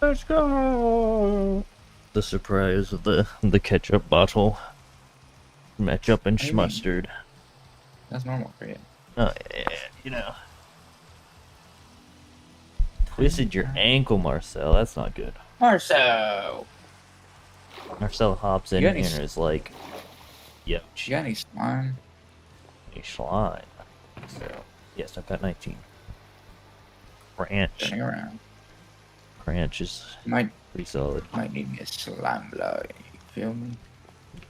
Let's go. The surprise of the ketchup bottle. Ketchup and What do you mean? schmustard. That's normal for you. Oh yeah, you know. Twisted your ankle, Marcel. That's not good. Marcel! Marcel hops in You got here any, and is like, yo, you got any slime? a slime. So, yes, I've got 19. Ranch. Turning around. Ranch is Might pretty solid. need me a slime block. You feel me?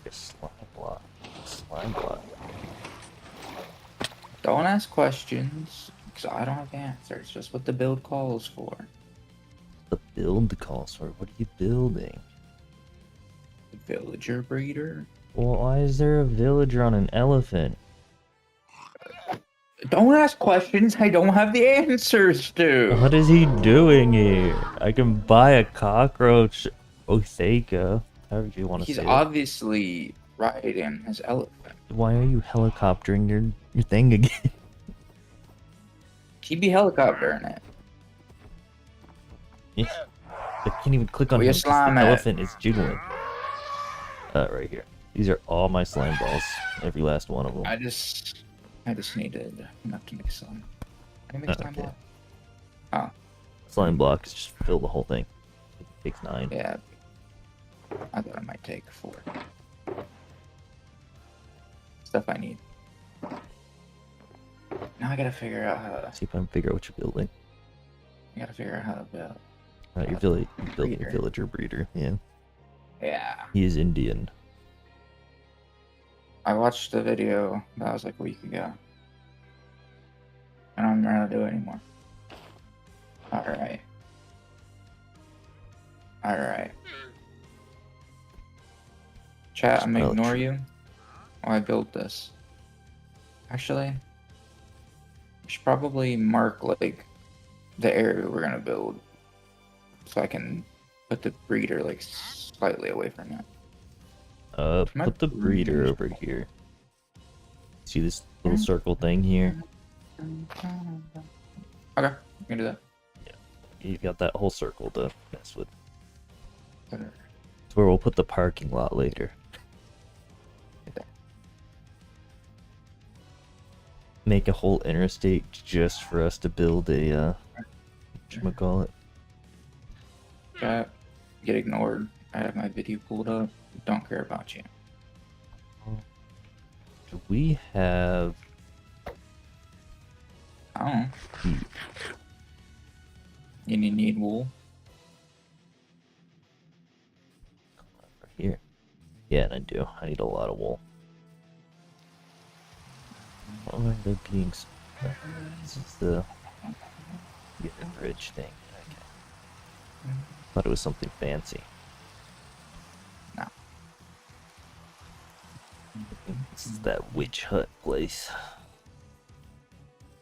A slime block. Slime block. Don't ask questions, because I don't have the answers. Just what the build calls for. The build calls for. What are you building? The villager breeder? Well, why is there a villager on an elephant? Don't ask questions I don't have the answers to! What is he doing here? I can buy a cockroach Otheka, however you want to He's say it. obviously riding his elephant. Why are you helicoptering your thing again? He'd be helicoptering it. Yeah. I can't even click on Where him your 'cause slime the at? elephant is jiggling. Right here. These are all my slime balls. Every last one of them. I just needed enough to make slime. Can I make slime Okay. block? Oh, Slime blocks just fill the whole thing. It takes 9. yeah. I thought it might take 4. Stuff I need. Now I gotta figure out how to. See if I can figure out what you're building. I gotta figure out how to build. You're building a Breeder. villager breeder. Yeah. Yeah. He is Indian. I watched the video that was like a week ago. I don't know how to do it anymore. Alright. Alright. Chat, I'm gonna ignore you while I build this. Actually, I should probably mark like the area we're gonna build so I can put the breeder like slightly away from it. My Put the breeder breeders- over here. See this little circle thing here? Okay, we can do that. You've got that whole circle to mess with. Put it It's where we'll put the parking lot later. right there. Make a whole interstate just for us to build a, whatchamacallit? Chat, get ignored. I have my video pulled up. Don't care about you. Do we have... Oh. You need wool? Here. Yeah, and I do. I need a lot of wool. What am I being... This is the... Get a bridge thing. Okay. Thought it was something fancy. No. This is that witch hut place.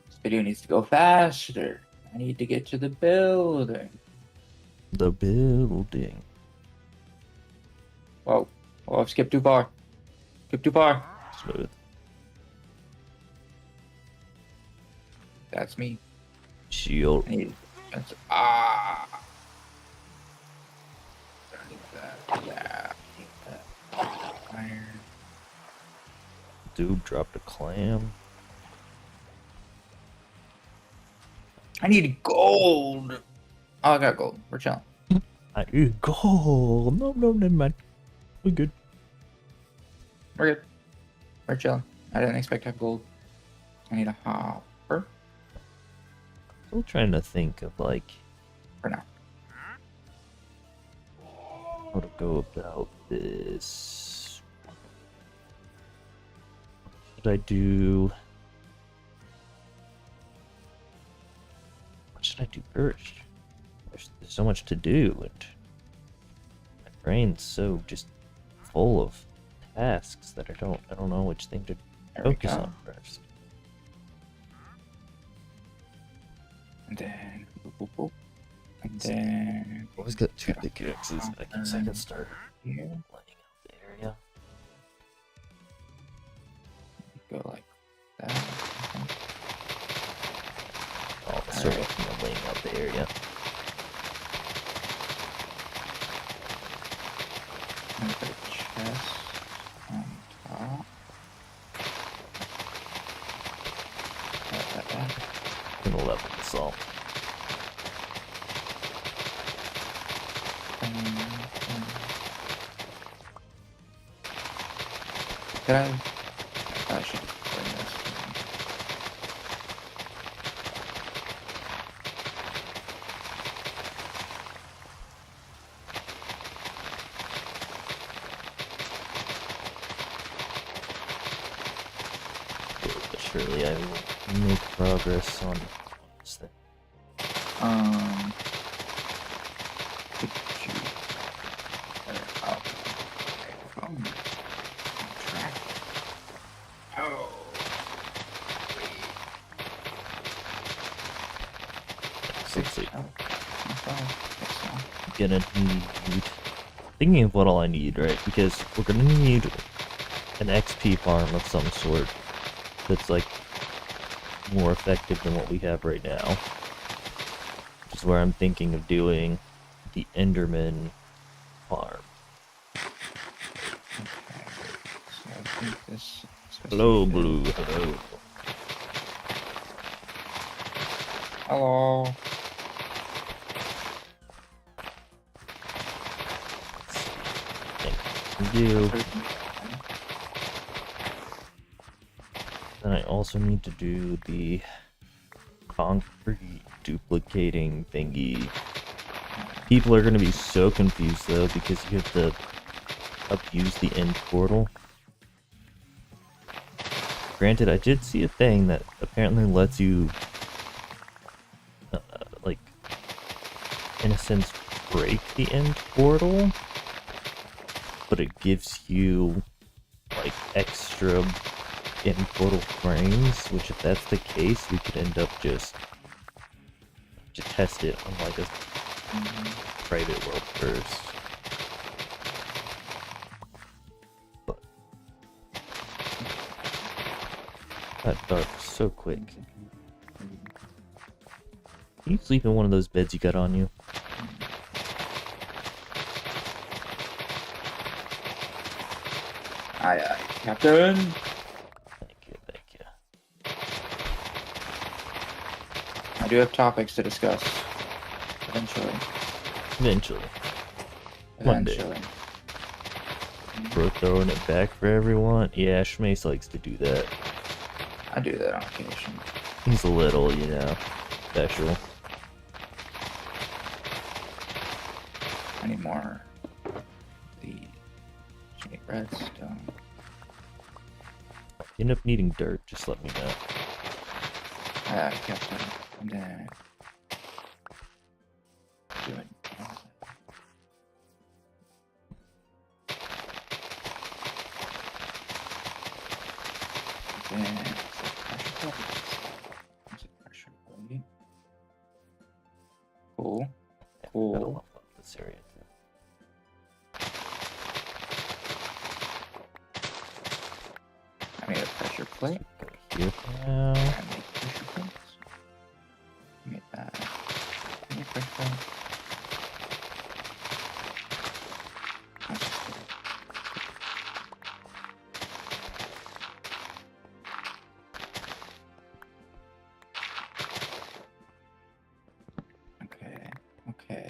This video needs to go faster. I need to get to the building. The building. Whoa. Oh, I've skipped too far. Skipped too far. Smooth. That's me. Shield. I need that's I need that. Iron. Dude dropped a clam. I need gold. Oh, I got gold. We're chilling. I need gold. No, never mind. We're good. We're good. We're chilling. I didn't expect to have gold. I need a hopper Still trying to think of like for now. how to go about this. What should I do? What should I do first? There's so much to do, and my brain's so just full of tasks that I don't know which thing to There we focus go. on first. And then, boop, boop, boop. And then Always got 2 pickaxes. I guess I can start here, laying out the area. go like that. Oh, the circle, laying out the area. I'm gonna put a chest on top. I'm gonna level this all. Could I should bring this. But surely I will make progress on this thing. Could you... oh, phone track. Oh. So let's see. Oh, I'm gonna need... Thinking of what all I need, right? Because we're gonna need an XP farm of some sort that's like more effective than what we have right now. Which is where I'm thinking of doing the Enderman farm. So I think this... Hello, Blue. Hello. Hello. Do. Then I also need to do the concrete duplicating thingy. People are going to be so confused though because you have to abuse the end portal. Granted, I did see a thing that apparently lets you, like, in a sense, break the end portal. But it gives you like extra in portal frames, which if that's the case, we could end up just to test it on like a private world first. But that dark so quick. Can you sleep in one of those beds you got on you? Aye, aye, Captain. Thank you, thank you. I do have topics to discuss. Eventually. Eventually. One day. Eventually. We're throwing it back for everyone. Yeah, Schmace likes to do that. I do that on occasion. He's a little, you know, special. I need more. The redstone. If you end up needing dirt, just let me know. Captain. And then... doing... Cool. Gotta Cool. level up this area too. I need a pressure plate. Go here for now. I need pressure plates. Give me that. Give me a pressure plate. That's just it. Okay. Okay.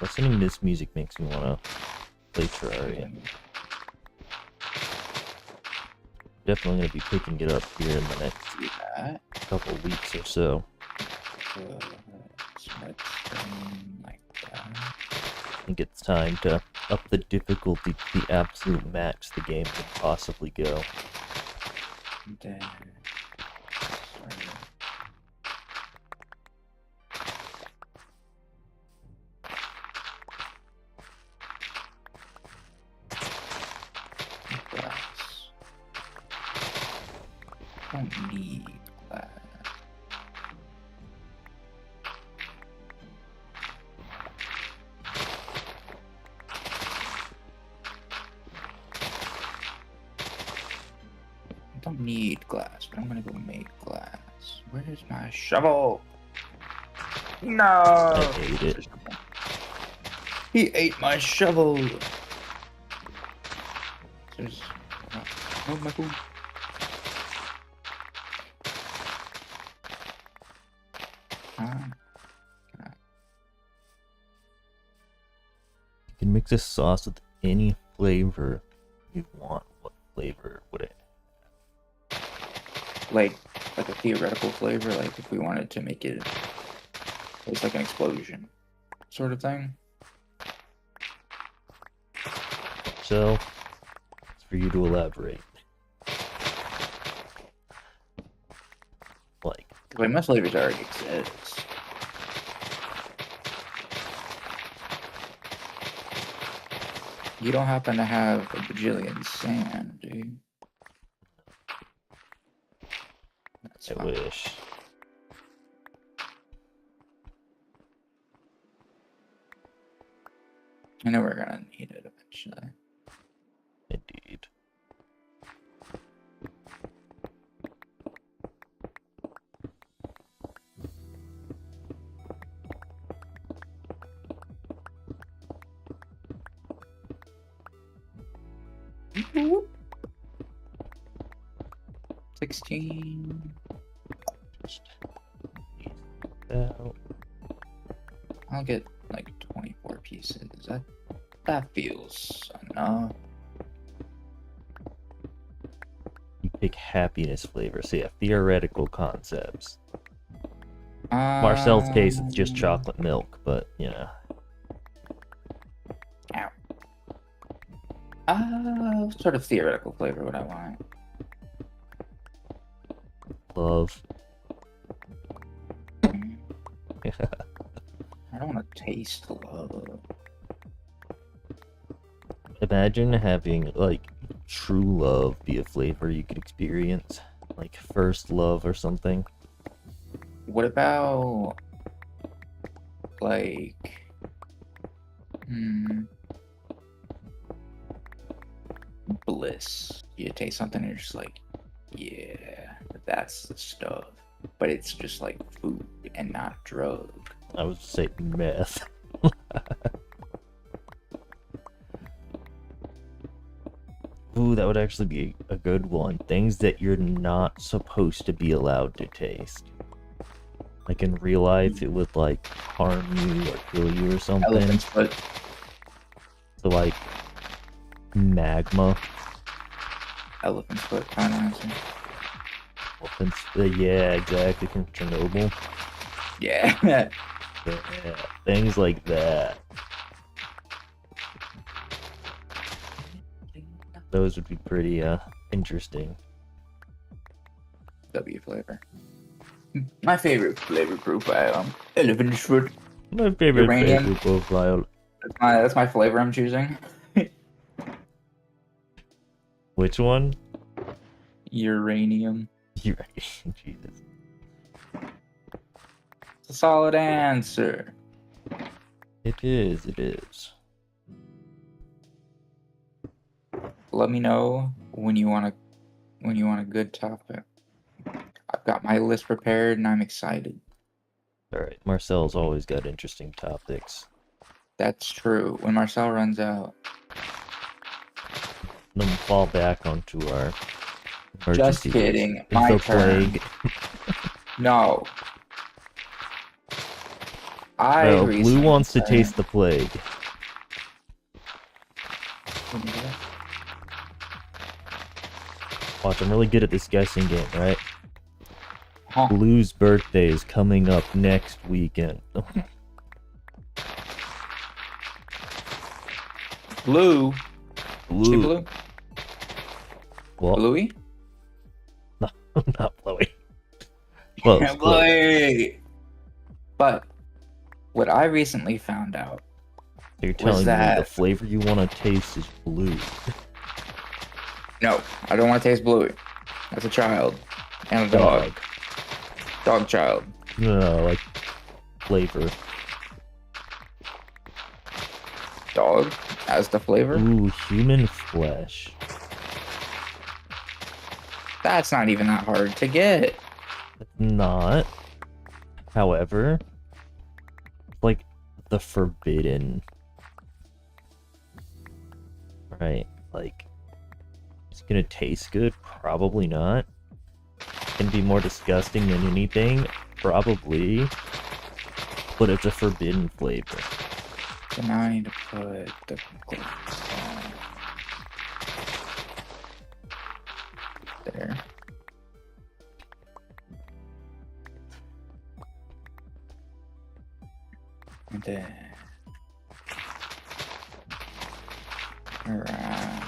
Listening to this music makes me wanna play Terraria. Definitely gonna be picking it up here in the next Do that. couple weeks or so. Redstone like that. I think it's time to up the difficulty to the absolute max the game can possibly go. And then... sorry. Glass. Don't need glass. I don't need glass, but I'm gonna go make glass. Where's my shovel? No! I hate it. He ate my shovel! There's oh my food. You can mix this sauce with any flavor you want. What flavor would it? Like a theoretical flavor, like if we wanted to make it taste like an explosion, sort of thing. So, it's for you to elaborate. Like most flavors already exist. You don't happen to have a bajillion sand, dude. That's I fine. wish. I know we're gonna need it eventually. Indeed. Whoop. 16. I'll get like 24 pieces. That feels enough. You pick happiness flavor. So yeah, theoretical concepts. Marcel's case, it's just chocolate milk, but you know. What sort of theoretical flavor would I want? Love. I don't want to taste love. Imagine having, like, true love be a flavor you could experience. Like, first love or something. What about, like, bliss? You taste something and you're just like, yeah, that's the stuff. But it's just like food and not drug. I would say meth. Ooh, that would actually be a good one. Things that you're not supposed to be allowed to taste. Like in real life, it would like harm you or kill you or something. Elephant's foot. So like magma. Elephant's foot, kind of answer. Yeah, exactly, from Chernobyl. Yeah. Yeah, things like that. Those would be pretty interesting. W flavor. My favorite flavor profile. Elephant's foot. My favorite Uranium. flavor profile. That's my flavor I'm choosing. Which one? Uranium. Jesus. It's a solid answer. It is, it is. Let me know when you want a good topic. I've got my list prepared and I'm excited. Alright, Marcel's always got interesting topics. That's true. When Marcel runs out. Then we'll fall back onto our Just emergency kidding. list. My The turn. plague. No. No, Blue wants to taste the plague. Watch, I'm really good at this guessing game, right? Huh. Blue's birthday is coming up next weekend. Blue. Blue. Blue? What? Bluey? No, not Bluey. Close, close. Bluey! But what I recently found out You're telling me that... the flavor you want to taste is blue. No, I don't want to taste Bluey. That's a child. And a dog. Dog child. No, like flavor. Dog as the flavor? Ooh, human flesh. That's not even that hard to get. Not. However, like the forbidden. Right, like Gonna taste good? Probably not. Can be more disgusting than anything? Probably. But it's a forbidden flavor. So now I need to put the there. And then alright.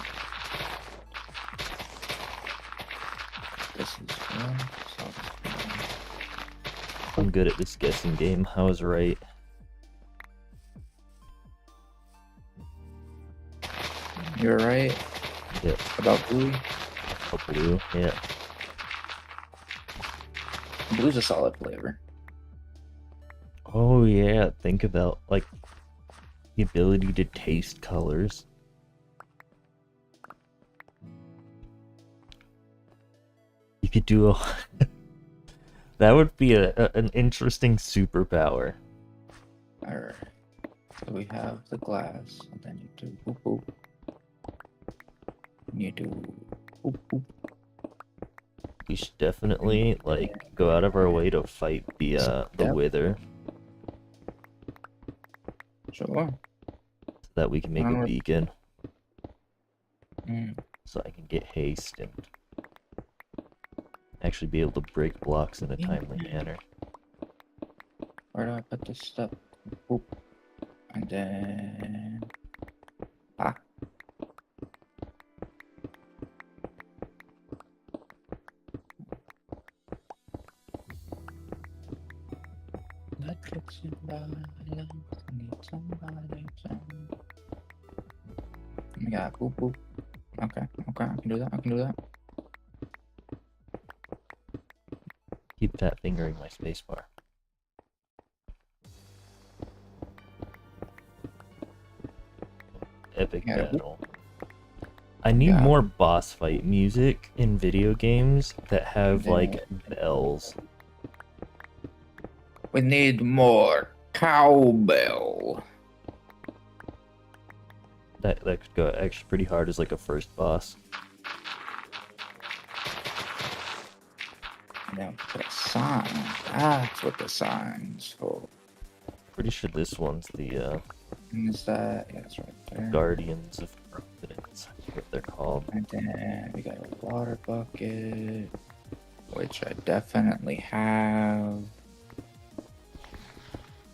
This is good. So I'll just put it I'm good at this guessing game. I was right. in. You're right Yeah. about blue. Oh, blue. Yeah. Blue's a solid flavor. Oh yeah. Think about like the ability to taste colors. You could do a that would be an interesting superpower. Alright. So we have the glass, and then you do boop boop. And you do boop boop. We should definitely like go out of our way to fight the Yep. wither Sure. so that we can make a Onward. beacon Mm. so I can get haste and actually be able to break blocks in a timely manner. Where do I put this stuff? Boop. And then ah. Netflix and violence. Need somebody. We got boop boop. Okay, okay, I can do that. I can do that. Keep fat fingering my spacebar. Epic Yeah. battle. I need Yeah. more boss fight music in video games that have Yeah. like bells. We need more cowbell. That could go actually pretty hard as like a first boss. And then put a sign. That's what the sign's for. Pretty sure this one's the And is that? Yeah, that's right there. Guardians of Providence. That's what they're called. And then we got a water bucket, which I definitely have.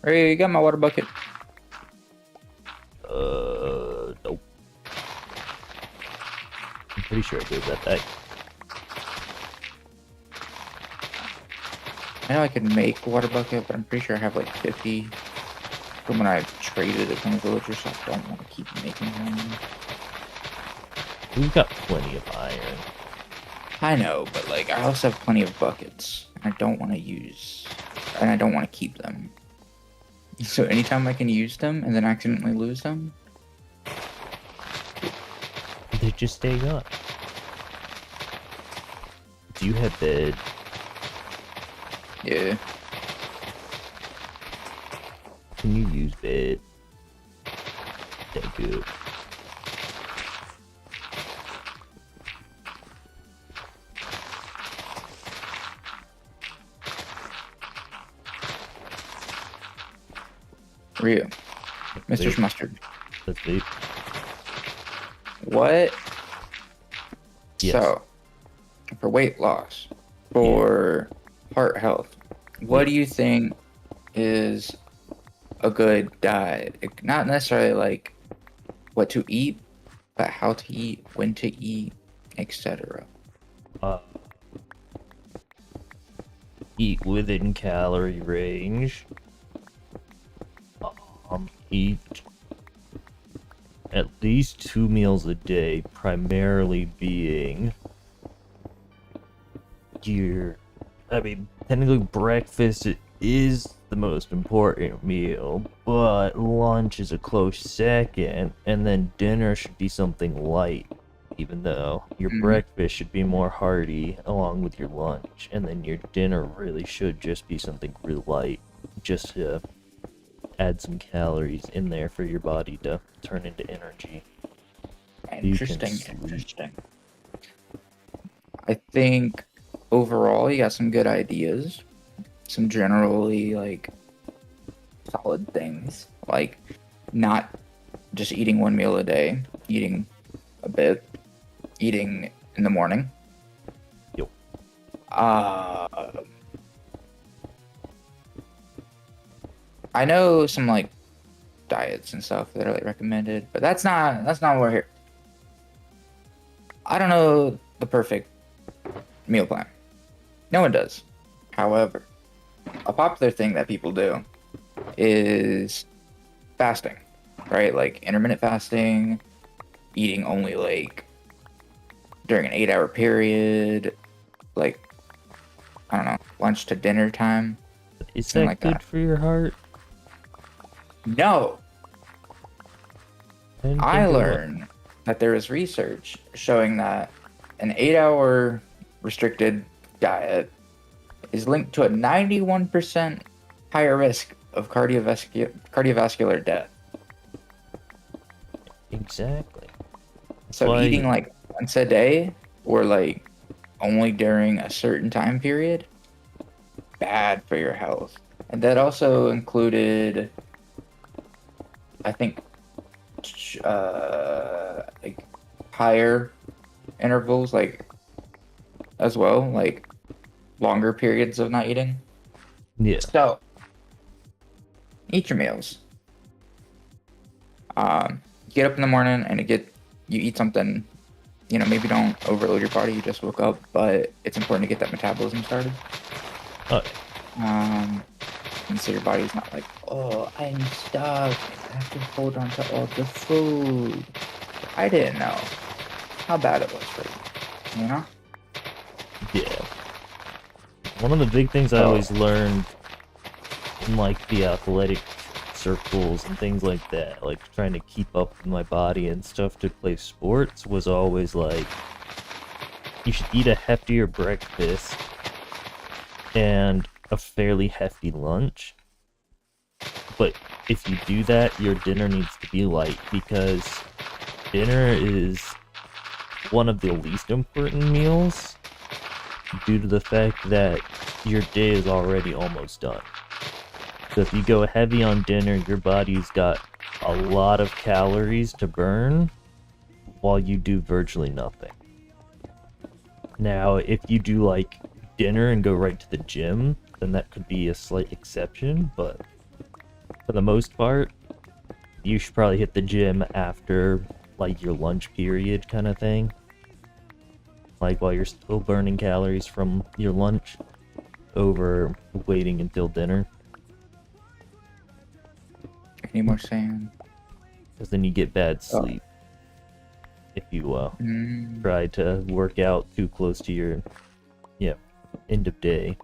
Hey, you got my water bucket. Nope. I'm pretty sure I gave that back. I know I could make a water bucket, but I'm pretty sure I have like 50 from when I traded it from the villager, so I don't want to keep making them. We've got plenty of iron. I know, but like I also have plenty of buckets, and I don't want to use, and I don't want to keep them. So anytime I can use them and then accidentally lose them, They just stay gone. Do you have bed? yeah. Can you use bed? Thank you. Ryu, Mr. Schmustard. That's deep. What? Yes. So, for weight loss, for heart health, what do you think is a good diet? Not necessarily like what to eat, but how to eat, when to eat, etc. Eat within calorie range. Eat at least 2 meals a day, primarily being technically breakfast is the most important meal, but lunch is a close second, and then dinner should be something light, even though your breakfast should be more hearty along with your lunch, and then your dinner really should just be something real light, just to add some calories in there for your body to turn into energy. Interesting, sleep. interesting. I think overall you got some good ideas, some generally like solid things, like not just eating one meal a day, eating a bit, eating in the morning. Yep. I know some like diets and stuff that are like recommended, but that's not what we're here. I don't know the perfect meal plan. No one does. However, a popular thing that people do is fasting, right? Like intermittent fasting, eating only like during an 8-hour period, like I don't know, lunch to dinner time, Is something that like good that. for your heart? No, I didn't I think it was. learned that there is research showing that an 8-hour restricted diet is linked to a 91% higher risk of cardiovascular death. Exactly. That's So eating why. like once a day or like only during a certain time period, bad for your health. And that also included, I think, like higher intervals, like as well, like longer periods of not eating. Yeah. So eat your meals. Get up in the morning and you eat something. You know, maybe don't overload your body. You just woke up, but it's important to get that metabolism started. Oh, And so your body's not like, oh, I'm stuck. I have to hold on to all the food. I didn't know how bad it was for you, you know? yeah. One of the big things I So, always learned in like the athletic circles and things like that, like trying to keep up with my body and stuff to play sports, was always like you should eat a heftier breakfast and a fairly hefty lunch. But if you do that, your dinner needs to be light because dinner is one of the least important meals due to the fact that your day is already almost done. So if you go heavy on dinner, your body's got a lot of calories to burn while you do virtually nothing. Now, if you do like dinner and go right to the gym, then that could be a slight exception, but for the most part, you should probably hit the gym after like your lunch period kind of thing. Like while you're still burning calories from your lunch over waiting until dinner. any more sand? Because then you get bad sleep if you try to work out too close to your end of day.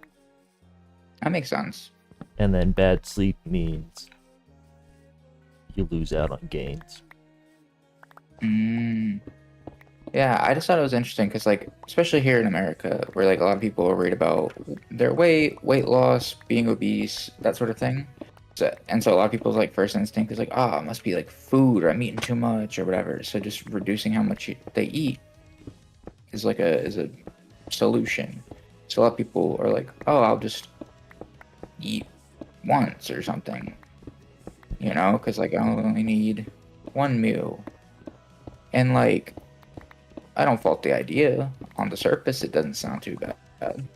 That makes sense. And then bad sleep means you lose out on gains. Yeah, I just thought it was interesting because, like, especially here in America, where like a lot of people are worried about their weight loss, being obese, that sort of thing. So a lot of people's like first instinct is like, oh, it must be like food or I'm eating too much or whatever. So just reducing how much they eat is like a solution. So a lot of people are like, oh, I'll just eat once or something, you know, because like I only need one meal, and like I don't fault the idea. On the surface, it doesn't sound too bad.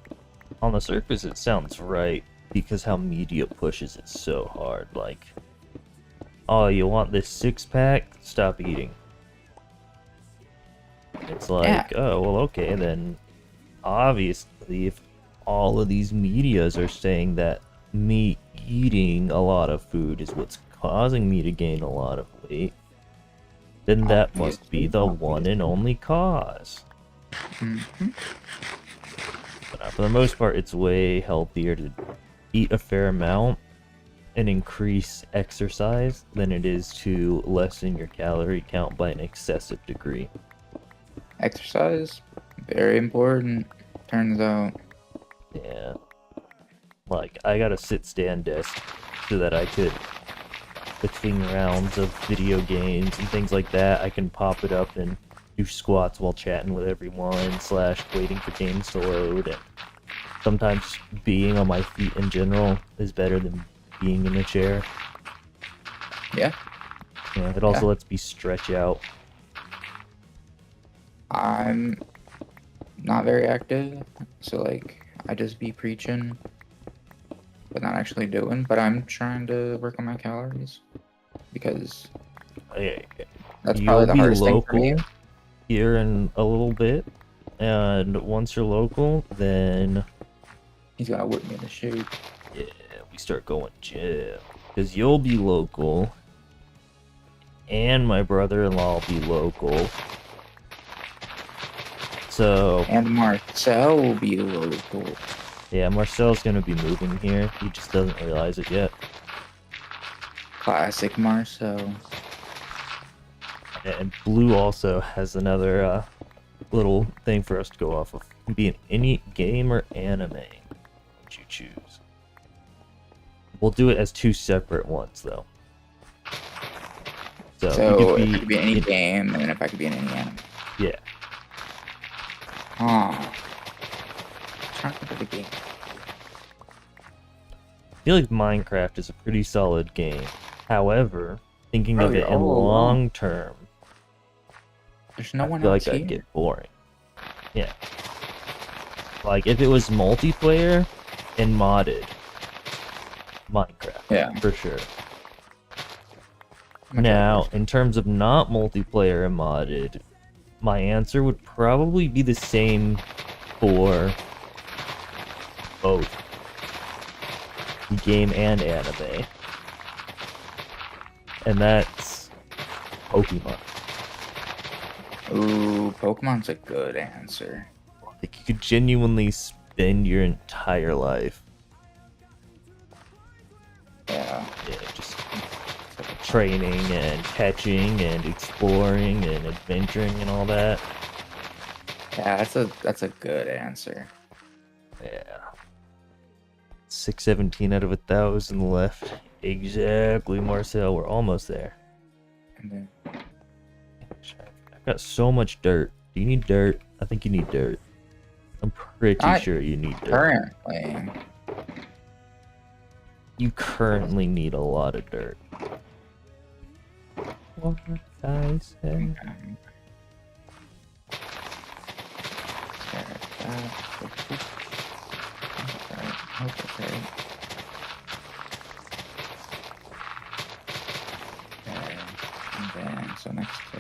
On the surface, it sounds right because how media pushes it so hard. Like, oh, you want this 6-pack? Stop eating. It's like, Yeah. oh, well, okay, then obviously, if all of these medias are saying that me eating a lot of food is what's causing me to gain a lot of weight, then that must be the one and only cause. But for the most part, it's way healthier to eat a fair amount and increase exercise than it is to lessen your calorie count by an excessive degree. Exercise, very important, turns out. Yeah. Like, I got a sit-stand desk so that I could, between rounds of video games and things like that, I can pop it up and do squats while chatting with everyone, / waiting for games to load, and sometimes being on my feet in general is better than being in a chair. Yeah. Yeah, it also lets me stretch out. I'm not very active, so like I just be preaching, but not actually doing. But I'm trying to work on my calories because that's You'll probably the be hardest thing for me. local here in a little bit, and once you're local, then He's gonna whip me in the shape. yeah, we start going gym. Because you'll be local, and my brother-in-law will be local. So... And Marcel will be local. Yeah, Marcel's gonna be moving here. He just doesn't realize it yet. Classic Marcel. And Blue also has another little thing for us to go off of. It can be in any game or anime that you choose. We'll do it as 2 separate ones, though. So if I could be in any game, and then if I could be in any anime. Yeah. I'm trying to think of the game. I feel like Minecraft is a pretty solid game. However, thinking of it in long term, there's no one I feel else like here. I'd get boring. Yeah. Like, if it was multiplayer and modded, Minecraft. Yeah. For sure. Now, in terms of not multiplayer and modded, my answer would probably be the same for both game and anime. And that's Pokemon. Ooh, Pokemon's a good answer. Like, you could genuinely spend your entire life. Yeah. Yeah, just training and catching and exploring and adventuring and all that. Yeah, that's a good answer. Yeah. 617 out of 1,000 left. Exactly, Marcel. We're almost there. And then, I've got so much dirt. Do you need dirt? I think you need dirt. I'm pretty sure you need dirt. Currently. You currently need a lot of dirt. What I said. And then, so next to...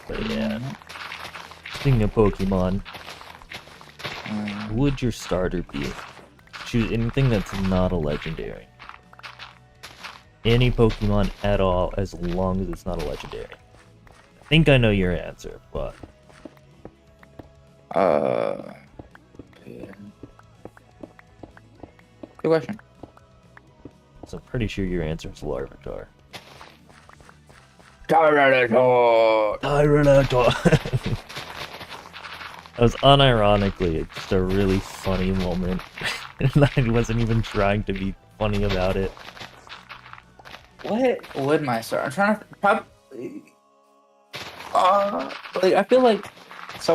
But yeah. Speaking of Pokemon, who would your starter be? Choose anything that's not a legendary. Any Pokemon at all, as long as it's not a legendary. I think I know your answer, but... Good question. So I'm pretty sure your answer is Larvitar. Tyranitar! Tyranitar! That was unironically just a really funny moment. And I wasn't even trying to be funny about it. What would my start? I'm trying to probably. Like I feel like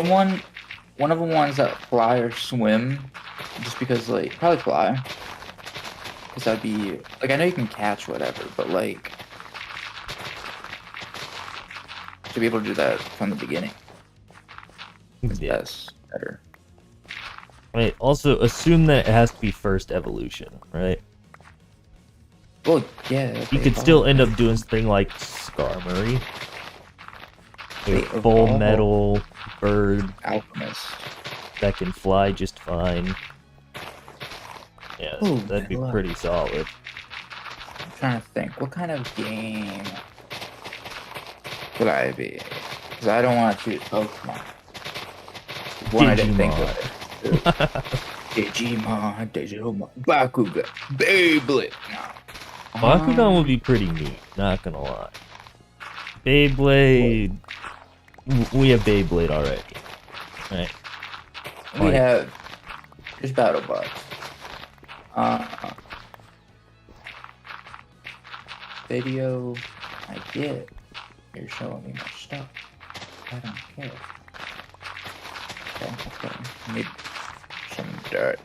one of the ones that fly or swim, just because like probably fly. Because I'd be like I know you can catch whatever, but like to be able to do that from the beginning. Yes, better. Right, also assume that it has to be first evolution, right? Well, yeah. You could still end up doing something like Skarmory. A full metal bird alchemist that can fly just fine. Yeah, ooh, that'd be pretty solid. I'm trying to think, what kind of game could I be? Because I don't want to choose Pokemon. One I didn't think of it. Digimon, Bakugan, Beyblade. No. Bakugan would be pretty neat, not gonna lie. Beyblade... We have Beyblade already. Right. We have just battle bots. video I get, you're showing me more stuff. I don't care. Okay. Need some dirt.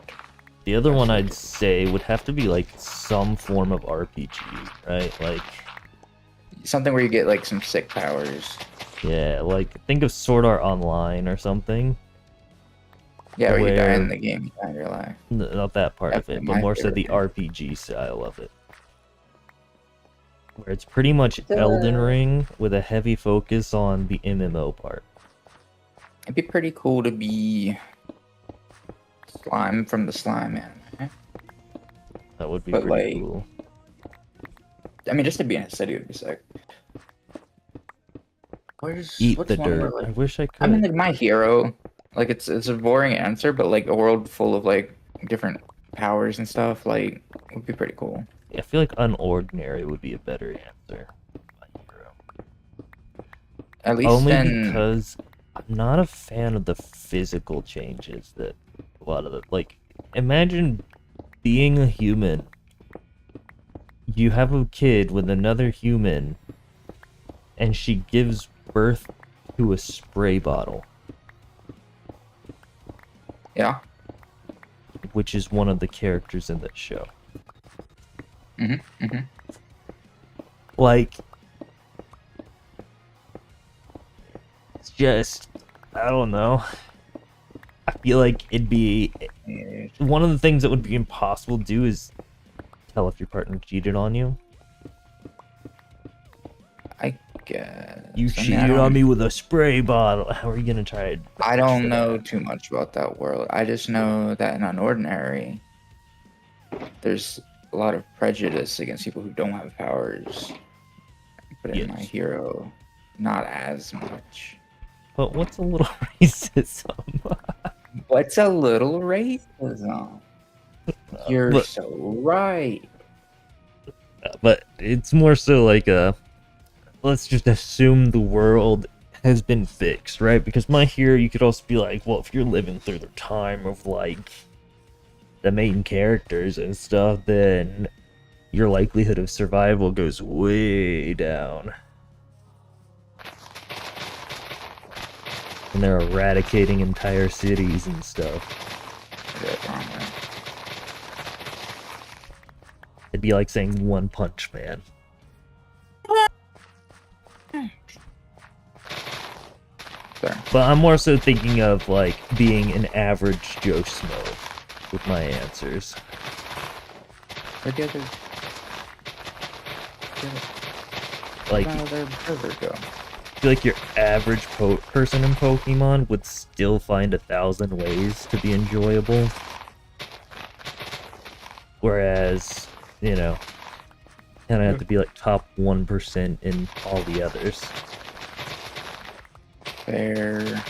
The other one I'd say would have to be like some form of RPG, right? Like something where you get like some sick powers. Yeah, like think of Sword Art Online or something. Yeah, where you die in the game, you die in real life. Not that part of it, but more so the RPG style of it. Where it's pretty much Elden Ring with a heavy focus on the MMO part. It'd be pretty cool to be Slime from the Slime anime. That would be pretty cool. I mean, just to be in a city would be sick. Eat the dirt. I wish I could. I mean, like My Hero, like it's a boring answer, but like a world full of like different powers and stuff, like would be pretty cool. Yeah, I feel like Unordinary would be a better answer. My Hero. At least only because I'm not a fan of the physical changes that a lot of the imagine being a human. You have a kid with another human, and she gives birth to a spray bottle. Yeah. Which is one of the characters in that show. Like, it's just, I don't know. I feel like it'd be one of the things that would be impossible to do is tell if your partner cheated on you. I guess. You cheated on me with a spray bottle. How are you gonna try it? I don't know too much about that world. I just know that in Unordinary, there's a lot of prejudice against people who don't have powers. But in My Hero, not as much. But what's a little racism? What's a little racism? You're so right. But it's more so like let's just assume the world has been fixed, right? Because My Hero, you could also be like, well, if you're living through the time of like the main characters and stuff, then your likelihood of survival goes way down. And they're eradicating entire cities and stuff. It'd be like saying One Punch Man. But I'm more so thinking of like being an average Joe Schmo with my answers. Where'd the other go? I feel like your average person in Pokemon would still find 1,000 ways to be enjoyable. Whereas, you know, kind of have to be like top 1% in all the others. Fair.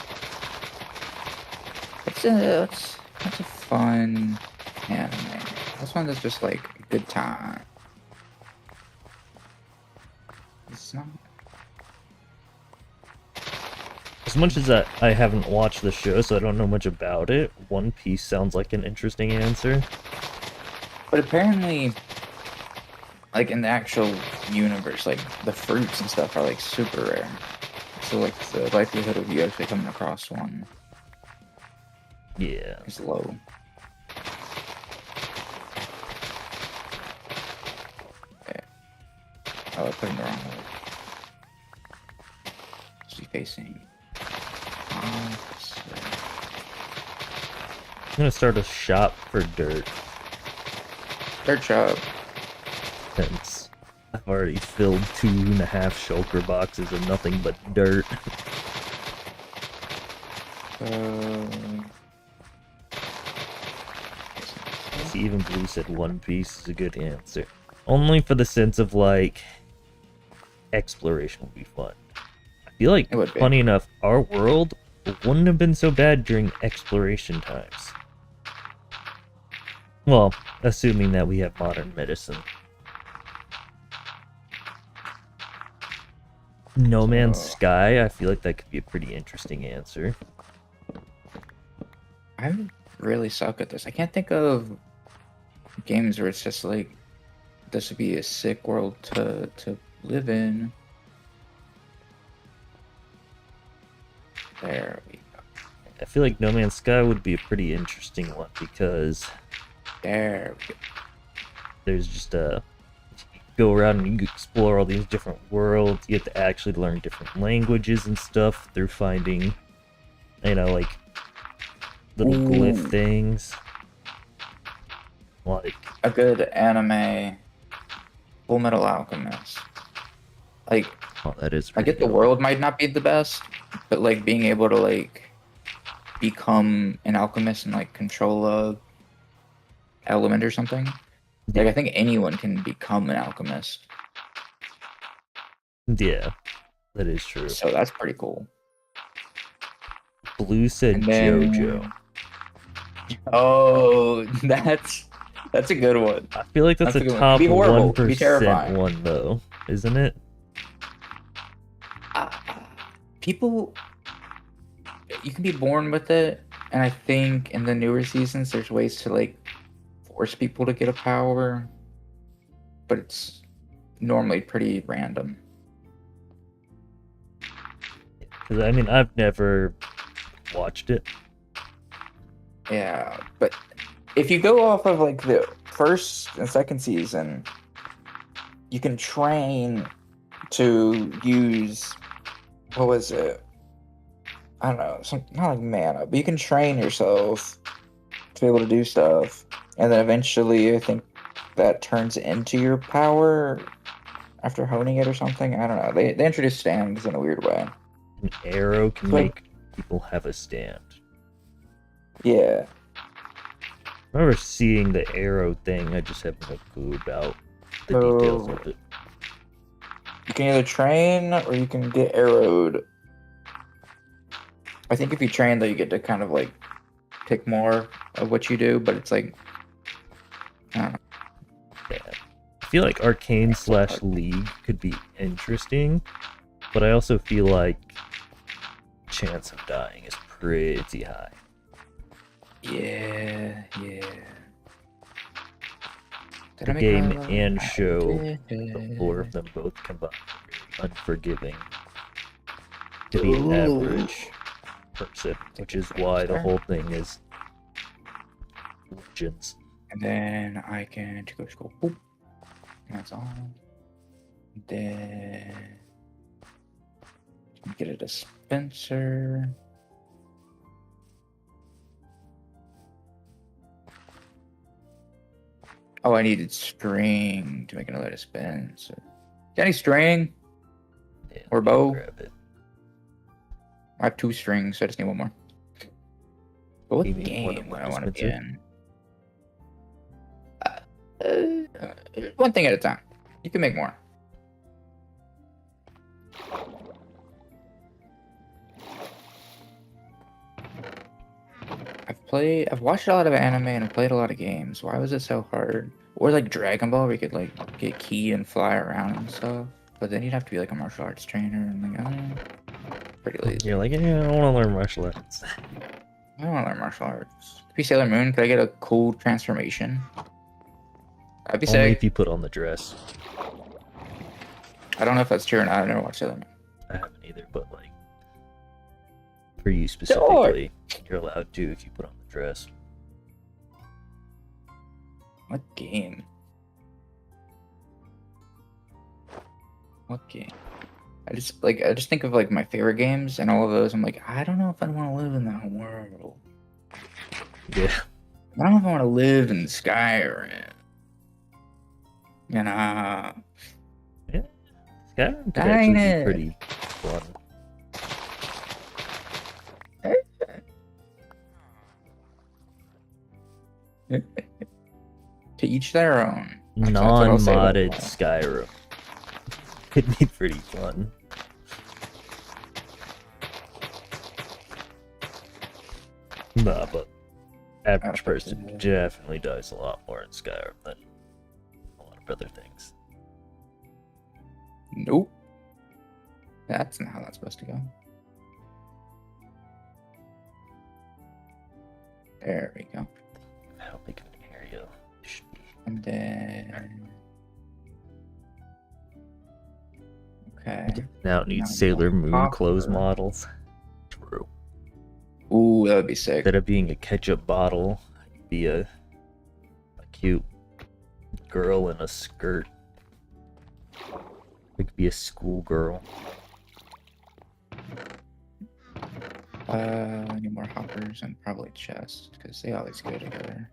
That's a fun anime. That's one that's just like a good time. It's not. As much as I haven't watched the show, so I don't know much about it, One Piece sounds like an interesting answer. But apparently, like in the actual universe, like the fruits and stuff are like super rare. So like the likelihood of you actually coming across one, is low. Okay. Oh, I put him the wrong way. Is he facing? I'm gonna start a shop for dirt. Dirt shop. Since I've already filled 2.5 shulker boxes of nothing but dirt. See, even Blue said One Piece is a good answer. Only for the sense of like exploration would be fun. I feel like, funny enough, our world wouldn't have been so bad during exploration times. Well, assuming that we have modern medicine. No Man's Sky, I feel like that could be a pretty interesting answer. I really suck at this. I can't think of games where it's just like this would be a sick world to live in. There we go. I feel like No Man's Sky would be a pretty interesting one because There we go. there's just a you go around and you explore all these different worlds. You have to actually learn different languages and stuff through finding, like little glyph things. Like a good anime, Full Metal Alchemist. Like, oh, that is. I get the world might not be the best, but like being able to like become an alchemist and like control a element or something. Yeah. Like I think anyone can become an alchemist. Yeah, that is true. So that's pretty cool. Blue said JoJo. Oh, that's a good one. I feel like that's a top 1% one though, isn't it? People, you can be born with it, and I think in the newer seasons there's ways to like force people to get a power, but it's normally pretty random. Because I mean, I've never watched it. Yeah, but if you go off of like the first and second season, you can train to use, what was it? I don't know, not like mana, but you can train yourself to be able to do stuff, and then eventually I think that turns into your power after honing it or something. I don't know. They introduced stands in a weird way. An arrow can make people have a stand. Yeah. I remember seeing the arrow thing. I just have no clue about the details of it. You can either train or you can get arrowed. I think if you train, though, you get to kind of like pick more of what you do, but it's like, I don't know. Yeah. I feel like Arcane / League could be interesting, but I also feel like chance of dying is pretty high. Yeah. The game and show, the four of them both combined, are unforgiving to the average person, which is why the whole thing is legends. And then I can go scroll. Boop. That's on. Then get a dispenser. Oh, I needed string to make another dispenser. Got any string? Yeah, or bow? grab it. I have 2 strings, so I just need 1 more. But what game would I want to be in? One thing at a time. You can make more. I've watched a lot of anime and I've played a lot of games. Why was it so hard? Or like Dragon Ball, where you could like get key and fly around and stuff. But then you'd have to be like a martial arts trainer and like, pretty lazy. You're like, yeah, I want to learn martial arts. I don't want to learn martial arts. Be Sailor Moon, could I get a cool transformation? I'd be Only sick. if you put on the dress. I don't know if that's true or not. I never watched Sailor Moon. I haven't either, but like for you specifically, you're allowed to if you put on the dress. What game? What game? I just think of like my favorite games and all of those. I'm like, I don't know if I want to live in that world. Yeah. I don't know if I want to live in Skyrim. You know. Yeah. Skyrim could actually be pretty fun. To each their own. Non-modded Skyrim. It'd be pretty fun. Nah, but average person definitely dies a lot more in Skyrim than a lot of other things. Nope. That's not how that's supposed to go. There we go. How big of an area should be? And then Okay. Now it Now needs we Sailor want Moon clothes copper. models. True. Ooh, that would be sick. Instead of being a ketchup bottle, it'd be a cute girl in a skirt. It could be a schoolgirl. I need more hoppers and probably chests, because they always go together.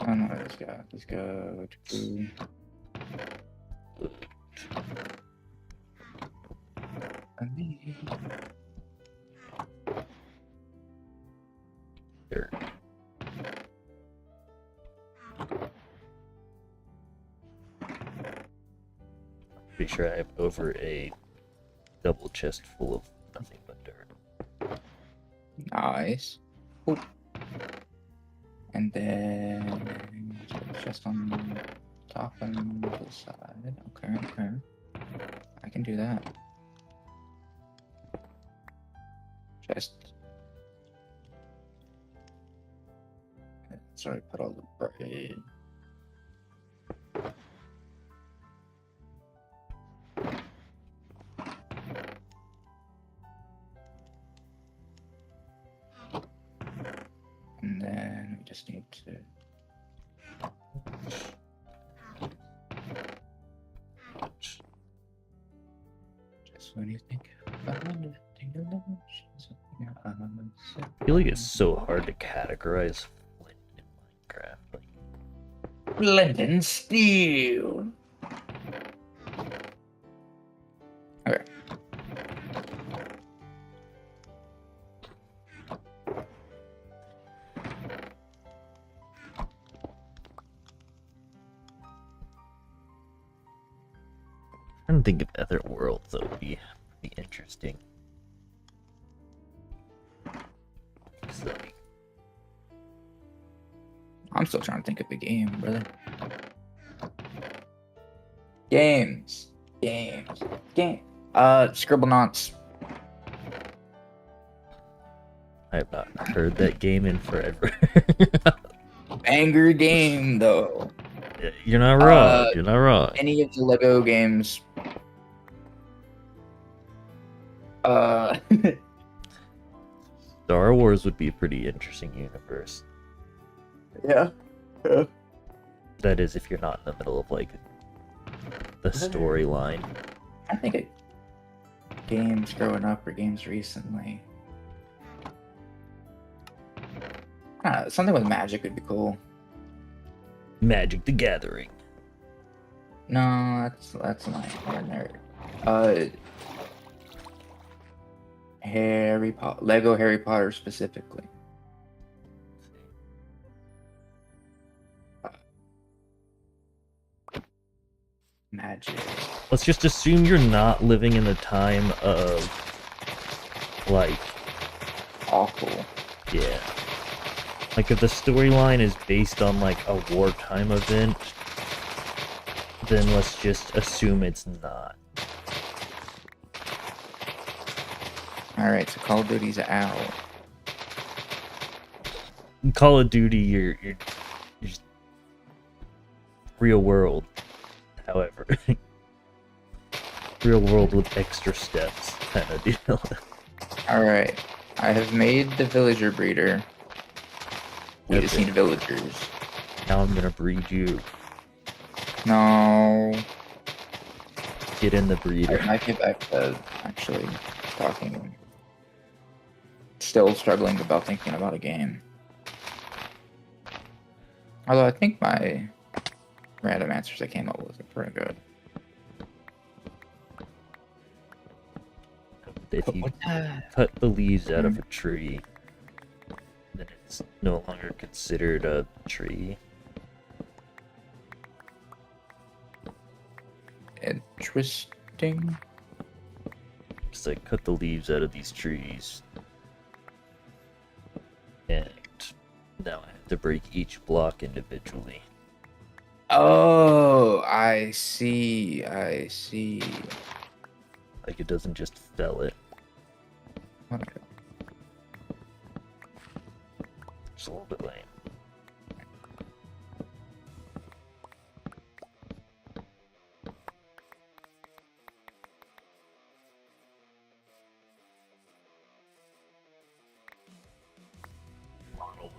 Oh no, let's go. Let's go to... Dirt. Pretty sure I have over a double chest full of nothing but dirt. Nice. Ooh. And then just on top and to the side. Okay, okay. I can do that. Just sorry, put all the braid. And then we just need to just when you think about it, I feel like it's so hard to categorize flint in Minecraft. Like, flint and steel. Okay. I'm trying to think of other worlds that would be interesting. So, I'm still trying to think of a game, brother. Games. Scribblenauts. I have not heard that game in forever. Banger game, though. You're not wrong. You're not wrong. Any of the Lego games. Star Wars would be a pretty interesting universe. Yeah. That is, if you're not in the middle of, like, the storyline. I think it, games growing up or games recently. Something with magic would be cool. Magic the Gathering. No, that's not nerd. Harry Potter, Lego Harry Potter specifically. Magic. Let's just assume you're not living in the time of, like, Awful. yeah. Like, if the storyline is based on, like, a wartime event, then let's just assume it's not. Alright, so Call of Duty's out. In Call of Duty, you're just real world, however. Real world with extra steps, kind of deal. Alright, I have made the villager breeder. We just Okay. need villagers. Now I'm gonna breed you. No. Get in the breeder. I might get back to actually talking. Still struggling about thinking about a game. Although I think my random answers I came up with are pretty good. If you cut the leaves out of a tree, then it's no longer considered a tree. Interesting. Because I cut the leaves out of these trees. And now I have to break each block individually. Oh, I see. I see. Like, it doesn't just fell it. Okay. It's a little bit lame.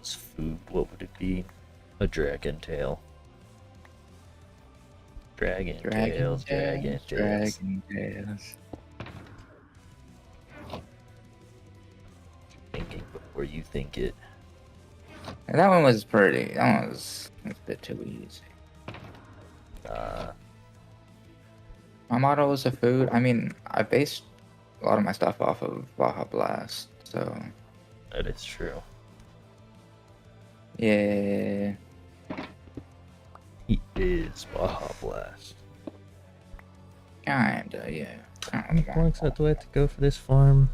was food, what would it be? A dragon tail. Dragon tails, dragon tails. Dragon tails. Thinking before you think it. That one was pretty. That one was a bit too easy. My model was a food. I mean, I based a lot of my stuff off of Baja Blast, so That is true. yeah. He is Baja Blast. Kinda, yeah. How many blocks do I have to go for this farm?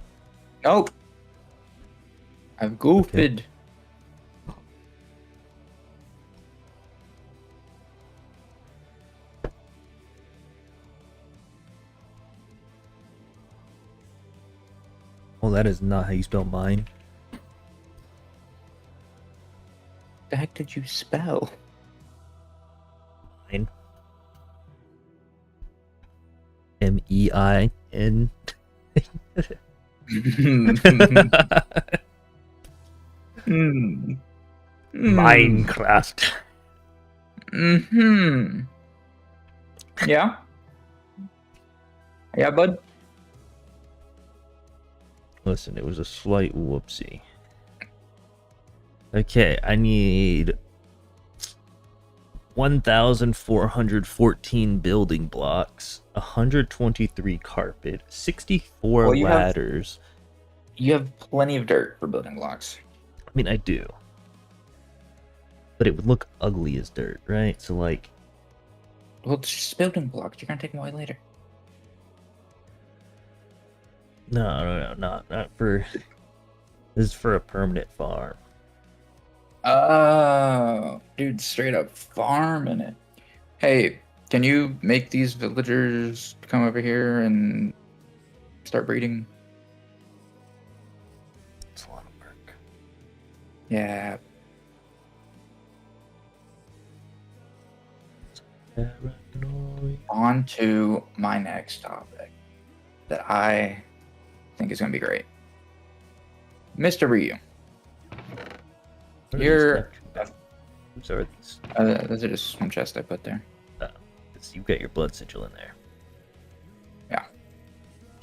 Nope. I've goofed. Okay. Well, that is not how you spell mine. The heck did you spell? Mine. M-E-I-N. Minecraft. Mm-hmm. Yeah? Yeah, bud? Listen, it was a slight whoopsie. Okay, I need 1,414 building blocks, 123 carpet, 64 Well, ladders. You have plenty of dirt for building blocks. I mean, I do. But it would look ugly as dirt, right? So, like... Well, it's just building blocks. You're gonna take them away later. No, not for... This is for a permanent farm. Oh, dude, straight up farming it. Hey, can you make these villagers come over here and start breeding? It's a lot of work. Yeah. On to my next topic that I think is going to be great. Mr. Ryu. You're... Whose are these? Those are just some chests I put there. You've got your blood sigil in there. Yeah.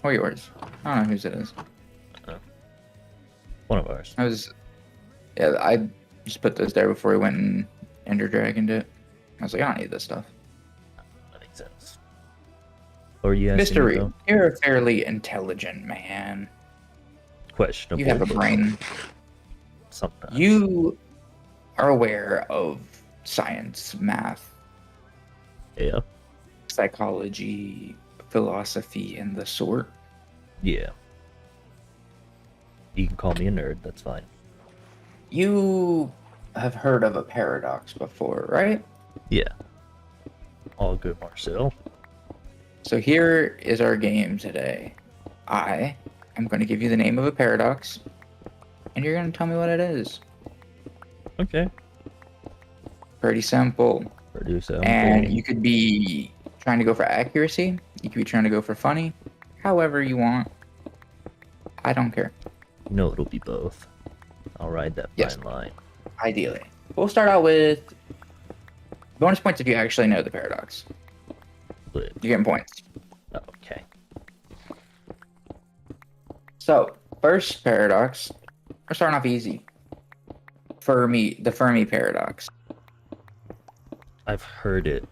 Or yours. I don't know whose it is. One of ours. Yeah, I just put those there before we went and Ender Dragoned it. I was like, I don't need this stuff. That makes sense. Or you asking Mr. me, Ryu, you're a fairly intelligent man. questionable. You have a brain. Sometimes. You are aware of science, math, Yeah. psychology, philosophy, and the sort. Yeah. You can call me a nerd, that's fine. You have heard of a paradox before, right? Yeah. All good, Marcel. So here is our game today. I am going to give you the name of a paradox, and you're going to tell me what it is. Okay. Pretty simple. Pretty simple. And you could be trying to go for accuracy. You could be trying to go for funny. However you want. I don't care. You know it'll be both. I'll ride that Yes. fine line. Ideally. We'll start out with bonus points if you actually know the paradox. But, You're getting points. okay. So, first paradox. We're starting off easy. The Fermi paradox. I've heard it.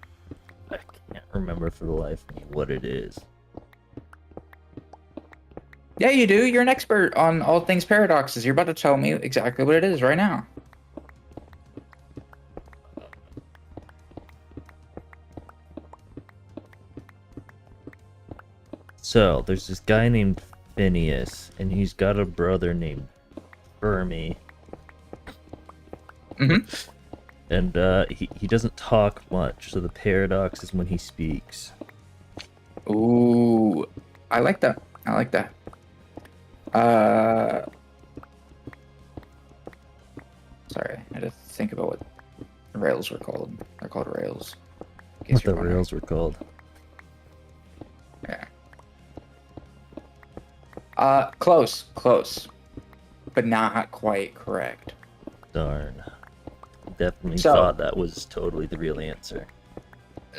I can't remember for the life of me what it is. Yeah, you do. You're an expert on all things paradoxes. You're about to tell me exactly what it is right now. So, there's this guy named Phineas, and he's got a brother named Fermi. Mm-hmm. And he doesn't talk much, so the paradox is when he speaks. Ooh, I like that. I like that. Sorry, I had to think about what rails were called. They're called rails. in case What the you're wondering. rails were called. Yeah. Close, but not quite correct. Darn. Definitely So thought that was totally the real answer.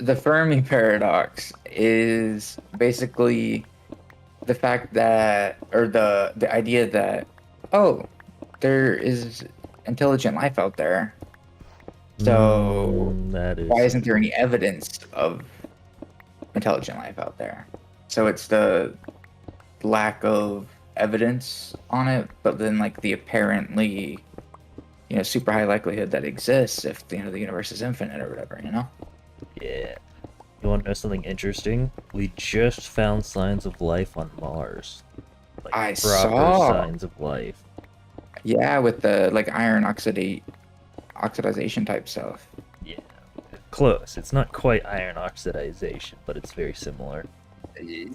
the Fermi paradox is basically the fact that, or the idea that, oh, there is intelligent life out there. So That why is isn't there any evidence of intelligent life out there? So it's the lack of evidence on it, but then like the apparently, super high likelihood that exists if the universe is infinite or whatever. yeah. You want to know something interesting? We just found signs of life on Mars. Like I proper saw, signs of life. yeah, with the like iron oxidization type stuff. Yeah. Close. It's not quite iron oxidization, but it's very similar.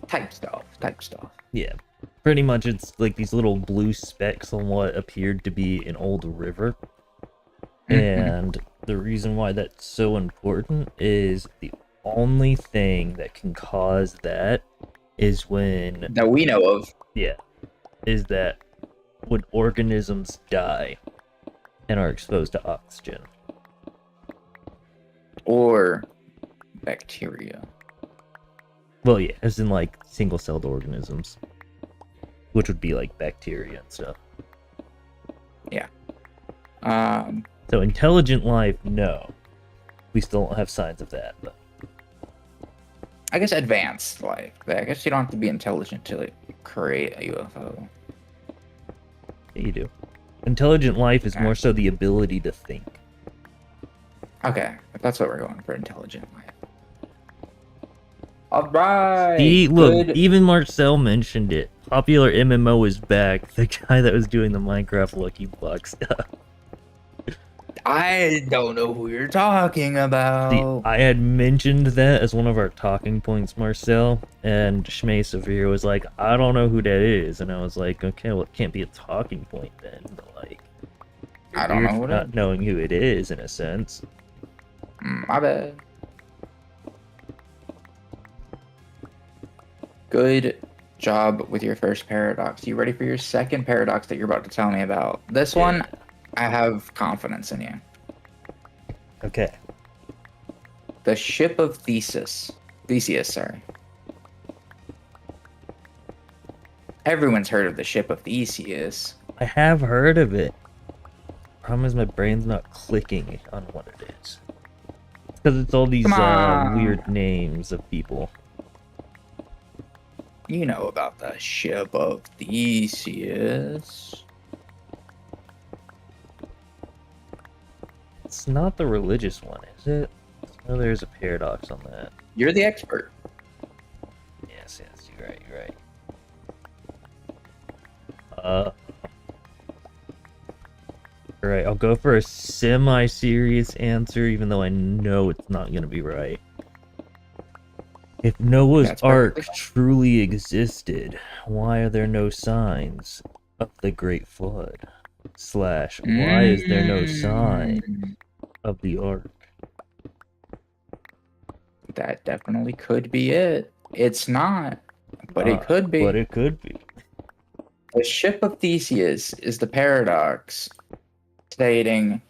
Type stuff. Yeah. Pretty much it's like these little blue specks on what appeared to be an old river. And the reason why that's so important is the only thing that can cause that is when... That we know of. Yeah. Is that when organisms die and are exposed to oxygen. Or bacteria. Well, yeah, as in like single-celled organisms, which would be like bacteria and stuff. Yeah. So intelligent life, no. We still don't have signs of that, but... I guess advanced life. I guess you don't have to be intelligent to like, create a UFO. Yeah, you do. Intelligent life is more so the ability to think. Okay, if that's what we're going for, intelligent life. All right. See, look, good. even Marcel mentioned it. Popular MMO is back. The guy that was doing the Minecraft Lucky Block stuff. I don't know who you're talking about. See, I had mentioned that as one of our talking points, Marcel, and Shmei Severe was like, I don't know who that is. And I was like, okay, well, it can't be a talking point then, but like... I don't know who it not is. knowing who it is, in a sense. My bad. Good job with your first paradox. You ready for your second paradox that you're about to tell me about? This one, I have confidence in you. Okay. The ship of Theseus, sorry. Everyone's heard of the ship of Theseus. I have heard of it. Problem is my brain's not clicking on what it is. It's because it's all these weird names of people. You know about the ship of Theseus. It's not the religious one, is it? Oh, there's a paradox on that. You're the expert. Yes, you're right. Alright, I'll go for a semi-serious answer, even though I know it's not gonna be right. If Noah's Ark truly existed, why are there no signs of the Great Flood? / why is there no sign of the Ark? That definitely could be it. It's not, but it could be. But it could be. The ship of Theseus is the paradox stating,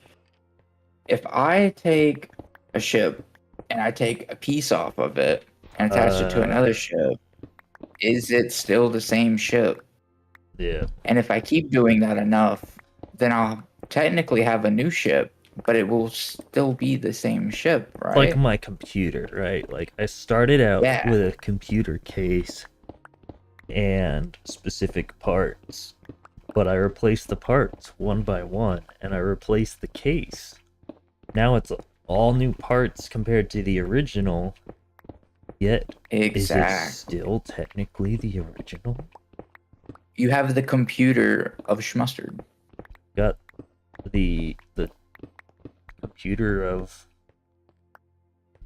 if I take a ship and I take a piece off of it and attach it to another ship, is it still the same ship? Yeah. And if I keep doing that enough, then I'll technically have a new ship, but it will still be the same ship, right? Like my computer, right? Like I started out with a computer case and specific parts, but I replaced the parts one by one, and I replaced the case. Now it's all new parts compared to the original, yet is it still technically the original? You have the computer of Schmustard. Got the computer of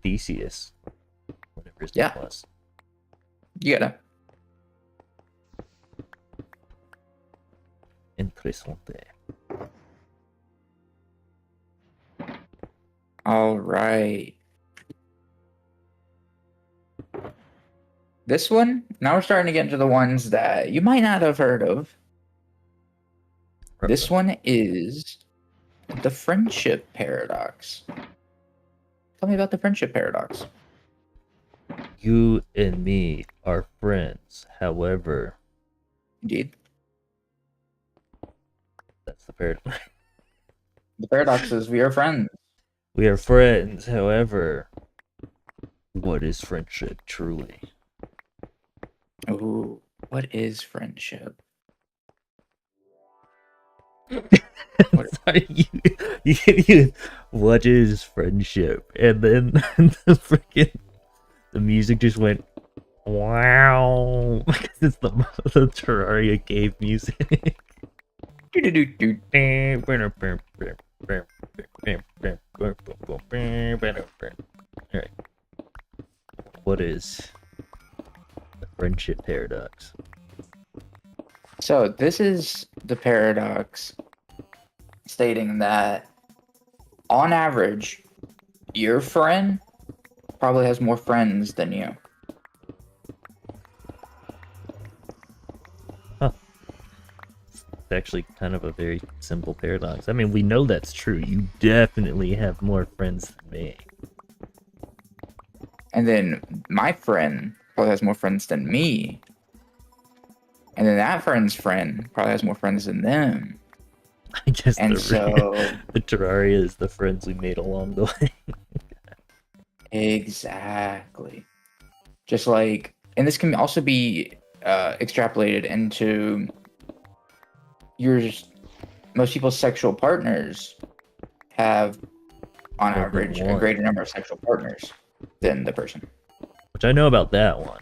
Theseus, whatever his name was. You gotta. Interessante. All right. This one, now we're starting to get into the ones that you might not have heard of. This one is The friendship paradox. Tell me about the friendship paradox. You and me are friends. However, Indeed. that's the paradox. The paradox is we are friends. We are friends. However, what is friendship truly? Ooh, what is friendship? Sorry, what is friendship? And then the music just went wow. It's the Terraria cave music. Alright. What is the friendship paradox? So this is the paradox stating that on average, your friend probably has more friends than you. Huh. It's actually kind of a very simple paradox. I mean, we know that's true. You definitely have more friends than me. And then my friend probably has more friends than me. And then that friend's friend probably has more friends than them. I guess And the Terraria is the friends we made along the way. Exactly. Just like, and this can also be extrapolated into most people's sexual partners have, on More than average, a one. greater number of sexual partners than the person. Which I know about that one.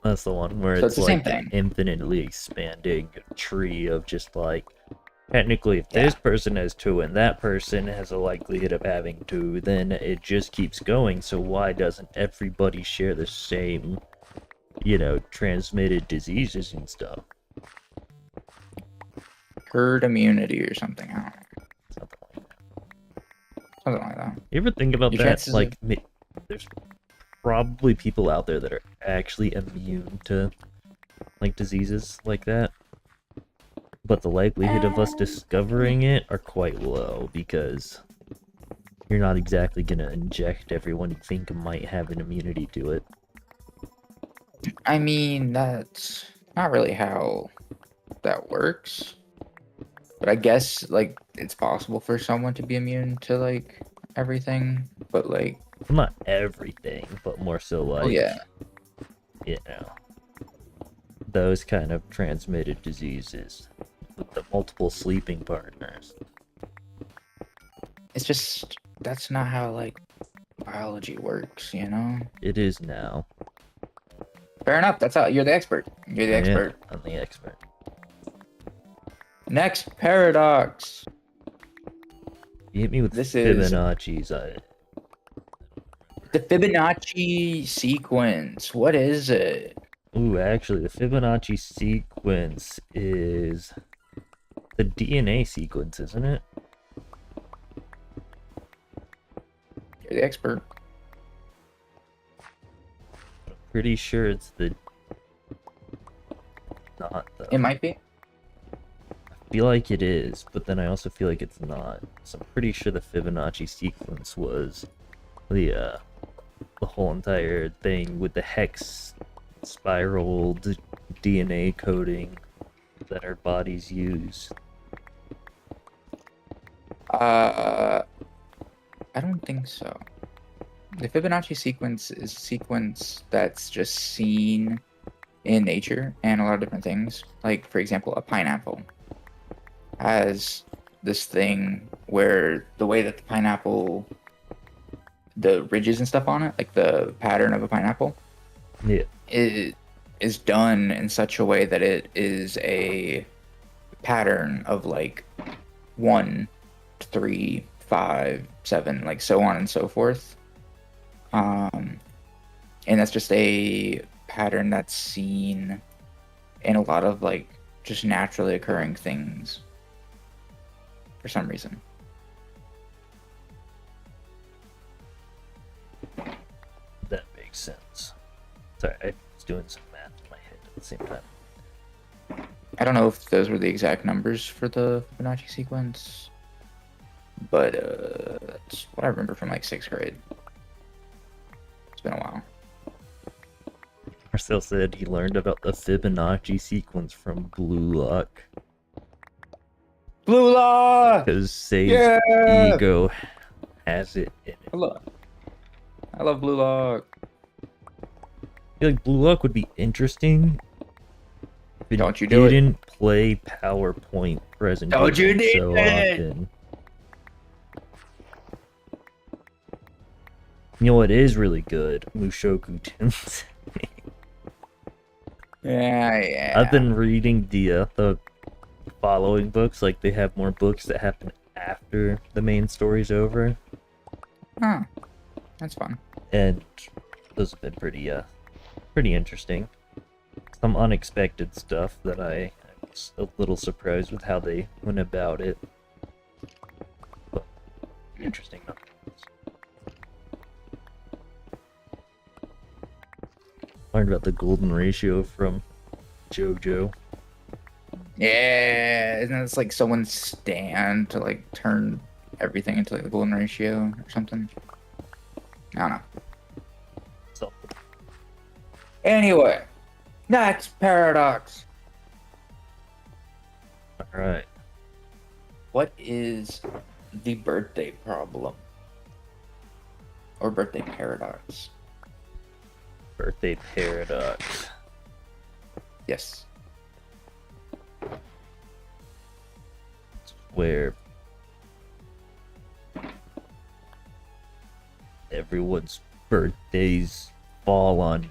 That's the one where So it's the like same an thing. infinitely expanding tree of just like, technically, if Yeah. this person has two and that person has a likelihood of having two, then it just keeps going. So why doesn't everybody share the same, transmitted diseases and stuff? Herd immunity or something. I don't know. Something like that. Something like that. You ever think about Your that? chances Like, there's probably people out there that are actually immune to, like, diseases like that. But the likelihood of us discovering it are quite low, because you're not exactly gonna inject everyone you think might have an immunity to it. I mean, that's not really how that works. But I guess, like, it's possible for someone to be immune to, like, everything. But, like... Well, not everything, but more so, like, Oh, yeah. Those kind of transmitted diseases with the multiple sleeping partners. It's just, that's not how, like, biology works, you know? It is now. Fair enough. That's how... You're the expert. You're the expert. Yeah, I'm the expert. Next paradox. You hit me with This is Fibonacci's. the Fibonacci sequence. What is it? Ooh, actually, the Fibonacci sequence is the DNA sequence, isn't it? You're the expert. I'm pretty sure it's the... Not, though. It might be. I feel like it is, but then I also feel like it's not. So I'm pretty sure the Fibonacci sequence was the whole entire thing with the hex spiraled DNA coding that our bodies use. I don't think so. The Fibonacci sequence is a sequence that's just seen in nature and a lot of different things. Like, for example, a pineapple has this thing where the way that the pineapple, the ridges and stuff on it, like the pattern of a pineapple, Yeah. it is done in such a way that it is a pattern of like 1, 3, 5, 7, like so on and so forth. And that's just a pattern that's seen in a lot of like just naturally occurring things for some reason. That makes sense. Sorry, I was doing some math in my head at the same time. I don't know if those were the exact numbers for the Fibonacci sequence, but that's what I remember from like 6th grade. It's been a while. Marcel said he learned about the Fibonacci sequence from Blue Lock. Blue Lock! Because Say's Yeah! ego has it in it. I love Blue Lock. I feel like Blue Lock would be interesting if Don't you do it. didn't play PowerPoint presentations Don't you do so it. often. You know what is really good? Mushoku Tensei. Yeah. I've been reading the following books. Like, they have more books that happen after the main story's over. Huh. That's fun. And those have been pretty interesting. Some unexpected stuff that I was a little surprised with how they went about it. But interesting nonetheless. Learned about the golden ratio from JoJo. Yeah, isn't it like someone's stand to like turn everything into like the golden ratio or something? I don't know. So, Anyway, next paradox. alright. What is the birthday problem? Or birthday paradox? Birthday paradox. Yes. Where everyone's birthdays fall on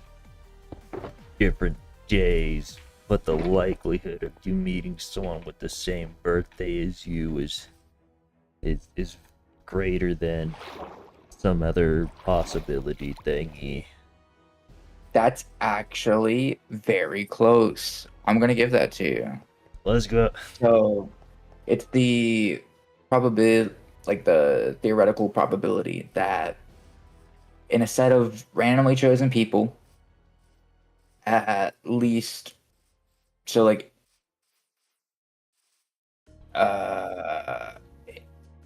different days, but the likelihood of you meeting someone with the same birthday as you is greater than some other possibility thingy. That's actually very close. I'm gonna give that to you. Let's go. So it's the probability, like the theoretical probability that in a set of randomly chosen people, at least, so like,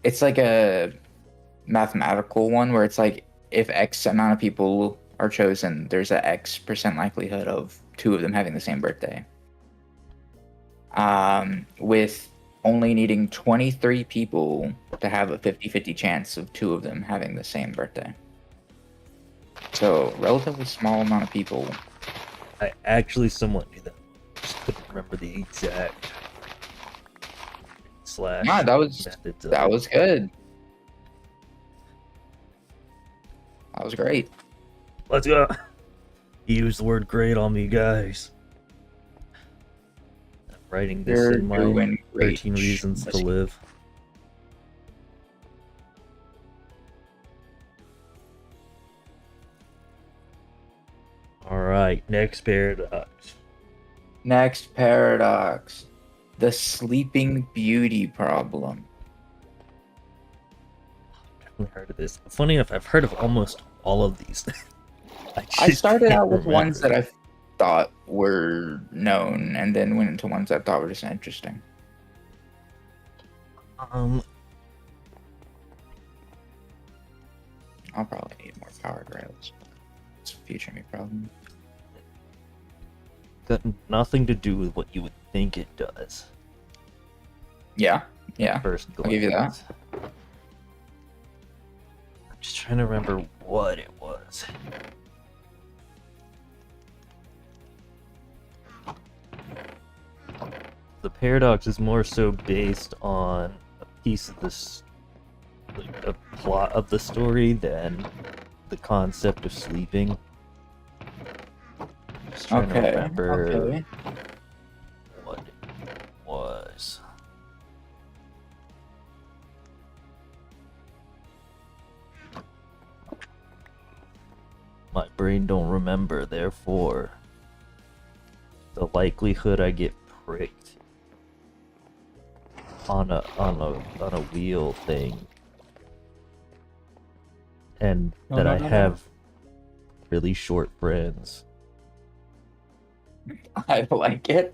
it's like a mathematical one where it's like if X amount of people are chosen, there's a X% likelihood of 2 of them having the same birthday. With only needing 23 people to have a 50-50 chance of 2 of them having the same birthday. So, relatively small amount of people. I actually somewhat knew that. Just couldn't remember the exact slash. Nah, that was methods of that it. was good. That was great. Let's go. Use the word great on me, guys. I'm writing this You're in my doing great. 13 Reasons to Live. Alright, next paradox. Next paradox. The Sleeping Beauty problem. I haven't heard of this. Funny enough, I've heard of almost all of these. I started can't out with remember. ones that I thought were known, and then went into ones I thought were just interesting. Um, I'll probably need more powered rails. It's a future me problem. got nothing to do with what you would think it does. Yeah. First I'll give you that. glance. I'm just trying to remember what it was. The paradox is more so based on a piece of this, like a plot of the story, than the concept of sleeping. Just trying to remember Okay. what it was. My brain don't remember, therefore the likelihood I get pricked on a wheel thing, and that I have really short friends. I like it.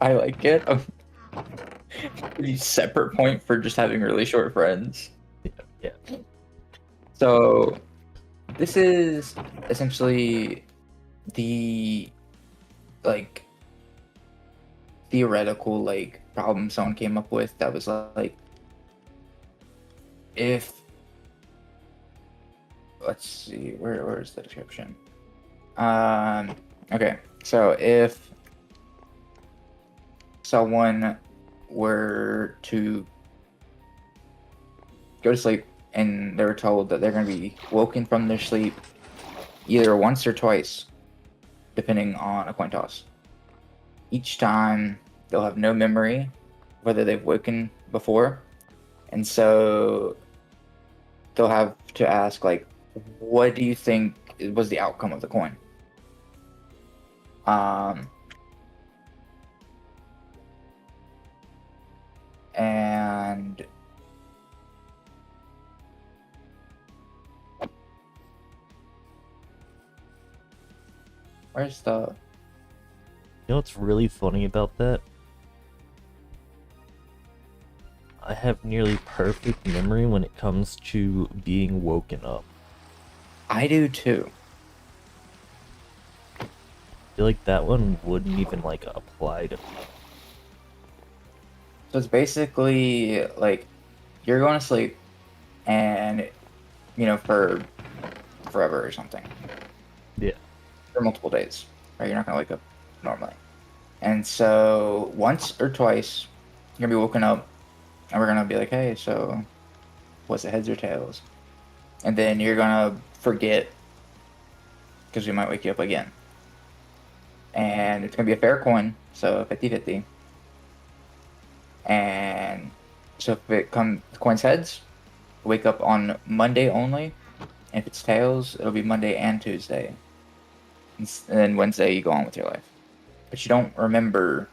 Pretty separate point for just having really short friends. Yeah. Yeah. So this is essentially the like theoretical like problem someone came up with that was like, if, let's see, where's the description? Okay, so if someone were to go to sleep and they're told that they're going to be woken from their sleep either once or twice, depending on a coin toss. Each time they'll have no memory whether they've woken before, and so they'll have to ask, like, what do you think was the outcome of the coin? And where's the... You know what's really funny about that? I have nearly perfect memory when it comes to being woken up. I do too. I feel like that one wouldn't even like apply to me. So it's basically like you're going to sleep and, you know, for forever or something. Yeah. For multiple days, right? You're not going to wake up normally. And so once or twice, you're going to be woken up and we're going to be like, hey, so was it heads or tails? And then you're going to forget because we might wake you up again. And it's going to be a fair coin, so 50-50. And so if it comes coins heads, wake up on Monday only. And if it's tails, it'll be Monday and Tuesday. And then Wednesday, you go on with your life. But you don't remember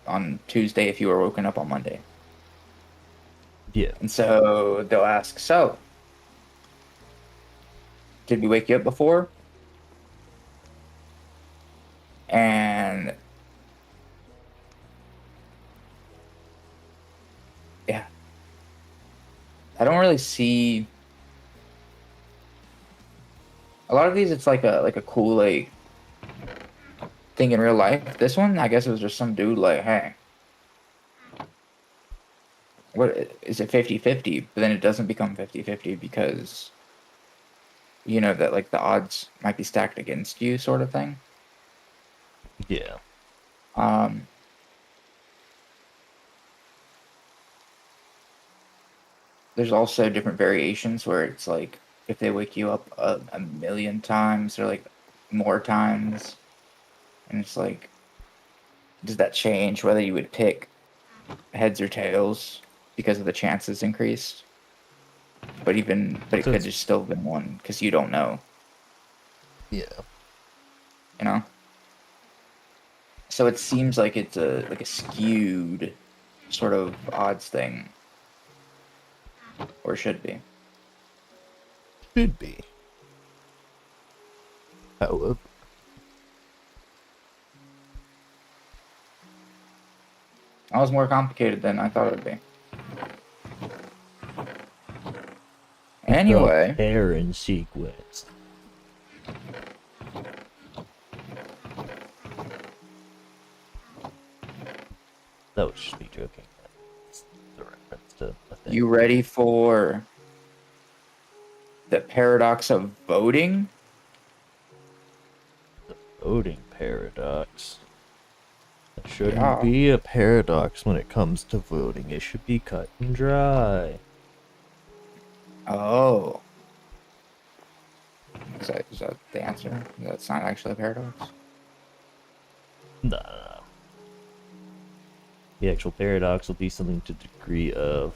on Tuesday if you were woken up on Monday. Yeah. And so they'll ask, so, did we wake you up before? And yeah, I don't really see a lot of these. It's like a cool like thing in real life. This one, I guess it was just some dude like, hey, what is it, 50-50? But then it doesn't become 50-50 because, you know, that like the odds might be stacked against you, sort of thing. Yeah. There's also different variations where it's like if they wake you up a million times or like more times, and it's like, does that change whether you would pick heads or tails because of the chances increased? But it So could just still been one because you don't know. Yeah. You know. So it seems like it's a skewed sort of odds thing, or should be. Should be. However, That was more complicated than I thought it would be. Anyway, the Aaron sequence. That was just me joking. That's the reference to a thing. you ready for the paradox of voting? The voting paradox. There shouldn't be a paradox when it comes to voting. It should be cut and dry. Oh. Is that the answer? That's not actually a paradox? No. The actual paradox will be something to the degree of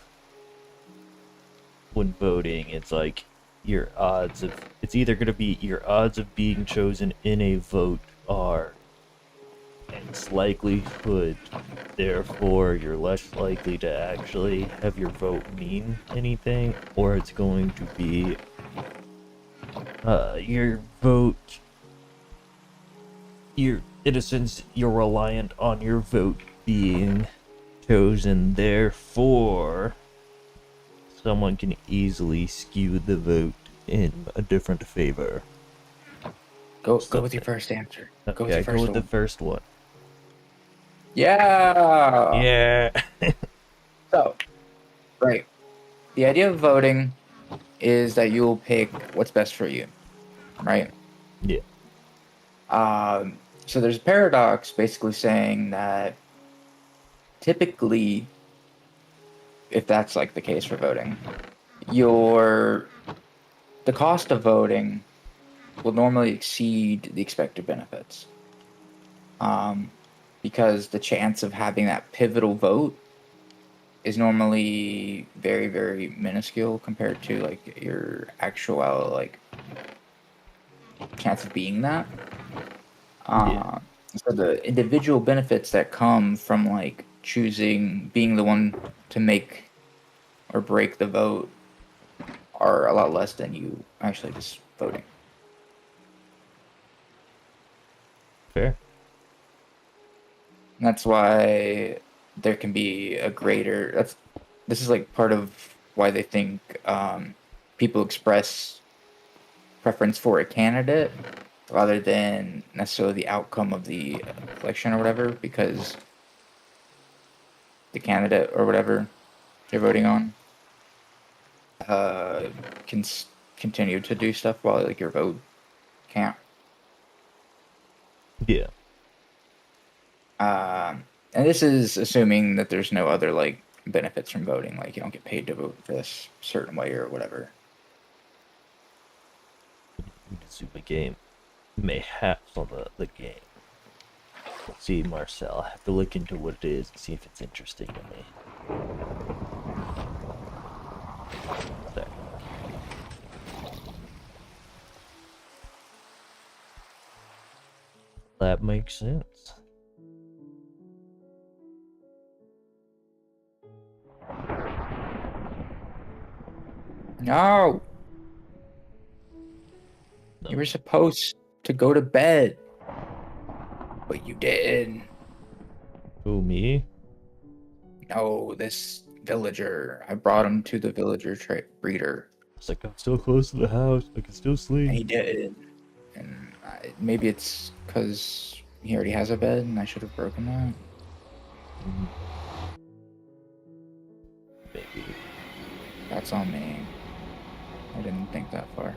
when voting, it's like your odds of, it's either going to be your odds of being chosen in a vote are X likelihood, therefore you're less likely to actually have your vote mean anything, or it's going to be your vote, in a sense, you're reliant on your vote being chosen, therefore someone can easily skew the vote in a different favor. Go with your first answer. Go with Okay, your go first with one. the first one. Yeah. Yeah. So, right. The idea of voting is that you'll pick what's best for you, right? Yeah. So there's a paradox basically saying that typically, if that's like the case for voting, the cost of voting will normally exceed the expected benefits. Because the chance of having that pivotal vote is normally very, very minuscule compared to like your actual like chance of being that. Yeah. So the individual benefits that come from like choosing being the one to make or break the vote are a lot less than you actually just voting. Fair. And that's why there can be a greater. This is like part of why they think people express preference for a candidate rather than necessarily the outcome of the election or whatever, because the candidate or whatever they're voting on can continue to do stuff while like your vote can't. Yeah. And this is assuming that there's no other like benefits from voting, like you don't get paid to vote for this certain way or whatever. Super game. Mayhaps on the game. Let's see, Marcel. I have to look into what it is and see if it's interesting to me. There. That makes sense. No, No. you were supposed to go to bed, but you didn't. Who, me? No, this villager. I brought him to the villager breeder. It's like, I'm still close to the house. I can still sleep. And he did. And maybe it's because he already has a bed and I should have broken that. Maybe. That's on me. I didn't think that far.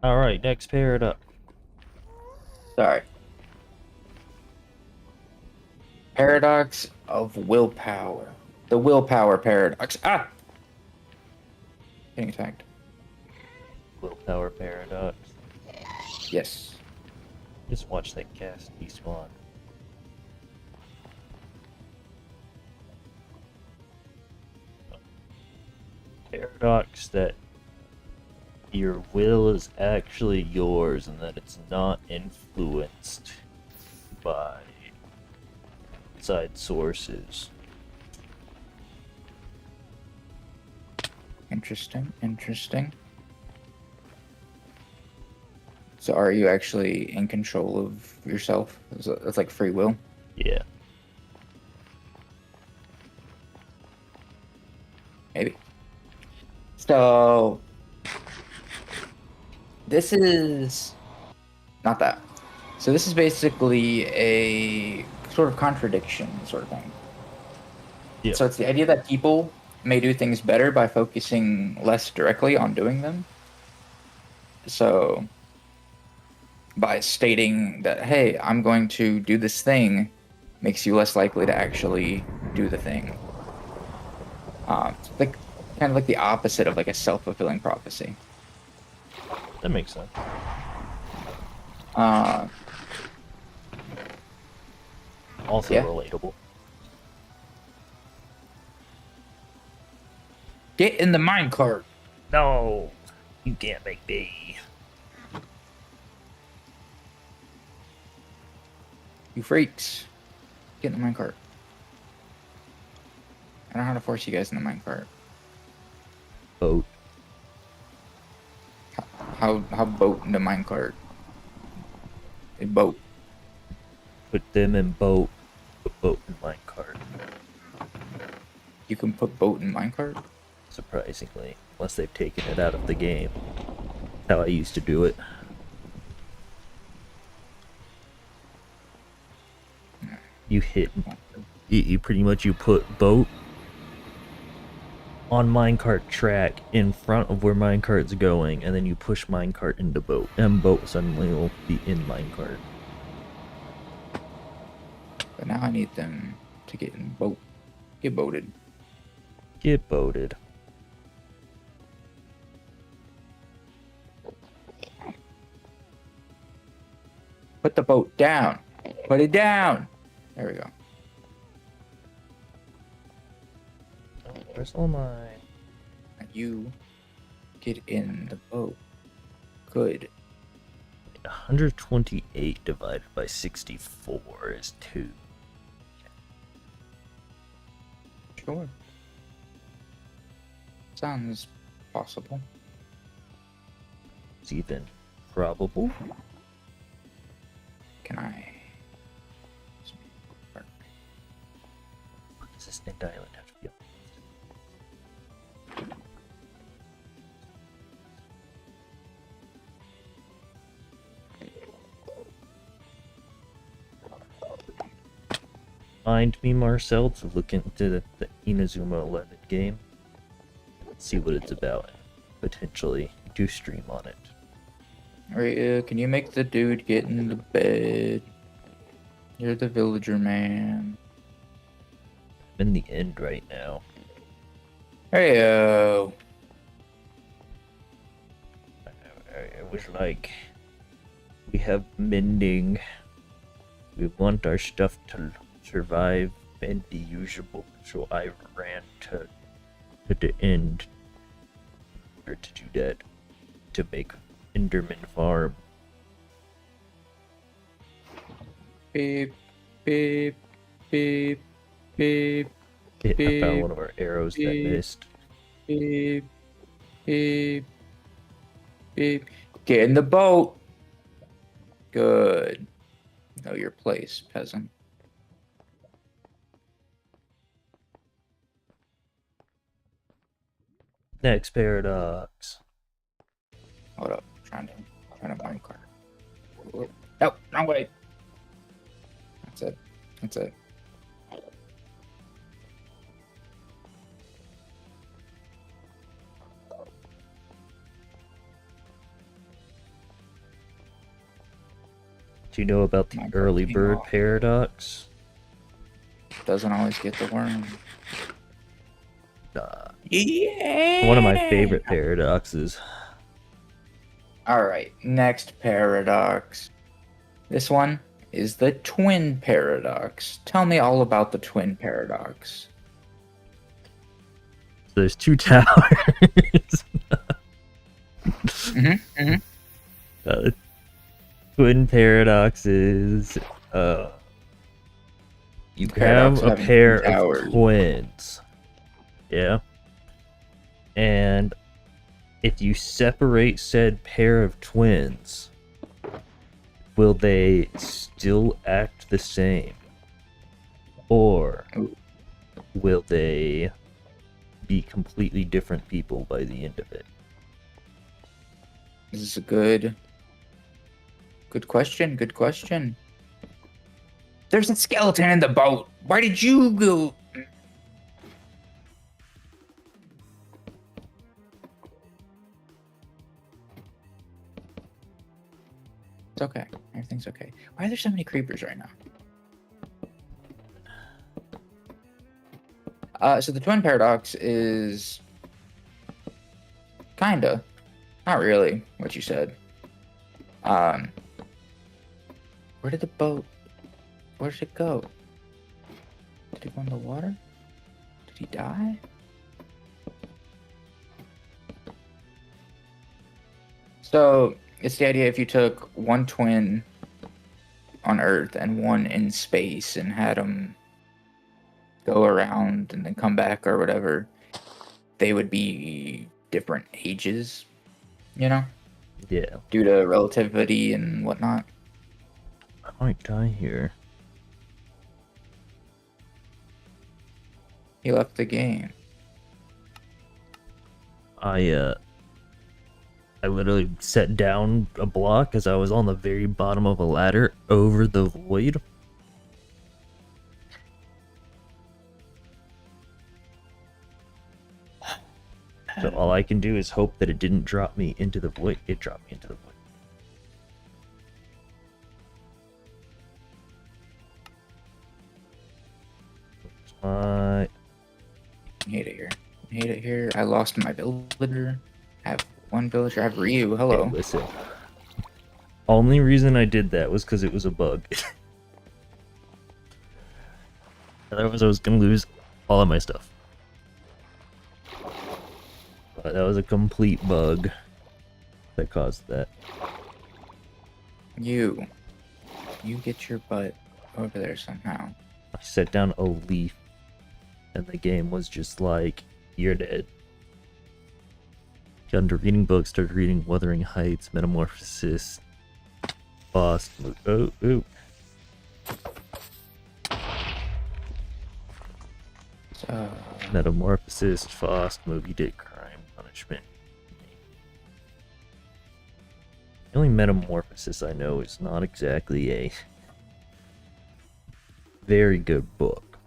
Alright, next pair it up. Sorry. Paradox of willpower. The willpower paradox. Ah! Getting attacked. Willpower paradox. Yes. Just watch that cast despawn. Paradox that your will is actually yours and that it's not influenced by outside sources. Interesting. Interesting. So are you actually in control of yourself? That's like free will? Yeah. Maybe. So this is not that. So this is basically a sort of contradiction sort of thing. Yeah. So it's the idea that people may do things better by focusing less directly on doing them. So by stating that, hey, I'm going to do this thing, makes you less likely to actually do the thing. Like kind of like the opposite of like a self-fulfilling prophecy. That makes sense. Also Yeah. relatable. Get in the minecart. No, you can't make me. You freaks. Get in the minecart. I don't know how to force you guys in the minecart. Boat. How boat in the minecart? A boat. Put them in boat. Put boat in minecart. You can put boat in minecart? Surprisingly. Unless they've taken it out of the game. How I used to do it. You hit... You pretty much you put boat on minecart track in front of where minecart's going, and then you push minecart into boat, and boat suddenly will be in minecart. But now I need them to get in boat. Get boated. Get boated. Put the boat down. Put it down. There we go. Oh, where's all my... And you get in the boat. Good. 128 divided by 64 is 2. Sure. Sounds possible. It's even probable. Can I? What does this end island have to be on? Find me, Marcel, to look into the Inazuma 11 game. See what it's about. Potentially do stream on it. Alright, can you make the dude get in the bed? You're the villager man. I'm in the end right now. Heyo. It was like we have mending. We want our stuff to survive and be usable, so I ran to the end in order to do that, to make Enderman Farm. Beep, beep, beep, beep, I found one of our arrows that missed. beep, beep, beep. Get in the boat. Good. Know your place, peasant. Next paradox. Hold up. Trying to minecart. No, wrong way. That's it. That's it. Do you know about the early bird paradox? Doesn't always get the worm. Yeah. One of my favorite paradoxes. Alright, next paradox. This one is the twin paradox. Tell me all about the twin paradox. There's two towers. Twin paradox is you have a pair of twins. Yeah. And if you separate said pair of twins, will they still act the same? Or will they be completely different people by the end of it? This is a good question. Good question. There's a skeleton in the boat. Why did you go? It's okay. Everything's okay. Why are there so many creepers right now? So the twin paradox is kinda, not really what you said. Where did it go? Did he go in the water? Did he die? So it's the idea if you took one twin on Earth and one in space and had them go around and then come back or whatever, they would be different ages, you know? Yeah. Due to relativity and whatnot. I might die here. He left the game. I literally set down a block as I was on the very bottom of a ladder over the void. So all I can do is hope that it didn't drop me into the void. It dropped me into the void. I hate it here. I hate it here. I lost my villager. I have one villager. I have Ryu. Hello. Hey, listen. Only reason I did that was because it was a bug. Otherwise I was going to lose all of my stuff. But that was a complete bug that caused that. You get your butt over there somehow. I set down a leaf, and the game was just like, you're dead. Got into reading books, started reading Wuthering Heights, Metamorphosis, Lost. Oh. Metamorphosis, Fast, Movie, Date, Crime, Punishment. The only Metamorphosis I know is not exactly a very good book.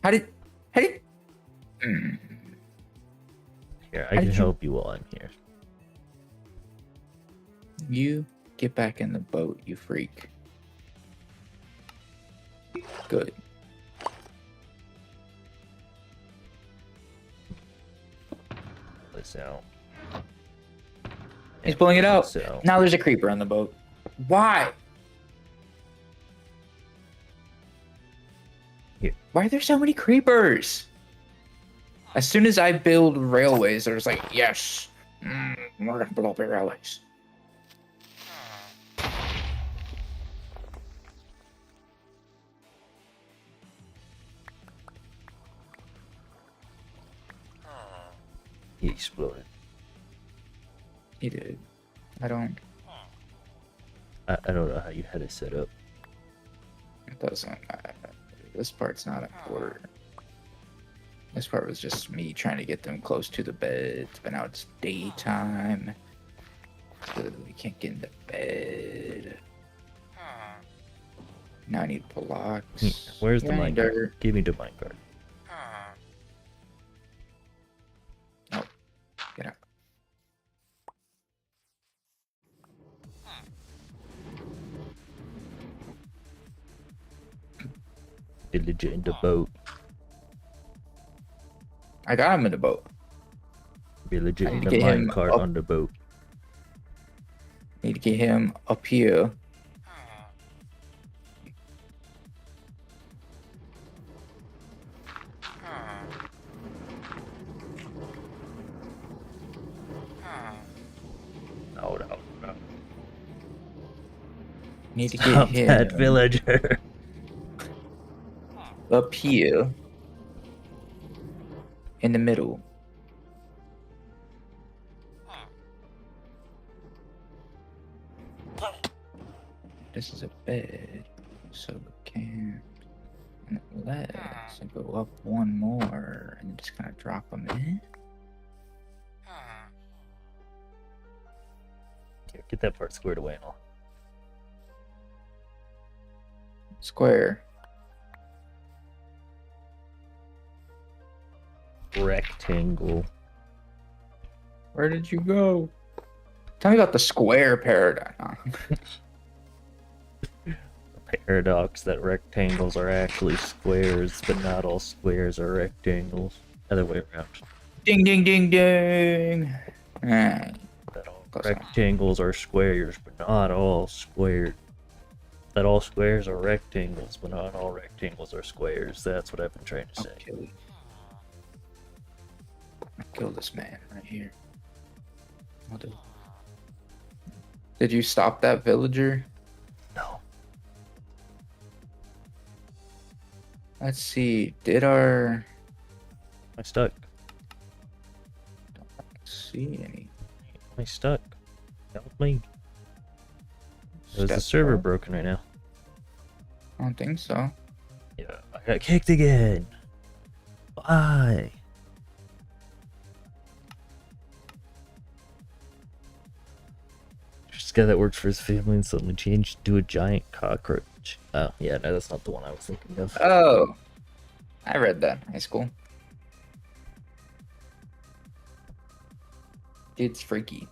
How did Here, I can you- help you while I'm here. you get back in the boat, you freak? Good. This out. He's pulling it out. So Now there's a creeper on the boat. Why? Here. Why are there so many creepers? As soon as I build railways, they're just like, yes, we're gonna build the railways. he exploded. He did. I don't. I don't know how you had it set up. It doesn't. This part's not important. This part was just me trying to get them close to the beds, but now it's daytime. So we can't get into bed. Now I need blocks. Where's the Yeah, I need minecart? dirt. Give me the minecart. Oh, get out. Villager in the boat. I got him in the boat. Villager I in need the to get him minecart up. on the boat. Need to get him up here. No. Need to get Stop him that villager. up here. In the middle. This is a bed, so we can. And let's go up one more and just kind of drop them in. Here, get that part squared away and all. Square. Rectangle. Where did you go? Tell me about the square paradigm. Paradox that rectangles are actually squares, but not all squares are rectangles. Other way around. Ding, ding, ding, ding. Ah, That all Close enough. rectangles are squares, but not all squares. that all squares are rectangles, but not all rectangles are squares. That's what I've been trying to say. I'll kill this man right here. I'll do. Did you stop that villager? No. Let's see. Did our... I stuck. Don't see any. I stuck. Help me. Is the server broken right now? I don't think so. Yeah, I got kicked again. Why? Just a guy that worked for his family and suddenly changed to a giant cockroach. Oh, yeah, no, that's not the one I was thinking of. Oh, I read that in high school. It's freaky.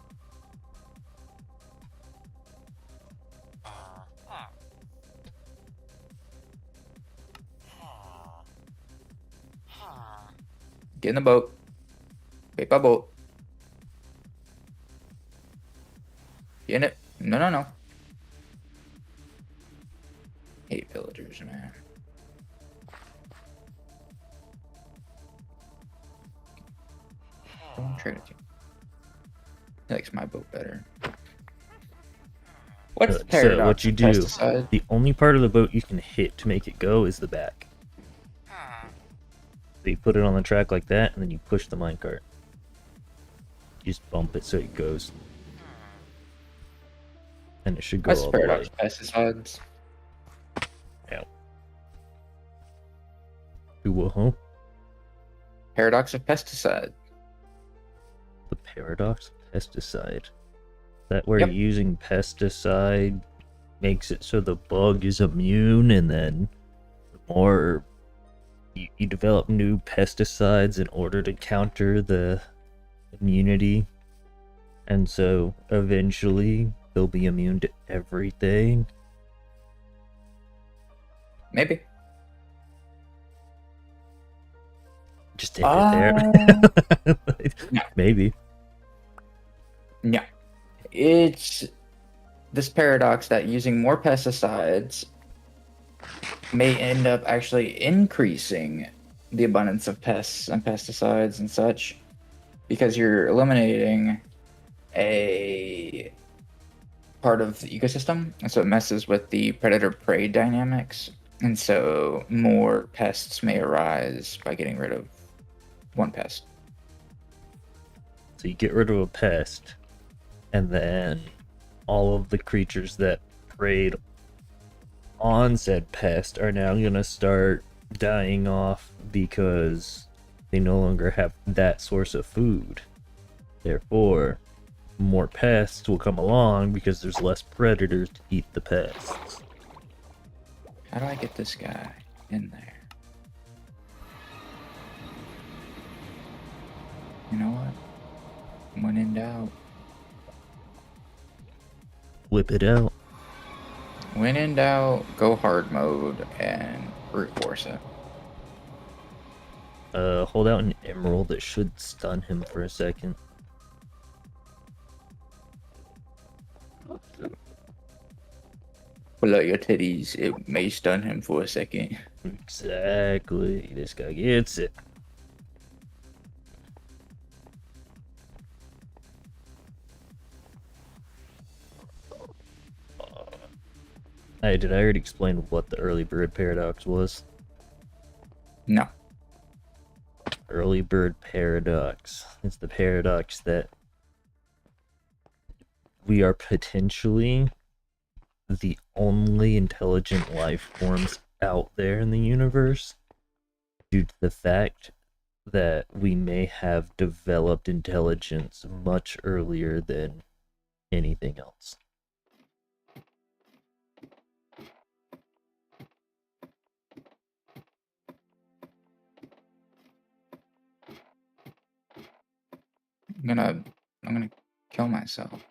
Get in the boat. Paper boat. Get in it. No, no, no. Hate villagers, man. Don't trade it to you. He likes my boat better. What's the paradox? So what you do, the only part of the boat you can hit to make it go is the back. So you put it on the track like that, and then you push the minecart. You just bump it so it goes. And it should go all the way. Paradox pesticides? Yeah. Do what, huh? Paradox of pesticide. The paradox of pesticide. That where Yep. using pesticide makes it so the bug is immune, and then the more you develop new pesticides in order to counter the immunity, and so eventually they'll be immune to everything. Maybe. Just end it there. No. Maybe. No. It's this paradox that using more pesticides may end up actually increasing the abundance of pests and pesticides and such, because you're eliminating a part of the ecosystem, and so it messes with the predator-prey dynamics, and so more pests may arise by getting rid of one pest. So you get rid of a pest, and then all of the creatures that preyed on said pest are now going to start dying off because they no longer have that source of food. Therefore, more pests will come along because there's less predators to eat the pests. How do I get this guy in there? You know what? When in doubt. Whip it out. When in doubt, go hard mode and brute force it. Hold out an emerald that should stun him for a second. Pull out your titties, it may stun him for a second. Exactly. This guy gets it. Hey, did I already explain what the early bird paradox was? No. Early bird paradox. It's the paradox that we are potentially the only intelligent life forms out there in the universe due to the fact that we may have developed intelligence much earlier than anything else. I'm gonna kill myself.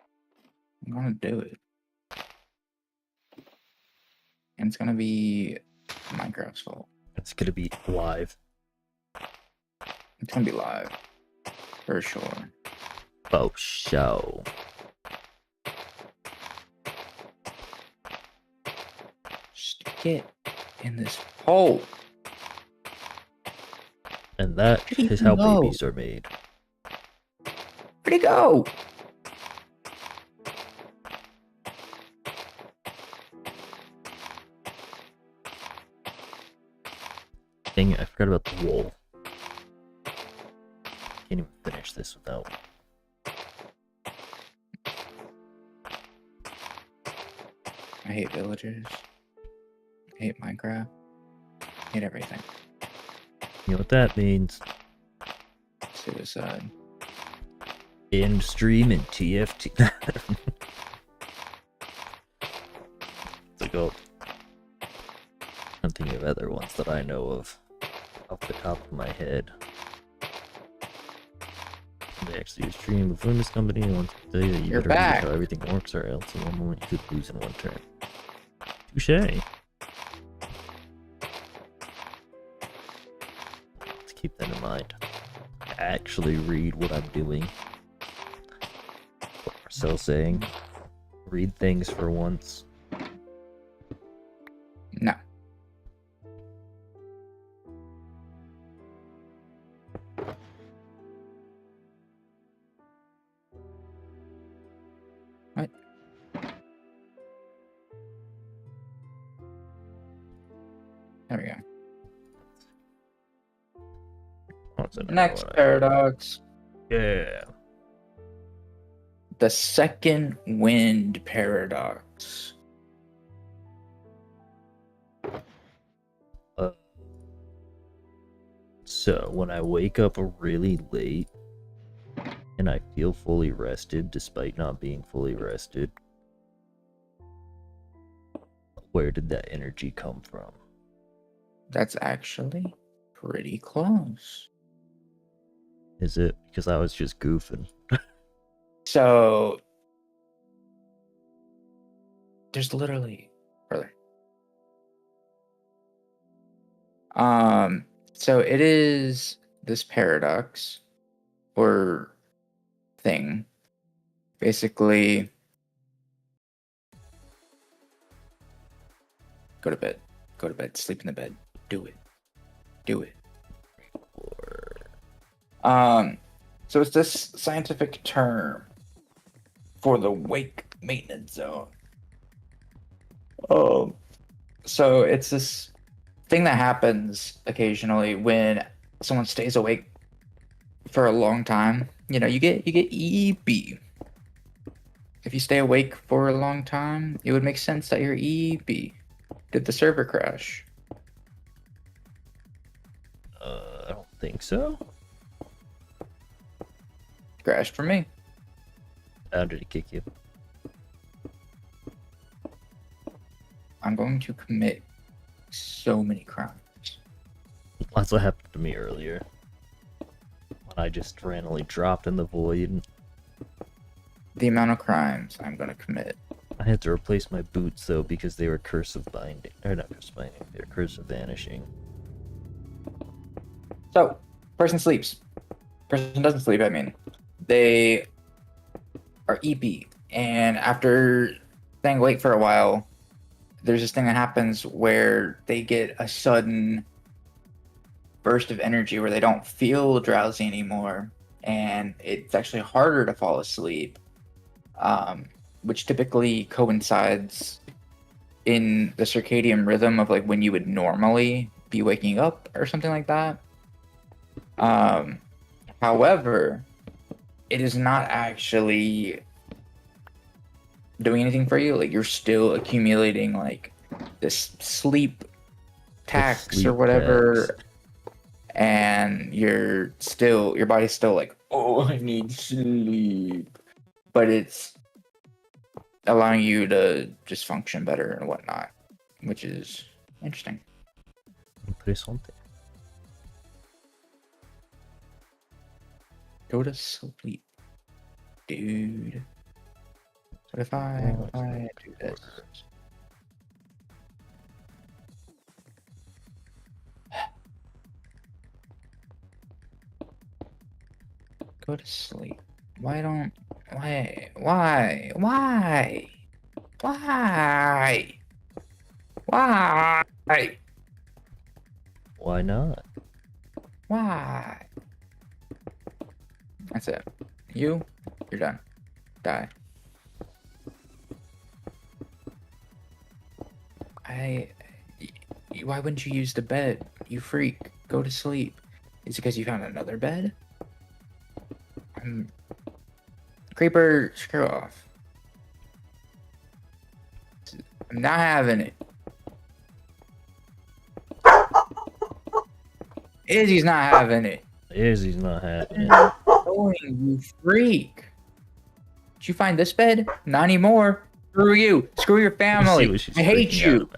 I'm gonna do it. And it's gonna be Minecraft's fault. It's gonna be live. It's gonna be live. For sure. Oh, show. Get in this hole. And that is how babies are made. Where'd he go? Dang it, I forgot about the wool. Can't even finish this without. I hate villagers. I hate Minecraft. I hate everything. You know what that means? Suicide. End stream and TFT. It's like, oh. I'm thinking of other ones that I know of off the top of my head. They actually use stream with Loomis Company and wants to tell you that you better read how everything works, or else in one moment you could lose in one turn. Touche. Let's keep that in mind. Actually read what I'm doing. What Marcel's saying. Read things for once. No. What? There we go. Next paradox. Yeah. The second wind paradox. So when I wake up really late and I feel fully rested despite not being fully rested, where did that energy come from? That's actually pretty close. Is it? Because I was just goofing. So there's literally further. So it is this paradox or thing. Basically, go to bed. Go to bed. Sleep in the bed. Do it. Do it. So it's this scientific term for the wake maintenance zone. So it's this thing that happens occasionally when someone stays awake for a long time. You know, you get EB. If you stay awake for a long time, it would make sense that you're EB. Did the server crash? I don't think so. Crashed for me. How did it kick you? I'm going to commit so many crimes. That's what happened to me earlier. When I just randomly dropped in the void. The amount of crimes I'm going to commit. I had to replace my boots though because they were curse of binding. Or not curse of binding, they were curse of vanishing. So, person sleeps. Person doesn't sleep, I mean. They are EP. And after staying awake for a while, there's this thing that happens where they get a sudden burst of energy where they don't feel drowsy anymore. And it's actually harder to fall asleep. Which typically coincides in the circadian rhythm of like when you would normally be waking up or something like that. However, it is not actually doing anything for you. Like you're still accumulating like this sleep tax or whatever, tax. and your body's still like, oh, I need sleep, but it's allowing you to just function better and whatnot, which is interesting. Interessante. Go to sleep, dude. What if I do this? Go to sleep. Why? Why Why? Why not? Why? That's it. You're done. Die. Why wouldn't you use the bed? You freak. Go to sleep. Is it because you found another bed? Creeper, screw off. I'm not having it. Izzy's not having it. Izzy's not having it. Going, you freak. Did you find this bed? Not anymore. Screw you. Screw your family. I hate you.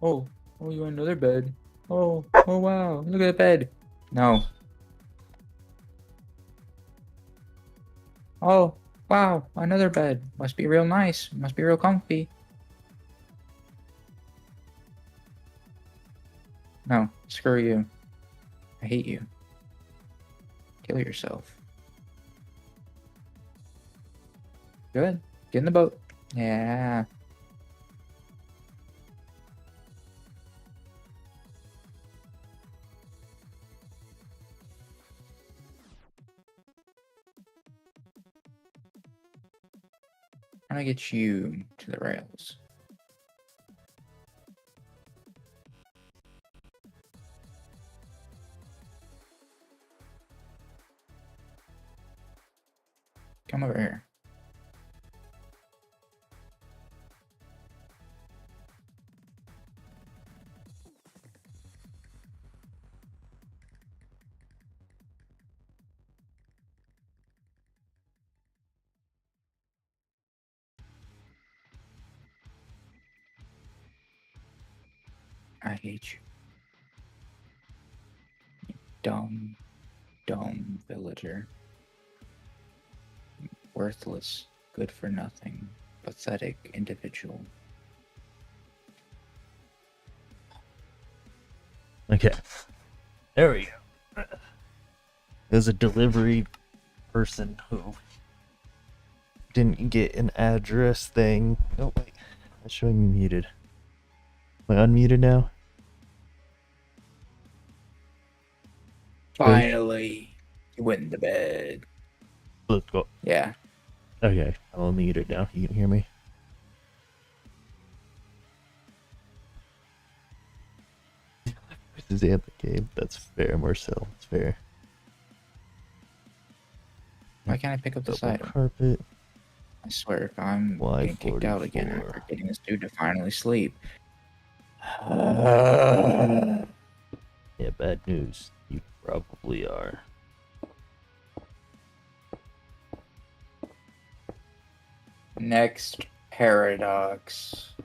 Oh, you want another bed? Oh, wow. Look at the bed. No. Oh, wow. Another bed. Must be real nice. Must be real comfy. No, screw you. I hate you. Kill yourself. Good. Get in the boat. Yeah. I'm gonna get you to the rails. Come over here. I hate you. You dumb villager. Worthless, good for nothing, pathetic individual. Okay. There we go. There's a delivery person who didn't get an address thing. Oh, wait. That's showing me muted. Am I unmuted now? Finally, you went into bed. Let's go. Yeah. Okay, I'm unmuted now. You can hear me? This is Anthem game. That's fair, Marcel. It's fair. Why can't I pick up this item? Carpet. I swear, if I'm getting kicked out again after getting this dude to finally sleep. Yeah, bad news. You probably are. Next paradox.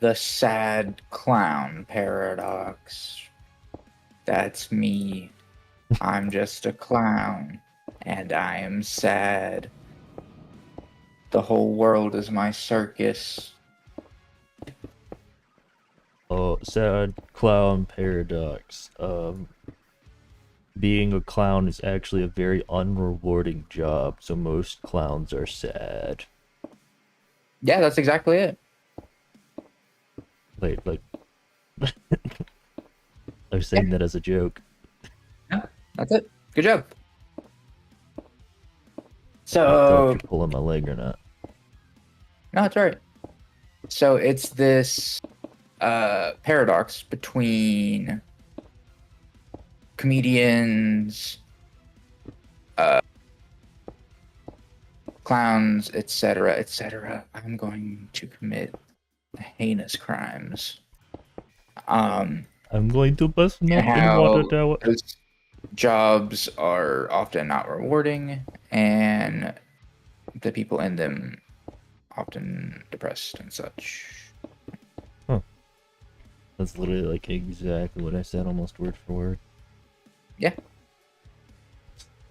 The sad clown paradox. That's me. I'm just a clown, and I am sad. The whole world is my circus. Oh, sad clown paradox. Being a clown is actually a very unrewarding job, so most clowns are sad. Yeah, that's exactly it. Wait, like... I was saying that as a joke. Yeah, that's it. Good job. I don't know So... if you're pulling my leg or not. No, it's alright. So it's this paradox between comedians, clowns, etc., etc. I'm going to commit heinous crimes. I'm going to bust nut in How water tower. those jobs are often not rewarding, and the people in them often depressed and such. Huh. That's literally like exactly what I said, almost word for word. Yeah.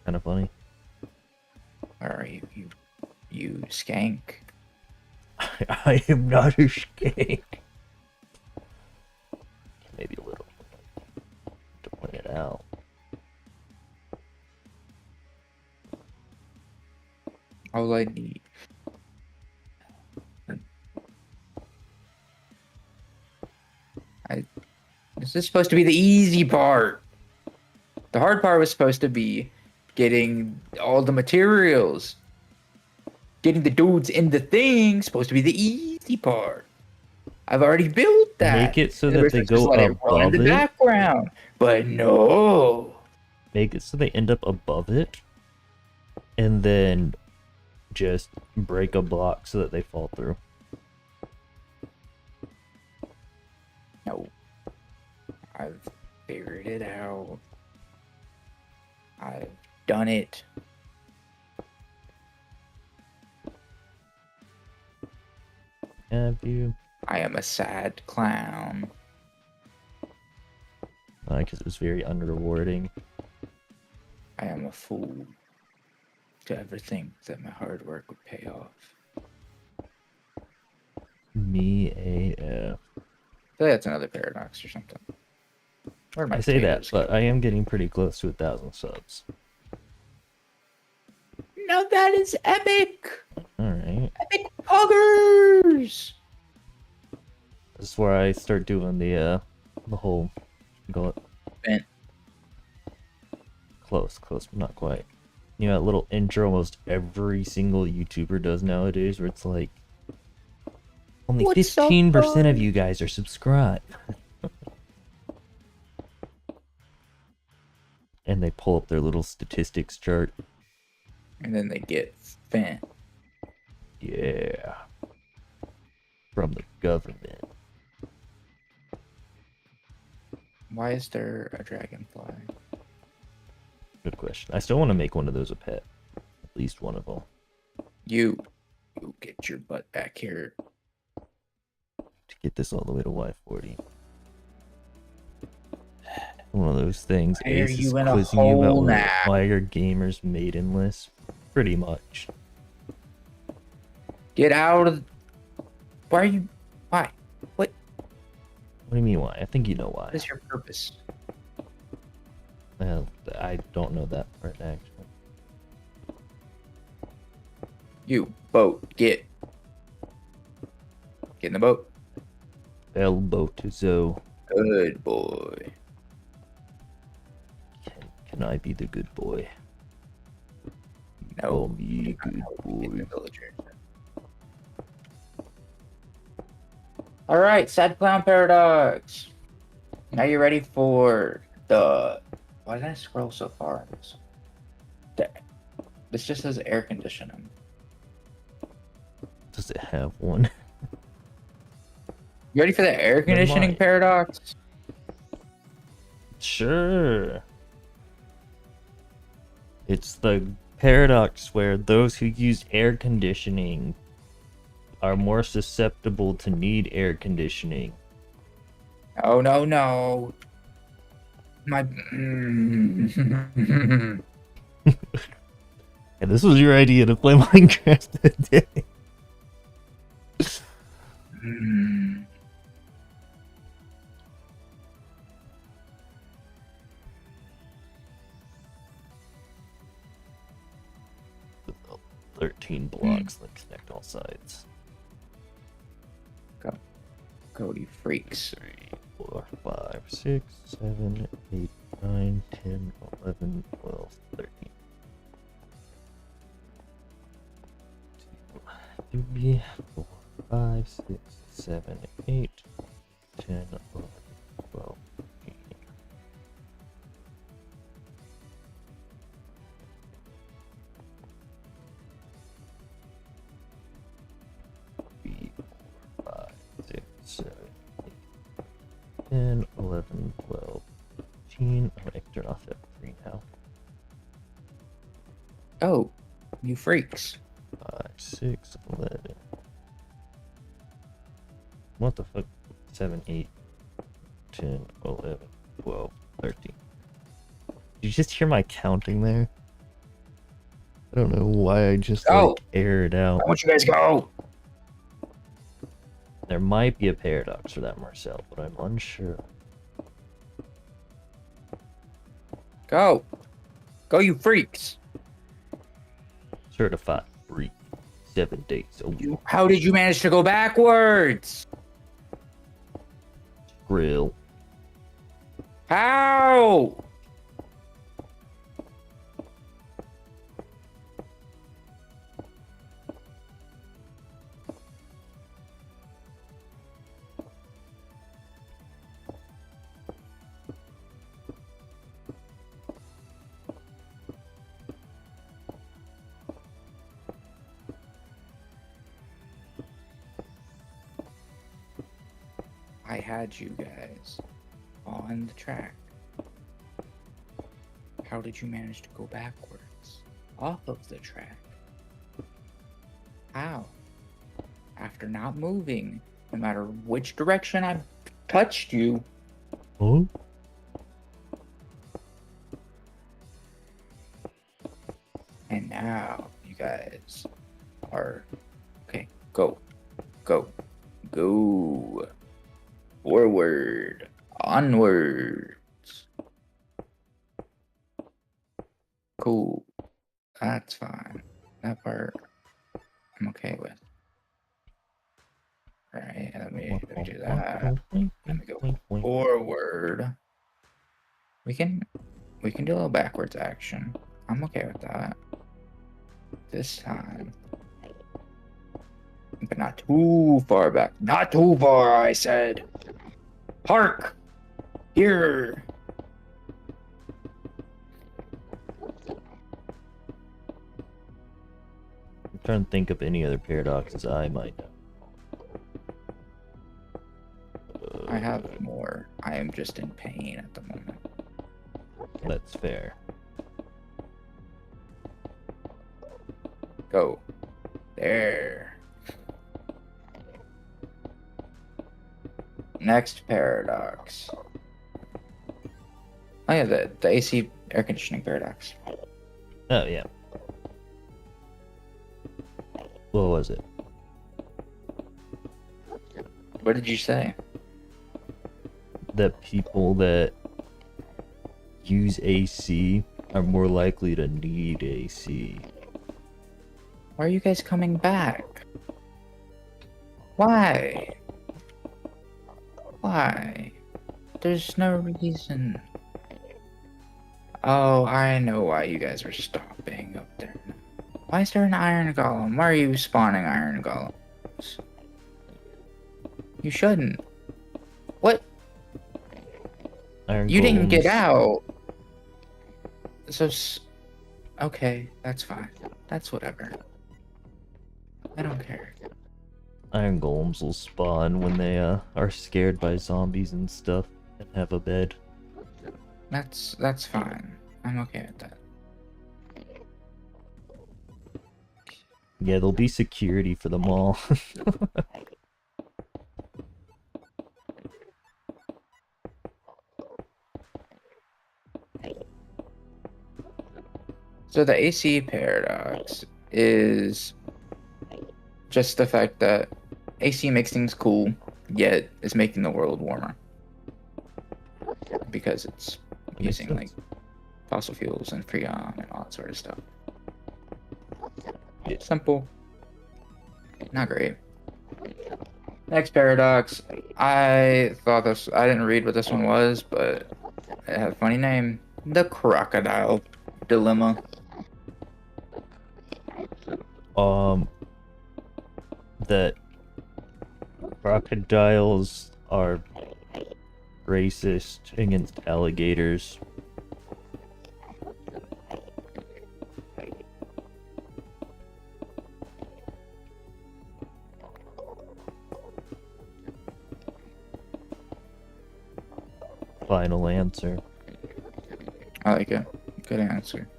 Kind of funny. Where are you skank? I am not a skank. Maybe a little. To point it out. All I need. This is supposed to be the easy part. The hard part was supposed to be getting all the materials. Getting the dudes in the thing supposed to be the easy part. I've already built that. Make it so And that we're they supposed to just go let it run in above the it. background. But no. Make it so they end up above it. And then just break a block so that they fall through. No. I've figured it out. I've done it. Have you? I am a sad clown. Because it was very unrewarding. I am a fool to ever think that my hard work would pay off. Me AF. I feel like that's another paradox or something. Where I say that, but I am getting pretty close to 1,000 subs. Now that is epic! Alright. Epic poggers! This is where I start doing the whole... Go it. Bent. Close, but not quite. You know that little intro almost every single YouTuber does nowadays where it's like... Only 15% of you guys are subscribed. And they pull up their little statistics chart. And then they get bent. Yeah. From the government. Why is there a dragonfly? Good question. I still want to make one of those a pet. At least one of them. You get your butt back here. To get this all the way to Y40. One of those things. Why are Ace you is in a quizzing you about hole now? why are gamers maidenless? Pretty much. Get out of... Why are you... Why? What What do you mean why? I think you know why. is your purpose? Well, I don't know that part actually. You, boat, get. Get in the boat. Elbow to Zoe. Good boy. Can I be the good boy? No. Call me good Get boy. the villagers. Alright, Sad Clown Paradox. Now you're ready for the... Why did I scroll so far on this? This just says air conditioning. Does it have one? You ready for the air conditioning might. paradox? Sure. It's the paradox where those who use air conditioning are more susceptible to need air conditioning. Oh, no. My... And this was your idea to play Minecraft today. With 13 blocks that connect all sides. Cody freaks. 3, 4, 5, 6, 7, 8, 9, 10, 11, 12, 13. 3, 4, 5, 6, 7, 8, 10, 11, 12, 13. Three, 4, 5, 6, 7, 8, 10, 11, 12, 13. I'm gonna turn off that 3 now. Oh, you freaks. 5, 6, 11. What the fuck? 7, 8, 10, 11, 12, 13. Did you just hear my counting there? I don't know why I just like aired out. I want you guys to go. There might be a paradox for that, Marcel, but I'm unsure. Go. Go, you freaks. Certified every 7 days a week. How did you manage to go backwards? Grill. How? I had you guys on the track. How did you manage to go backwards off of the track? How? After not moving, no matter which direction I touched you. Huh? And now you guys are okay. Go. Go. Go. Forward. Onwards. Cool. That's fine. That part I'm okay with. Alright, let me do that. Let me go forward. We can do a little backwards action. I'm okay with that. This time. But not too far back. Not too far, I said. Hark! Here! I'm trying to think of any other paradoxes I might know. I have more. I am just in pain at the moment. That's fair. Go. There. Next paradox. Oh yeah, the AC air conditioning paradox. Oh, yeah. What was it? What did you say? That people that use AC are more likely to need AC. Why are you guys coming back? Why? Why? There's no reason. Oh, I know why you guys are stopping up there. Why is there an iron golem? Why are you spawning iron golems? You shouldn't. What? Iron You didn't get golems- out. So, okay, that's fine. That's whatever. I don't care. Iron golems will spawn when they are scared by zombies and stuff and have a bed. That's fine. I'm okay with that. Yeah, there'll be security for them all. So the AC paradox is just the fact that AC makes things cool, yet is making the world warmer. Because it's Makes using like sense. fossil fuels and freon and all that sort of stuff. Yeah. Simple. Not great. Next paradox. I didn't read what this one was, but it had a funny name. The crocodile dilemma. That crocodiles are racist against alligators. Final answer. I like it. Good answer.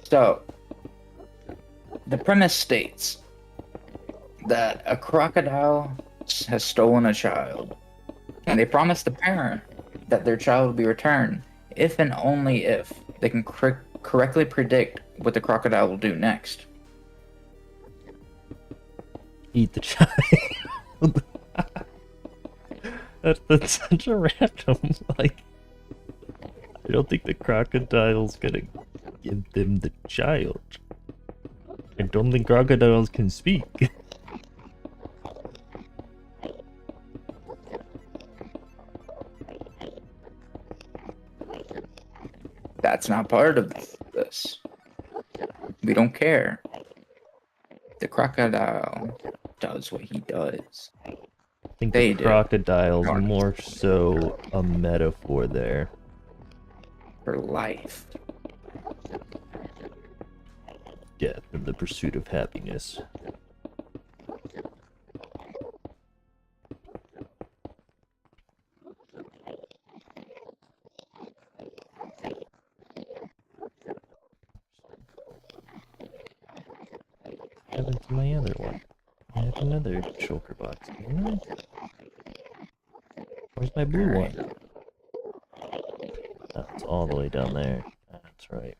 So the premise states that a crocodile has stolen a child, and they promise the parent that their child will be returned if and only if they can correctly predict what the crocodile will do next. Eat the child. That's such a random, like... I don't think the crocodile's gonna Give them the child. I don't think crocodiles can speak. That's not part of this. We don't care. The crocodile does what he does. I think They the do. crocodile's Honest. more so a metaphor there. For life. Death and the pursuit of happiness. What happened to my other one? I have another shulker box, didn't I? Where's my blue one? Oh, it's all the way down there. That's right.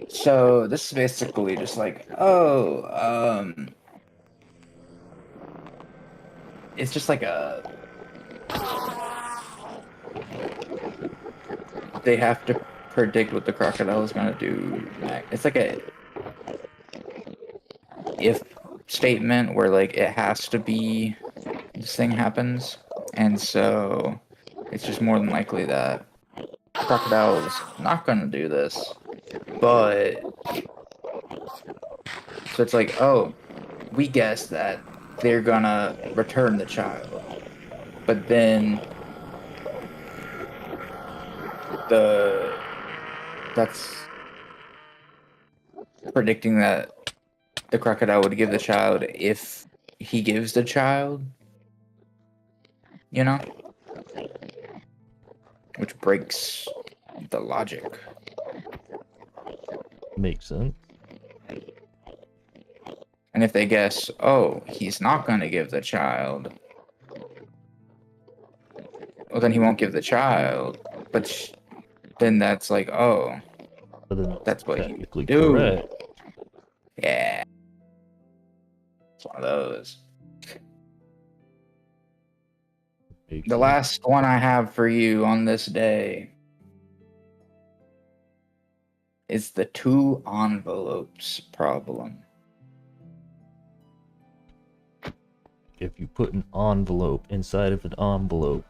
So this is basically just like, it's just like they have to predict what the crocodile is gonna do next. It's like a if statement where like it has to be this thing happens, and so it's just more than likely that crocodile is not gonna do this, but so it's like, oh, we guess that they're gonna return the child, but then that's predicting that the crocodile would give the child if he gives the child, you know, which breaks the logic. Makes sense. And if they guess, oh, he's not going to give the child, well, then he won't give the child. But then that's like, oh, But then that's what you technically do. correct. Yeah. It's one of those. Makes The sense. last one I have for you on this day is the 2 envelopes problem. If you put an envelope inside of an envelope,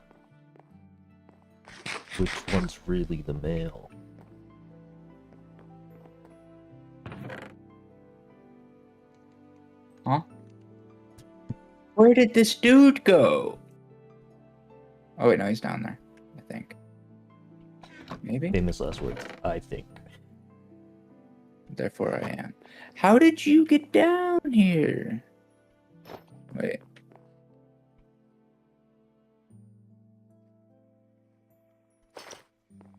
which one's really the mail? Huh? Where did this dude go? Oh wait, no, he's down there, I think. Maybe? Famous last words, I think. Therefore I am. How did you get down here? Wait.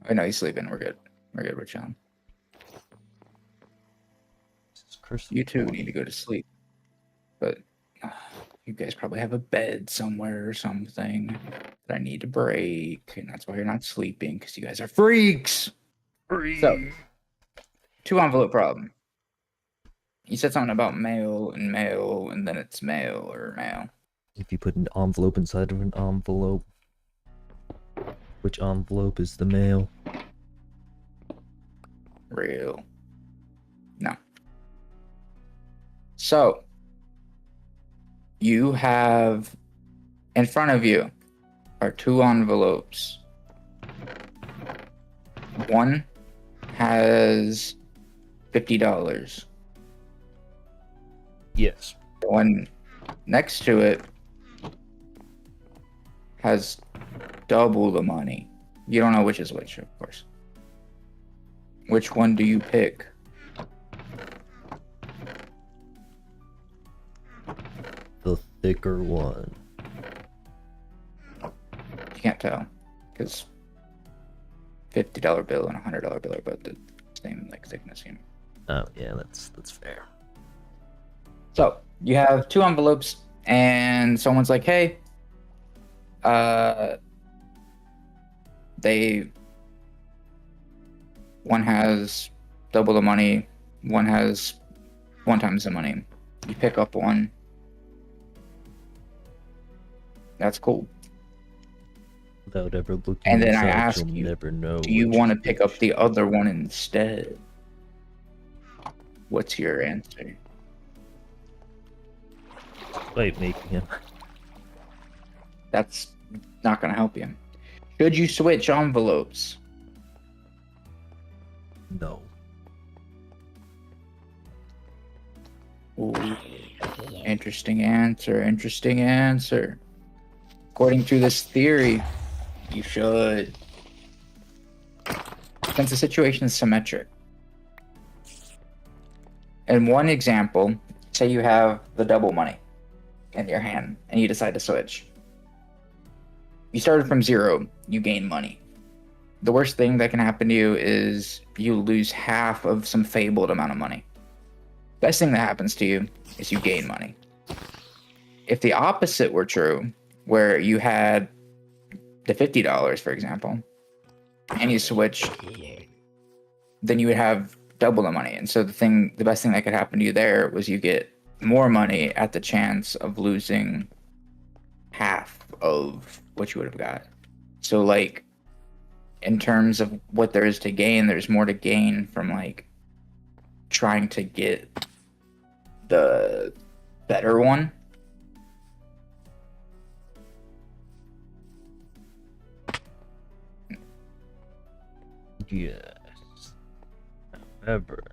Oh no, he's sleeping. We're good. We're good. We're chilling. You two need to go to sleep. But you guys probably have a bed somewhere or something that I need to break. And that's why you're not sleeping, because you guys are freaks. So, 2 envelope problem. You said something about mail, and then it's mail or mail. If you put an envelope inside of an envelope, which envelope is the mail? Real. No. So, you have in front of you are 2 envelopes. One has $50. Yes. The one next to it has double the money. You don't know which is which, of course. Which one do you pick? The thicker one. You can't tell, because $50 bill and $100 bill are both the same like thickness. You know? Oh yeah, that's fair. So you have 2 envelopes, and someone's like, "Hey, one has double the money, one has 1 times the money. You pick up one. That's cool. Without ever looking And then I inside, ask you'll you, never know. do you which want is to pick up which. the other one instead? What's your answer? Wait, making him. That's not going to help you. Should you switch envelopes? No. Ooh. Interesting answer. Interesting answer. According to this theory, you should. Since the situation is symmetric. In one example, say you have the double money in your hand and you decide to switch. You started from 0, you gain money. The worst thing that can happen to you is you lose half of some fabled amount of money. Best thing that happens to you is you gain money. If the opposite were true, where you had the $50, for example, and you switched, then you would have double the money. And so the best thing that could happen to you there was you get more money at the chance of losing half of what you would have got. So like, in terms of what there is to gain, there's more to gain from like trying to get the better one. Yes. However,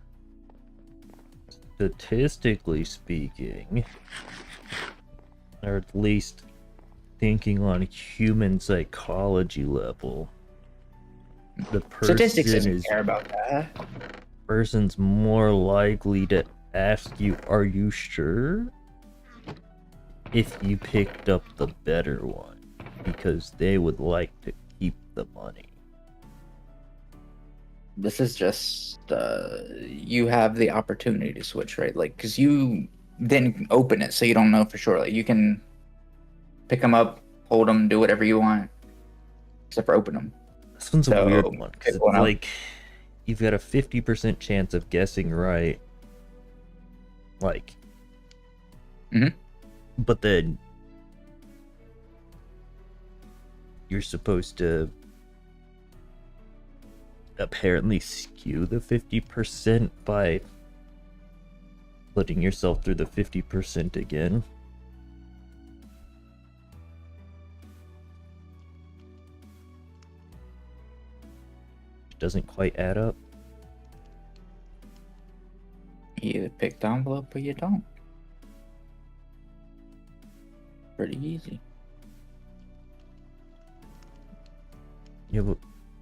statistically speaking, or at least thinking on a human psychology level, the Statistics doesn't care about that. person's more likely to ask you, "Are you sure?" if you picked up the better one, because they would like to keep the money. This is just you have the opportunity to switch, right? Like, because you didn't open it, so you don't know for sure. Like, you can pick them up, hold them, do whatever you want, except for open them. This one's a weird one, because it's one like you've got a 50% chance of guessing right. Like, but then you're supposed to apparently skew the 50% by putting yourself through the 50% again. It doesn't quite add up. You either pick the envelope or you don't. Pretty easy. Yeah,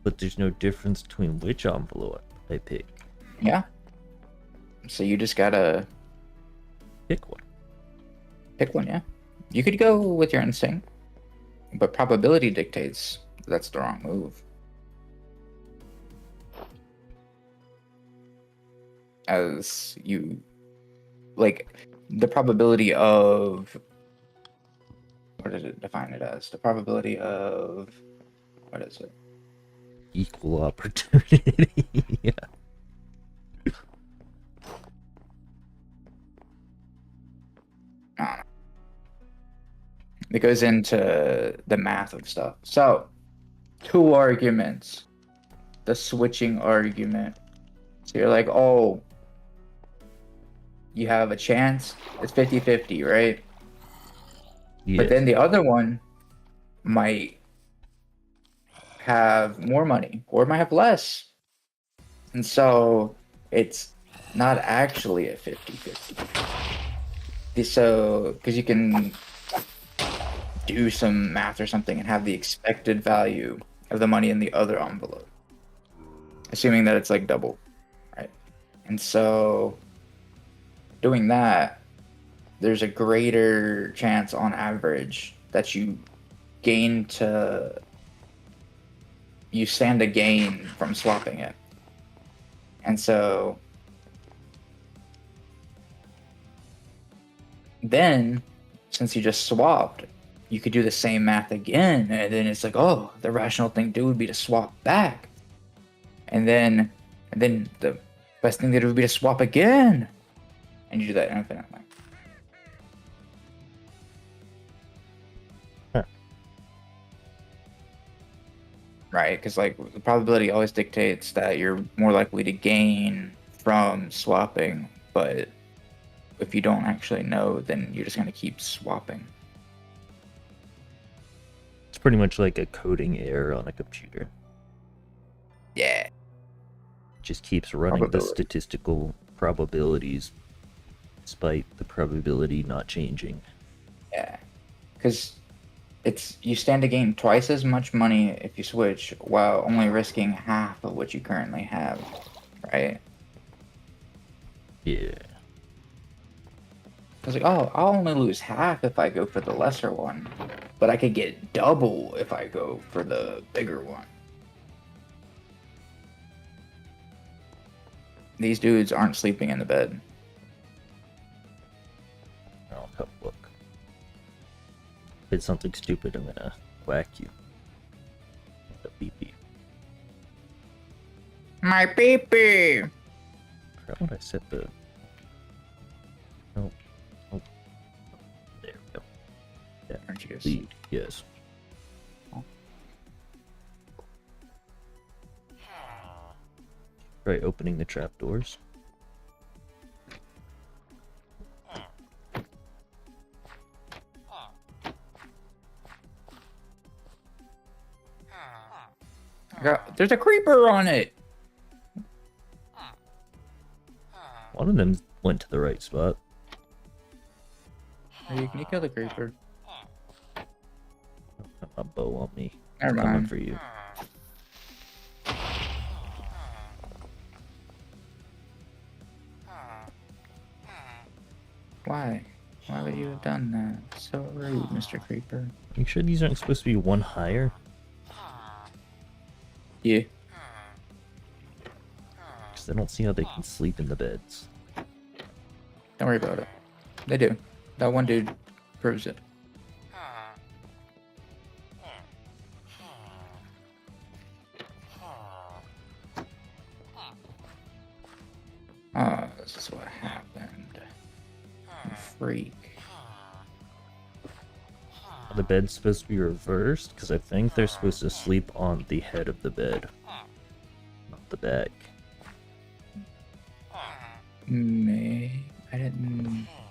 but there's no difference between which envelope I pick. Yeah. So you just gotta Pick one. pick one, yeah. You could go with your instinct, but probability dictates that's the wrong move. As you, like, the probability of, what does it define it as? The probability of, what is it? Equal opportunity. Yeah. I don't know. It goes into the math of stuff. So, 2 arguments. The switching argument. So you're like, oh, you have a chance. It's 50-50, right? Yes. But then the other one might have more money or might have less. And so it's not actually a 50-50. So, because you can do some math or something and have the expected value of the money in the other envelope, assuming that it's like double, right? And so doing that, there's a greater chance on average that you stand to gain from swapping it. And so then, since you just swapped, you could do the same math again, and then it's like, oh, the rational thing to do would be to swap back. And then the best thing to do would be to swap again. And you do that infinitely. Huh. right? Because like the probability always dictates that you're more likely to gain from swapping, but if you don't actually know, then you're just gonna keep swapping. It's pretty much like a coding error on a computer. Yeah. It just keeps running the statistical probabilities despite the probability not changing. Yeah. Because you stand to gain twice as much money if you switch while only risking half of what you currently have, right? Yeah. I was like, oh, I'll only lose half if I go for the lesser one, but I could get double if I go for the bigger one. These dudes aren't sleeping in the bed. I'll have a look. If it's something stupid, I'm gonna whack you. The beep beep. My pee-pee! How would I set the... Oh. Oh. There we go. Yeah. Aren't you? Lead. Yes. Try opening the trapdoors. There's a creeper on it! One of them went to the right spot. Hey, can you kill the creeper? Got my bow on me. Never Coming mind. for you. Why? Why would you have done that? So rude, Mr. Creeper. You sure these aren't supposed to be one higher? Yeah. Because I don't see how they can sleep in the beds. Don't worry about it. They do. That one dude proves it. This is what happened. You freak. Are the bed's supposed to be reversed? Because I think they're supposed to sleep on the head of the bed, not the back. I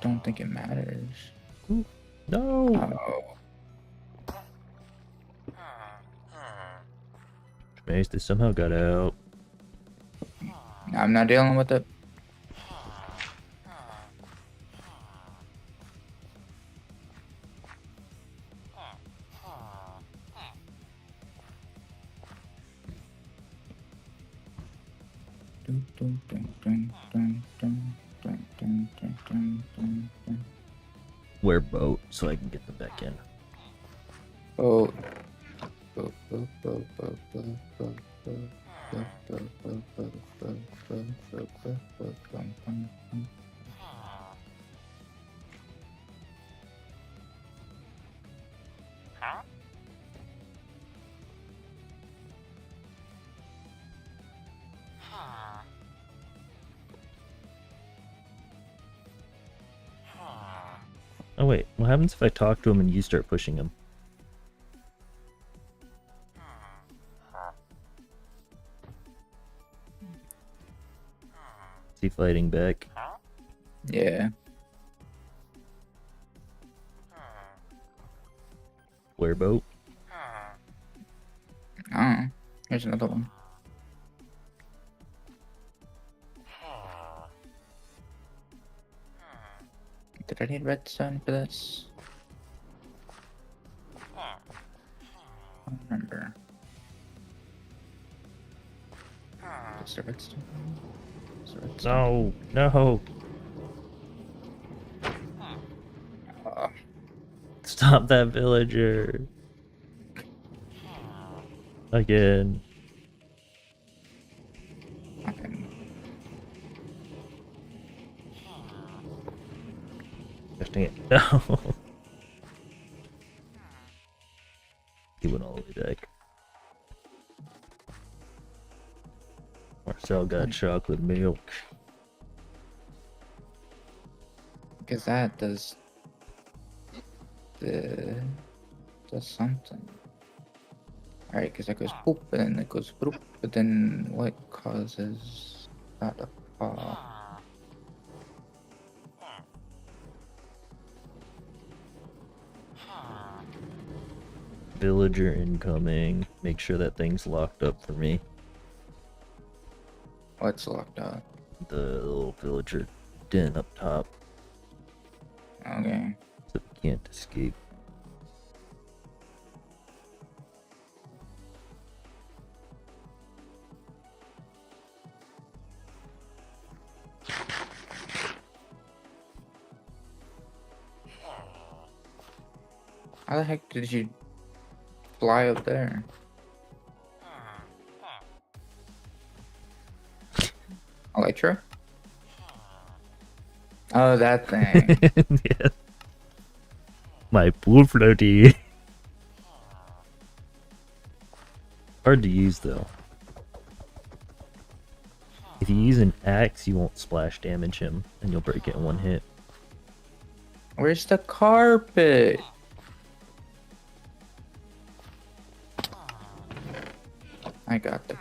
don't think it matters. Ooh, no! Oh. Maze, they somehow got out. I'm not dealing with it. Wear boat so I can get them back in. Oh. Oh wait, what happens if I talk to him and you start pushing him? Is he fighting back? Yeah. Wear boat? Oh. Here's another one. Did I need redstone for this? I don't remember. Is there redstone? Is there redstone? No, no! Stop that villager! Again. Okay. Gosh dang it. No! He went all the way back. Marcel got chocolate milk. Because that does something. Alright, because that goes poop, and then it goes poop, but then what causes that to fall? Villager incoming. Make sure that thing's locked up for me. What's locked up? The little villager den up top. Okay. So we can't escape. How the heck did you fly up there? Elytra? Oh, that thing. Yeah. My pool floaty. Hard to use though. If you use an axe, you won't splash damage him, and you'll break it in one hit. Where's the carpet? I got the.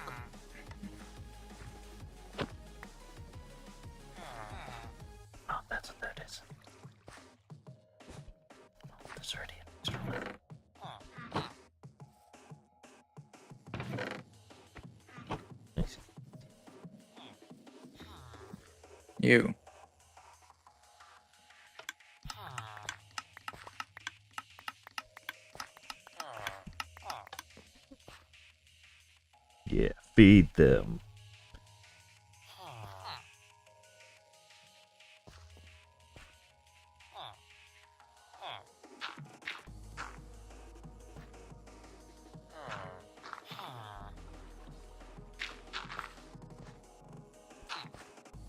Oh, that's what that is. Oh, there's already an extra one. Nice. You. Yeah, feed them.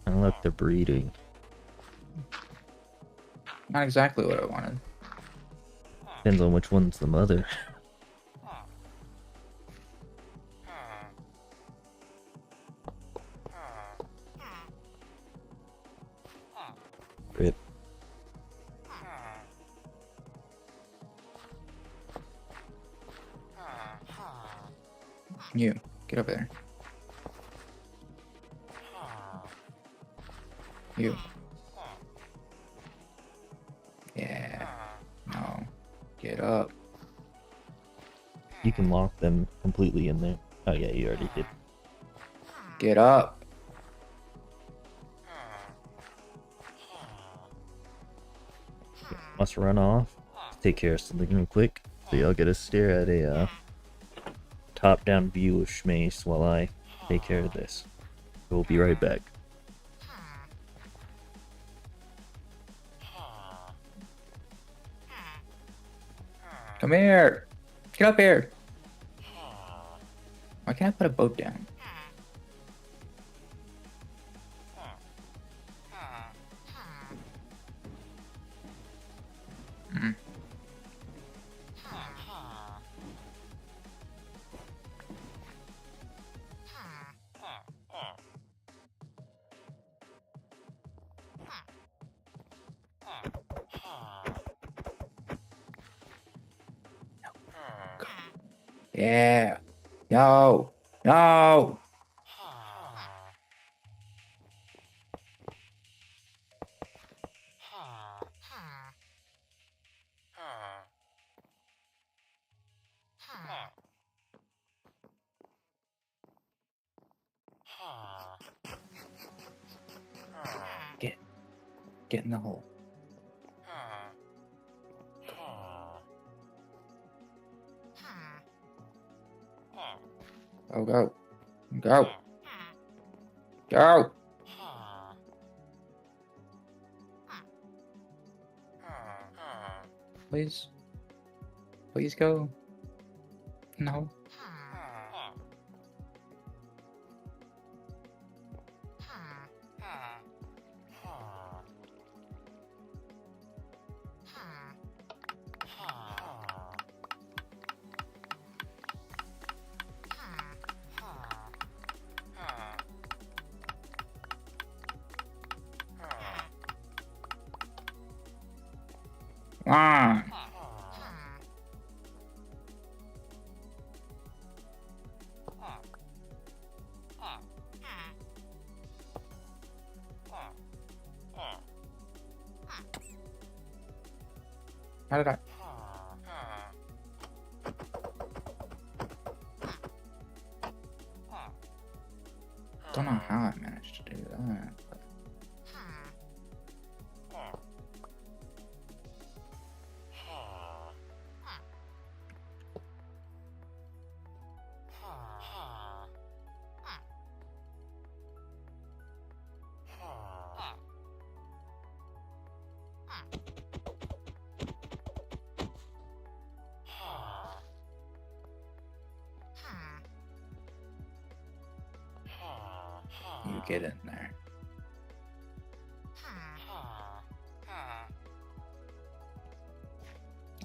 Unlock the breeding. Not exactly what I wanted. Depends on which one's the mother. Rip. You. Get over there. You. Yeah. No. Get up. You can lock them completely in there. Oh yeah, you already did. Get up. Must run off. Take care of something real quick. So y'all get a stare at a top-down view of Schmace while I take care of this. We'll be right back. Come here. Get up here. Why can't I put a boat down? Mm. Yeah. No. No. Get in the hole. Go, go. Go. Go. Please. Please go. No. Come on. How did I? Don't know how I managed to do that. But... You get in there.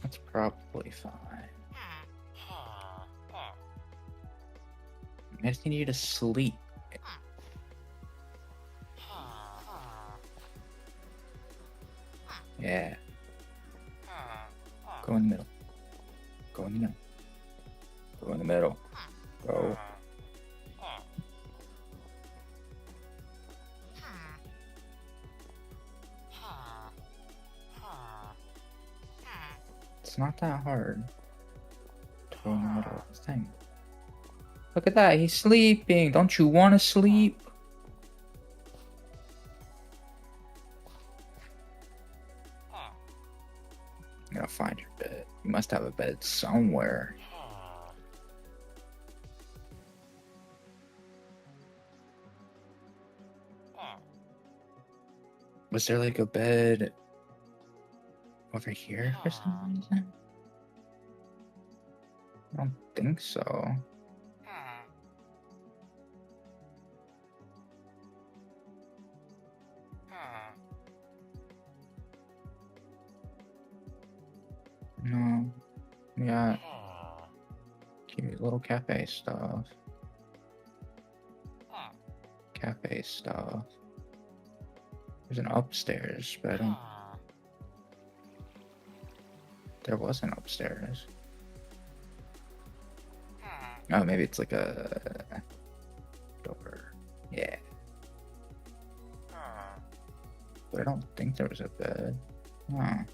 That's probably fine. I just need you to sleep. Yeah. Go in the middle. Go in the middle. Go in the middle. Go. It's not that hard to go in the middle of this thing. Look at that, he's sleeping. Don't you want to sleep? You gotta find your bed. You must have a bed somewhere. Was there like a bed over here for some reason? I don't think so. No. We got cute little cafe stuff. Cafe stuff. There's an upstairs, but I don't... There was an upstairs. Oh, maybe it's like a door. Yeah. But I don't think there was a bed. Huh.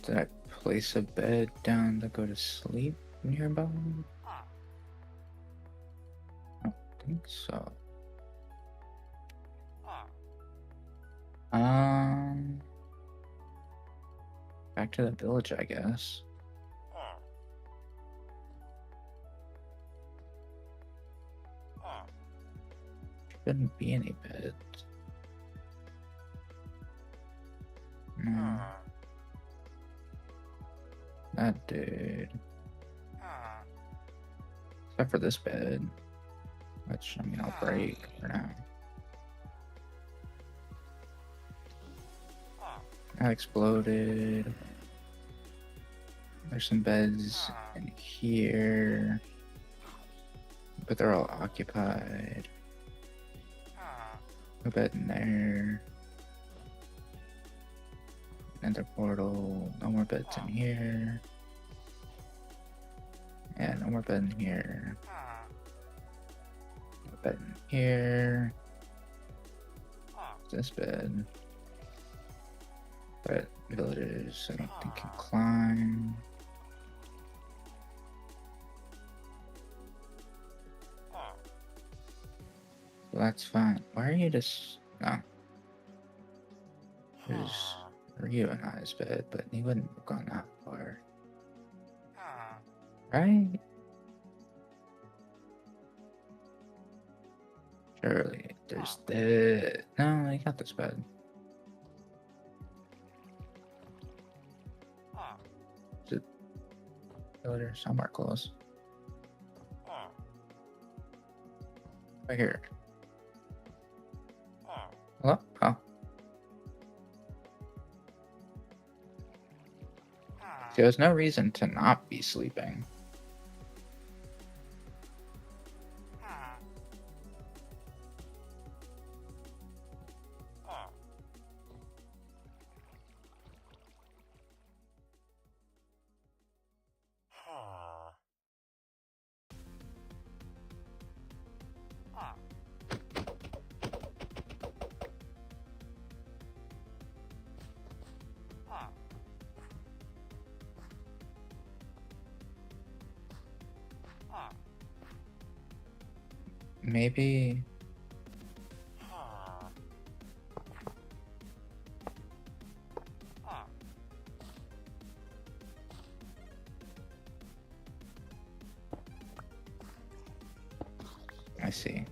Did I place a bed down to go to sleep nearby? I don't think so. Back to the village, I guess. Shouldn't be any beds. No. That dude. Except for this bed. Which, I mean, I'll break for now. That exploded. There's some beds in here. But they're all occupied. No bed in there. Another portal. No more beds in here. Yeah, no more bed in here. No bed in here. This bed. But villagers, I don't think can climb. So that's fine. Why are you just... No. There's Ryu in his bed, but he wouldn't have gone that far. Right? Surely there's the... No, he got this bed. Is it villager somewhere close? Right here. Hello? Oh. See, there's no reason to not be sleeping. Maybe. I see. I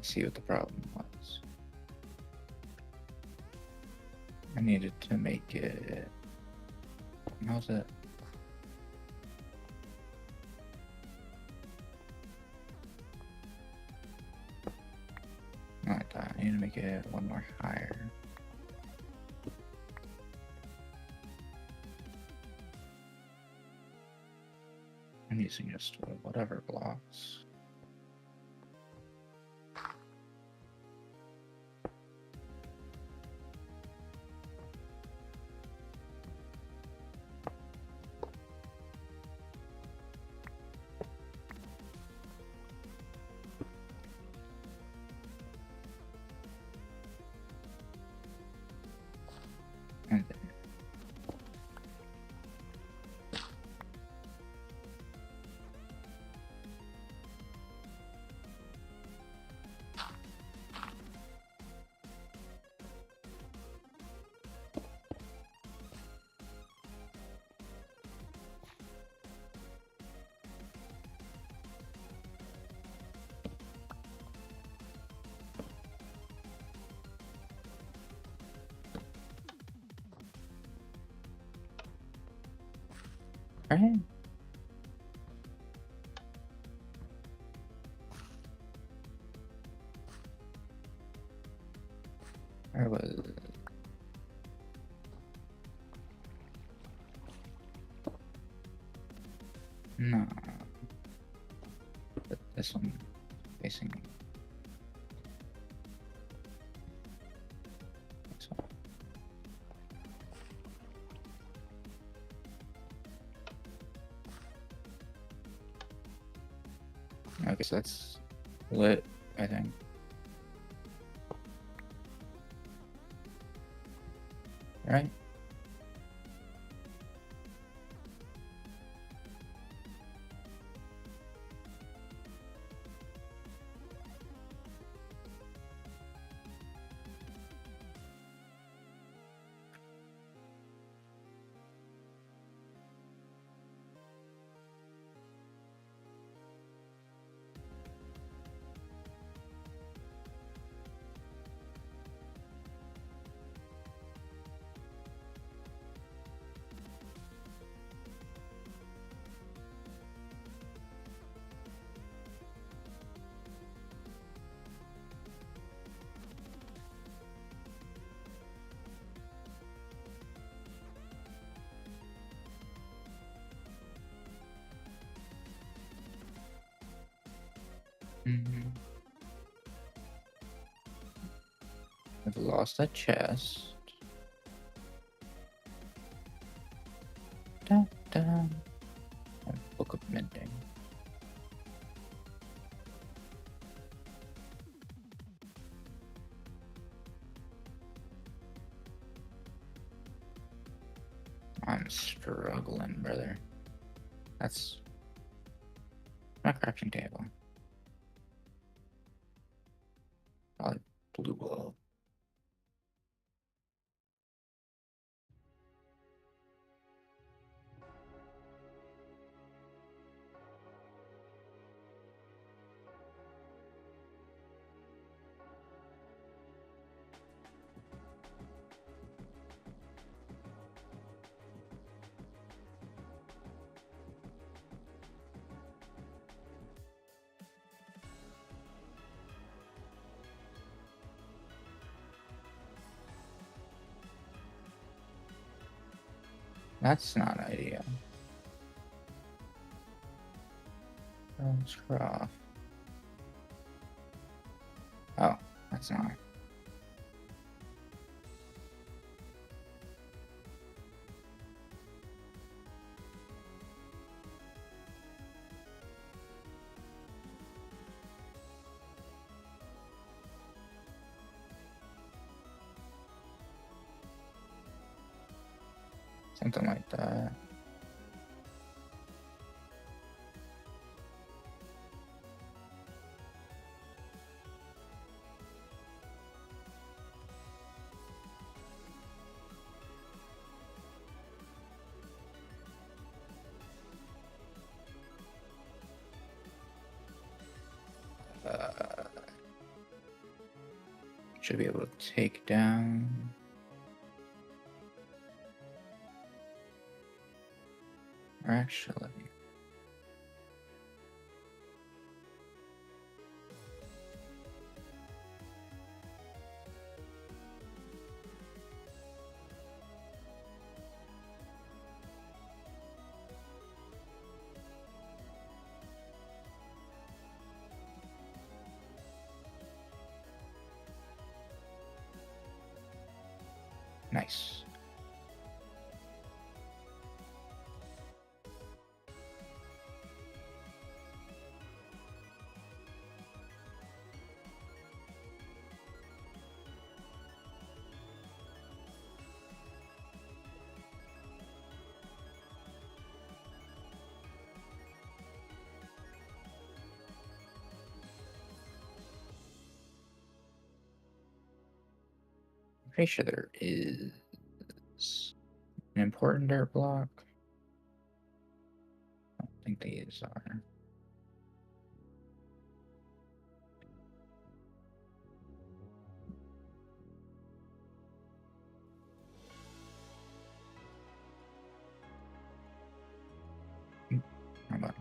see what the problem was. I needed to make it. How's it? Not that. I need to make it one more higher. I'm using just whatever blocks. And then right? Where was it? No. But this one facing this one. Okay, so that's lit, I think. Right? Mm-hmm. I've lost a chest. Da, da. A book of mending. I'm struggling, brother. That's my crafting table. Probably blew up. That's not ideal. Croft. Oh, that's not. Something like that. Should be able to take down. Or actually. Nice. I'm pretty sure there is an important dirt block. I don't think these are. Hold on.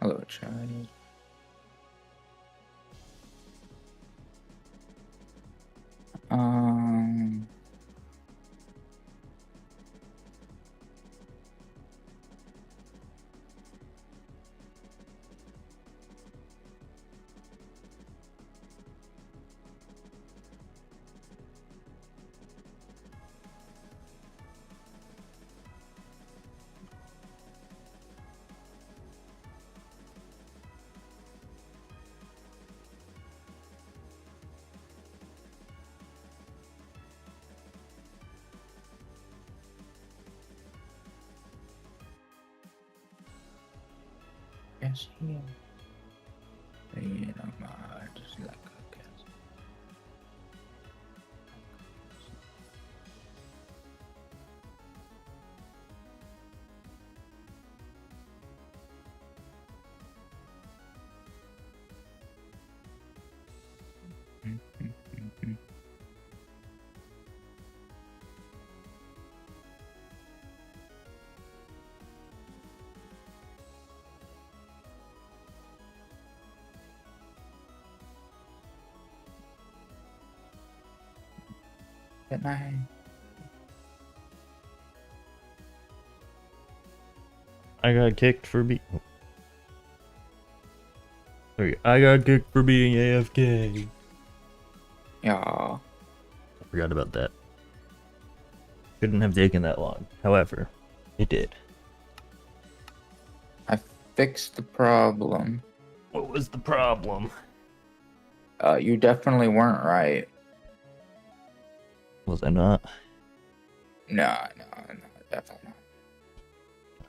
Hello, child. Um. Yes, yeah. Just like a cat. Good night. I got kicked for being. Sorry, I got kicked for being AFK. Yeah. I forgot about that. Shouldn't have taken that long. However, it did. I fixed the problem. What was the problem? You definitely weren't right. Was I not? No, definitely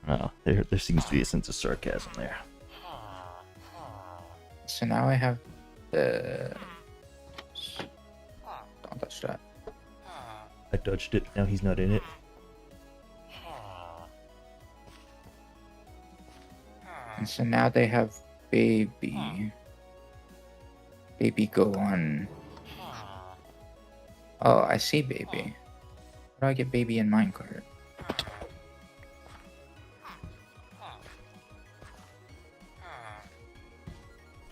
not. Oh, there seems to be a sense of sarcasm there. So now I have the. Don't touch that. I touched it. Now he's not in it. And so now they have baby. Baby go on. Oh, I see baby. How do I get baby in minecart?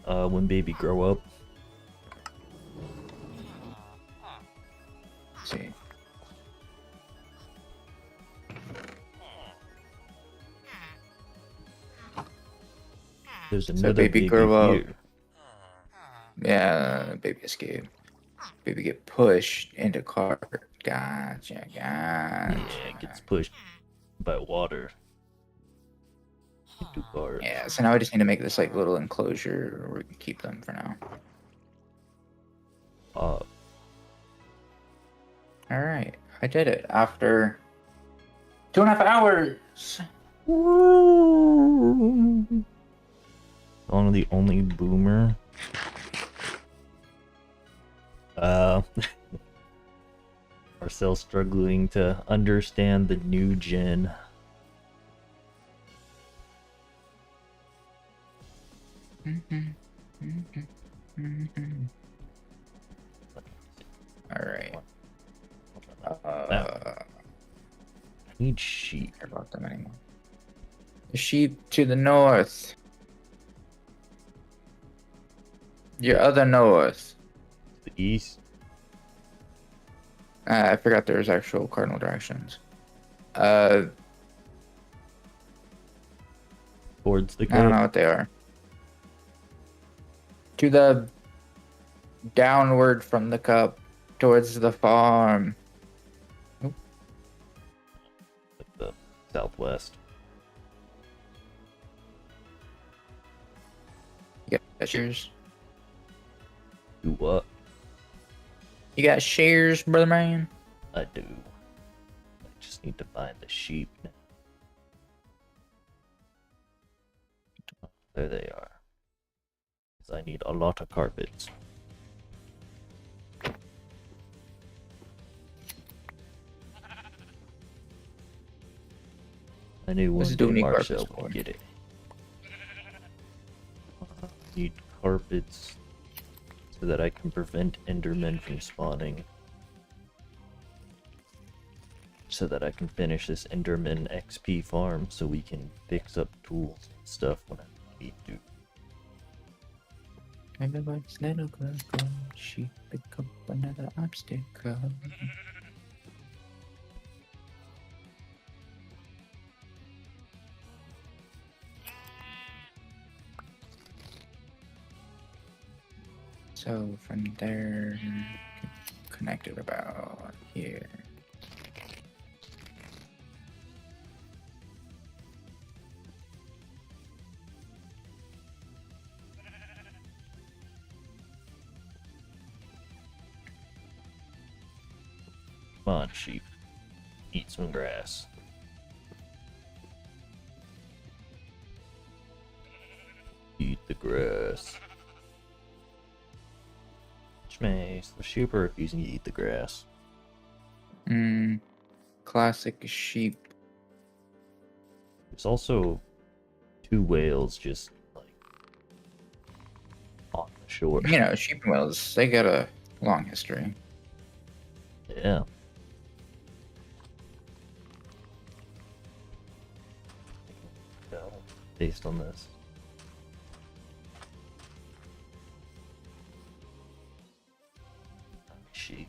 When baby grow up. Let's see. There's another baby grow up. here. Yeah, baby escape. Baby get pushed into cart. Gotcha. Yeah, it gets pushed by water into cart. Yeah, so now I just need to make this like little enclosure where we can keep them for now. Alright, I did it after 2.5 hours. I'm the only boomer. Uh, Marcel's struggling to understand the new gen. Alright. I need sheep. Care about them anymore. The sheep to the north. Your other north. The east. I forgot there's actual cardinal directions. Towards the I don't know cup. what they are. To the downward from the cup towards the farm. Like the southwest. You got shears? Do what? You got shears, brother man? I do. I just need to find the sheep now. There they are. 'Cause I need a lot of carpets. I knew one day Marcel would get it. I need carpets so that I can prevent Endermen from spawning. So that I can finish this Enderman XP farm so we can fix up tools and stuff when I need to. Everybody's little girl, she pick up another obstacle. So from there, connected about here. Come on, sheep. Eat some grass. Eat the grass. Schmace, the sheep are refusing to eat the grass. Classic sheep. There's also 2 whales just, like, on the shore. You know, sheep and whales, they got a long history. Yeah. Based on this. Sheep.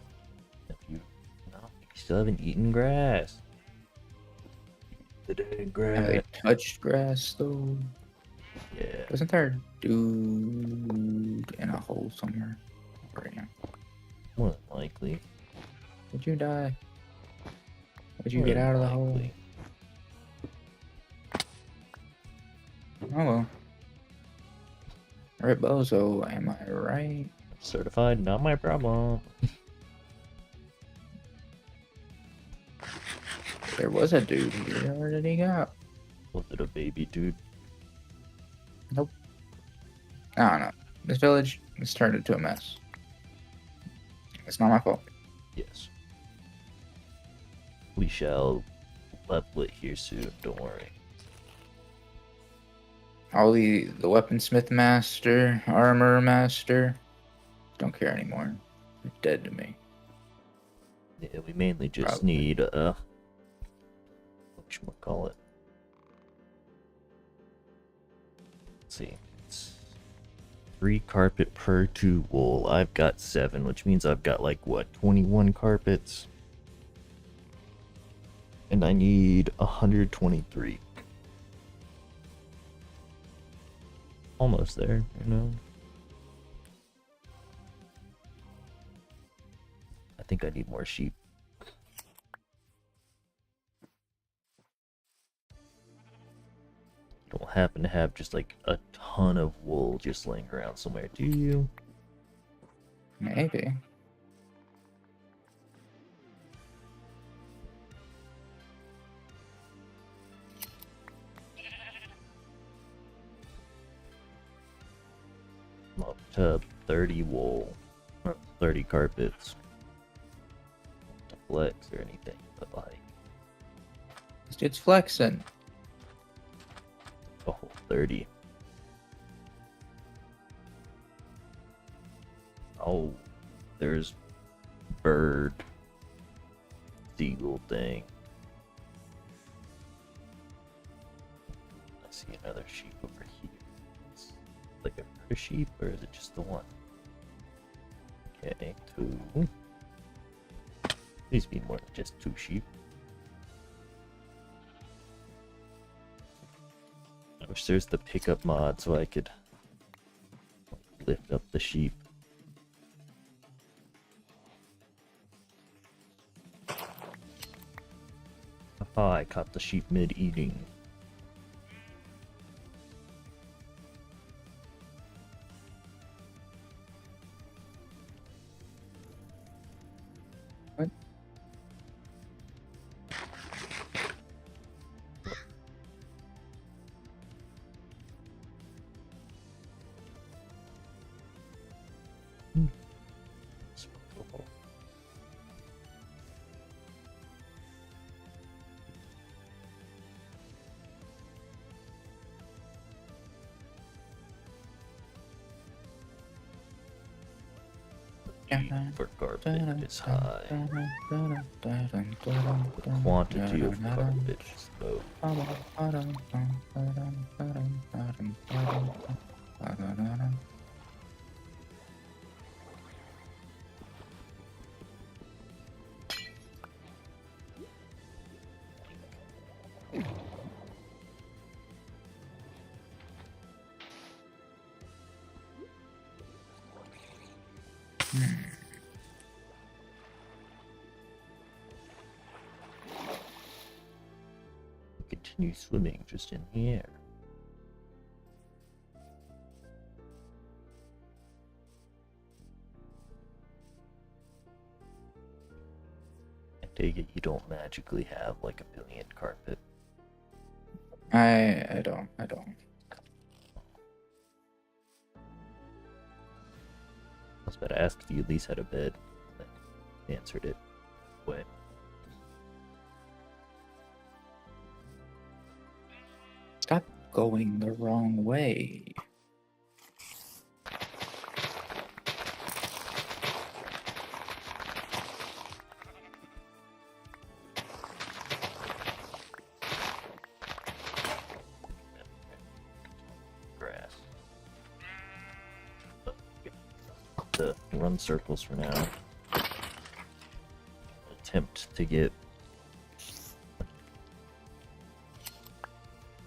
If you still haven't eaten grass. The dang grass. Have they touched grass though? Yeah. Wasn't there a dude in a hole somewhere? Right now. More than likely. Would you die? Would you More get than out of the hole? likely. Oh well. Rebozo, am I right? Certified, not my problem. There was a dude here. Where did he go? Was it a baby dude? Nope. I don't know. This village has turned into a mess. It's not my fault. Yes. We shall level it here soon, don't worry. All the weaponsmith master, armor master, don't care anymore. They're dead to me. Yeah, we mainly just Probably. need whatchamacallit. Let's see. It's 3 carpet per 2 wool. I've got 7, which means I've got like what, 21 carpets? And I need 123. Almost there, you know. I think I need more sheep. You don't happen to have just like a ton of wool just laying around somewhere, do you? Maybe. I'm up to 30 wool. 30 carpets. Not to flex or anything, but like This dude's flexing. a whole 30. Oh, there's bird seagull thing. I see another sheep over here. It's like a sheep, or is it just the one? Okay, 2. Please be more than just 2 sheep. I wish there's the pickup mod so I could lift up the sheep. Aha, I caught the sheep mid-eating. What? For garbage is high. The quantity of garbage is low. Continue swimming just in the air. I take it you don't magically have like a billion carpet. I don't. I was about to ask if you at least had a bed. But answered it. Wait. Stop going the wrong way. Grass. To run circles for now. Attempt to get.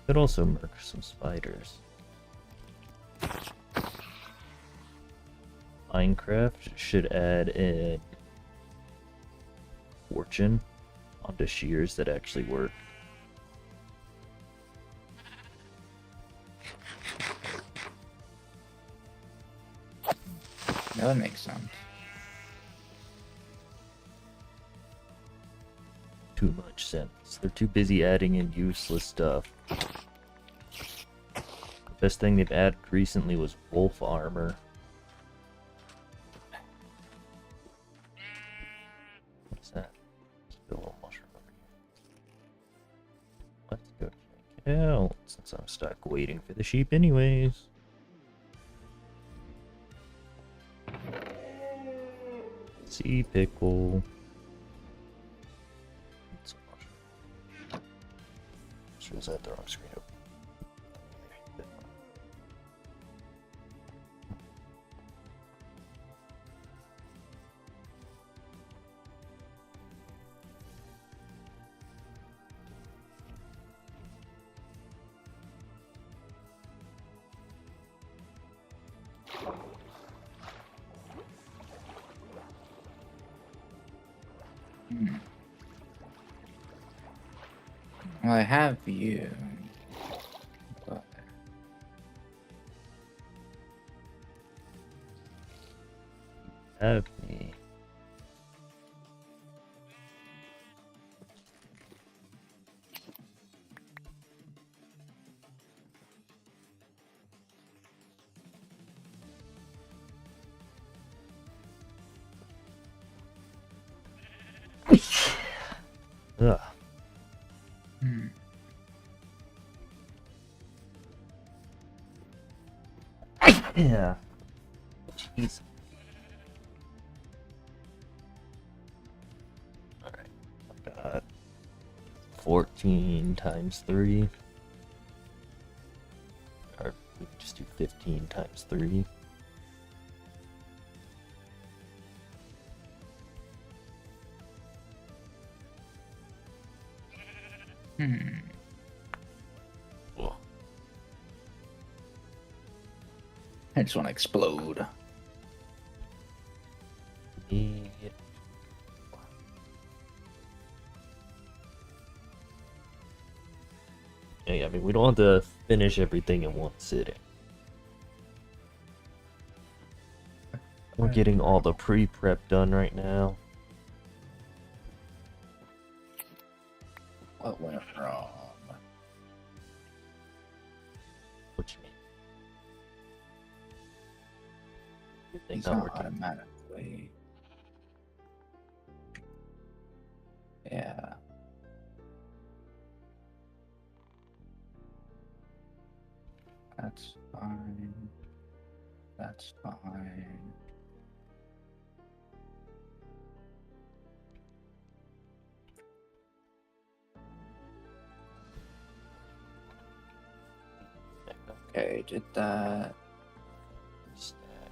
Could also murk some spiders. Minecraft should add a fortune onto shears that actually work. That would make sense. Too much sense. They're too busy adding in useless stuff. The best thing they've added recently was wolf armor. What's that? There's a little mushroom over here. Let's go check it out, since I'm stuck waiting for the sheep anyways. Sea pickle. Sure, is that the wrong screen open? Well, I have you. But Have me. Ugh. Hmm. Yeah. Jeez. Alright. I've got 14 times 3. Or we can just do 15 times 3. Oh. I just want to explode. Yeah. Yeah, I mean, we don't have to finish everything in one sitting. We're getting all the pre-prep done right now. What went wrong? What you mean? You think It's not not working? automatically. Yeah. That's fine. That's fine. Okay, did that.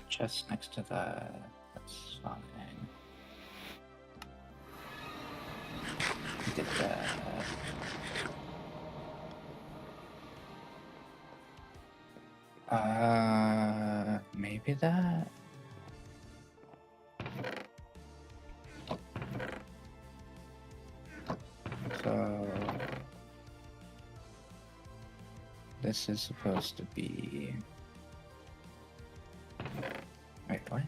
Chest next to that. That's fine. Did that. Maybe that. So this is supposed to be. Wait, what?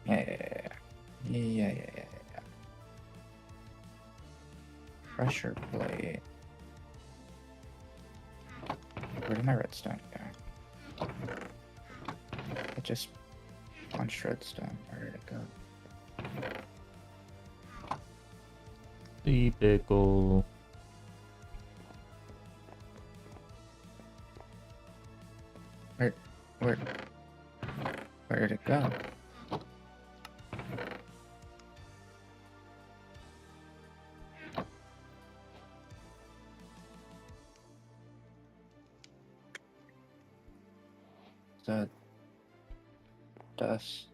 Yeah. Pressure plate. Where did my redstone go? I just punched redstone. Where did it go? The pickle. Where did it go? The dust.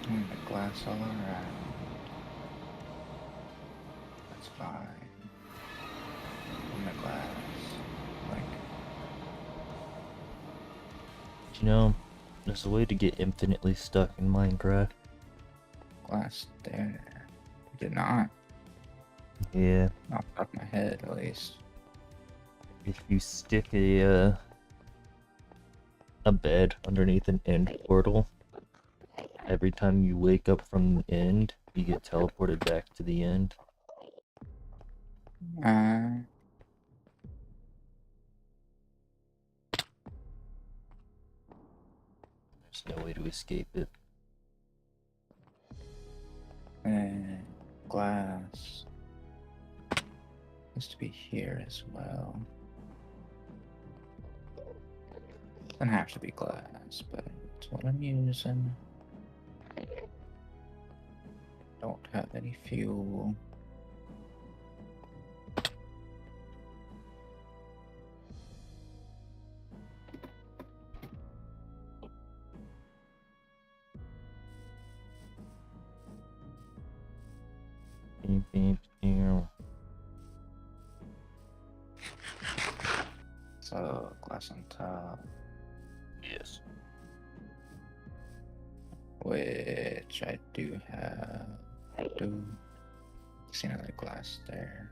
And the glass all around. That's fine. And the glass. Like, You know, there's a way to get infinitely stuck in Minecraft. glass there. Did not. Yeah. Not off my head, at least. If you stick a bed underneath an end portal, every time you wake up from the end, you get teleported back to the end. There's no way to escape it. And glass. Used to be here as well. Doesn't have to be glass, but it's what I'm using. Don't have any fuel. Beep, beep, ew. So, glass on top. Yes. Which I do have. I do see another glass there.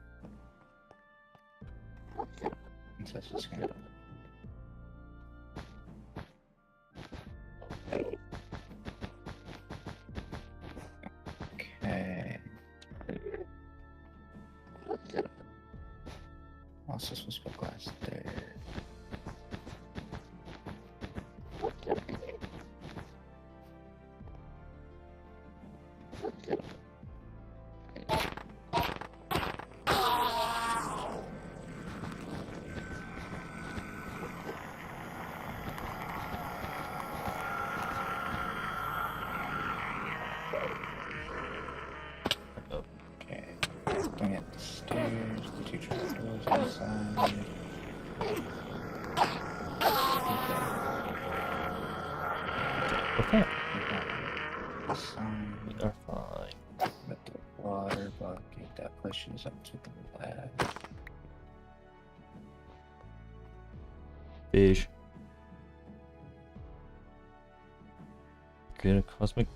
And so it's just gonna. Okay. Also supposed to put glass there. Okay. Going up the stairs, the two trapdoors inside. Okay. Sign. We are fine. With the water bucket that pushes up to the left. Fish. Create a cosmic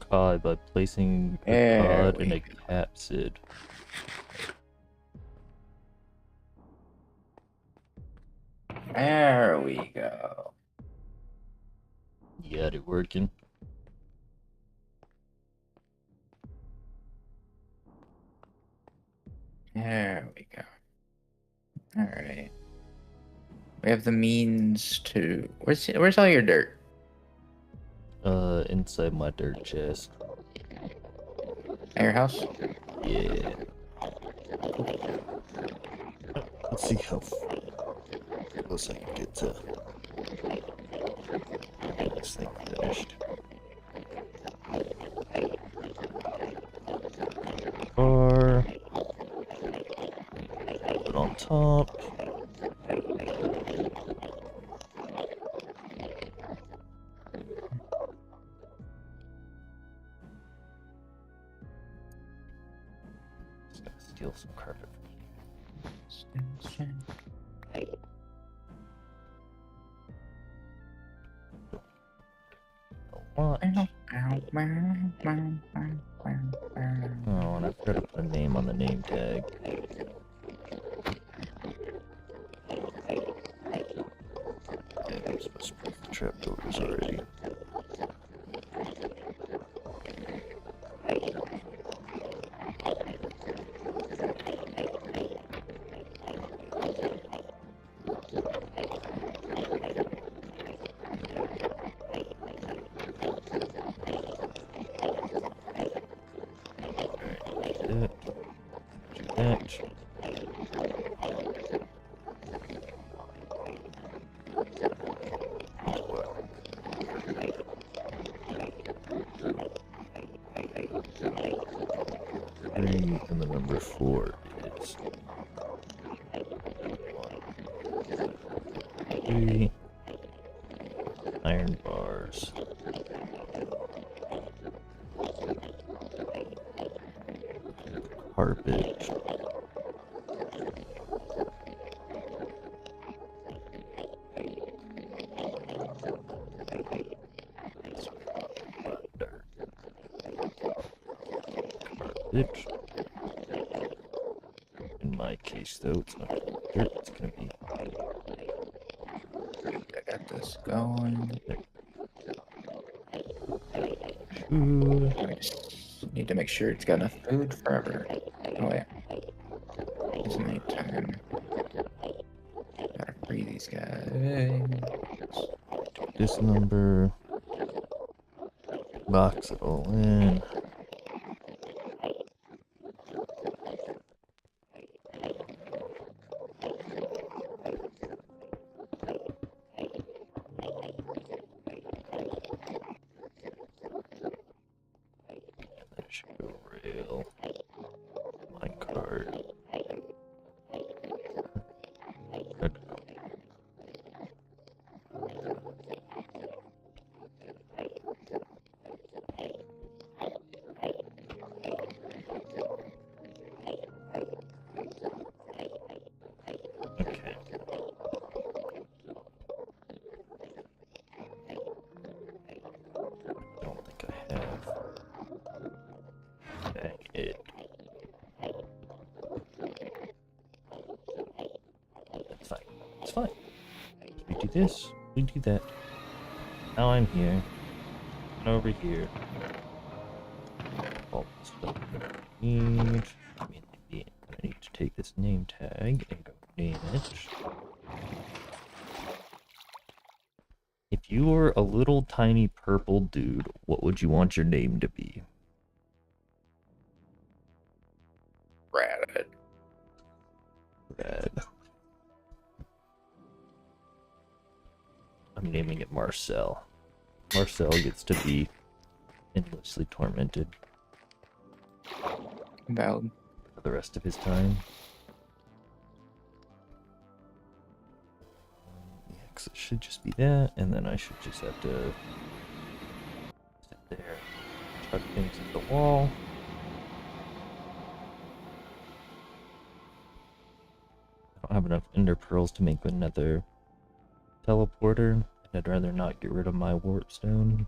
cod by placing a There cod in a capsid. There we go. You got it working. There we go. Alright. We have the means to... Where's all your dirt? Inside my dirt chest. At your house? Yeah. Let's see how close I can get to get this thing finished. Bar. Put on top. Just gotta steal some carpet. What? Oh, and I forgot to put a name on the name tag. Yeah, I'm supposed to put the trapdoors already. And the number 4 is 3 iron bars. Carpet. Carpet. In my case, though, it's not dirt. It's gonna be. I got this going. Food. I just need to make sure it's got enough food forever. Oh wait. It's nighttime. Gotta free these guys. This number. Box it all in. Rail. Minecart. Okay. Don't think I have. Dang it. It's fine. It's fine. We do this. We do that. Now I'm here. And over here. All the stuff I need. I need to take this name tag and go name it. If you were a little tiny purple dude, what would you want your name to be? Red. I'm naming it Marcel. Marcel gets to be endlessly tormented Valid. for the rest of his time. Yeah, 'cause it should just be that, and then I should just have to sit there, chuck things at the wall. I don't have enough ender pearls to make another teleporter, and I'd rather not get rid of my warp stone.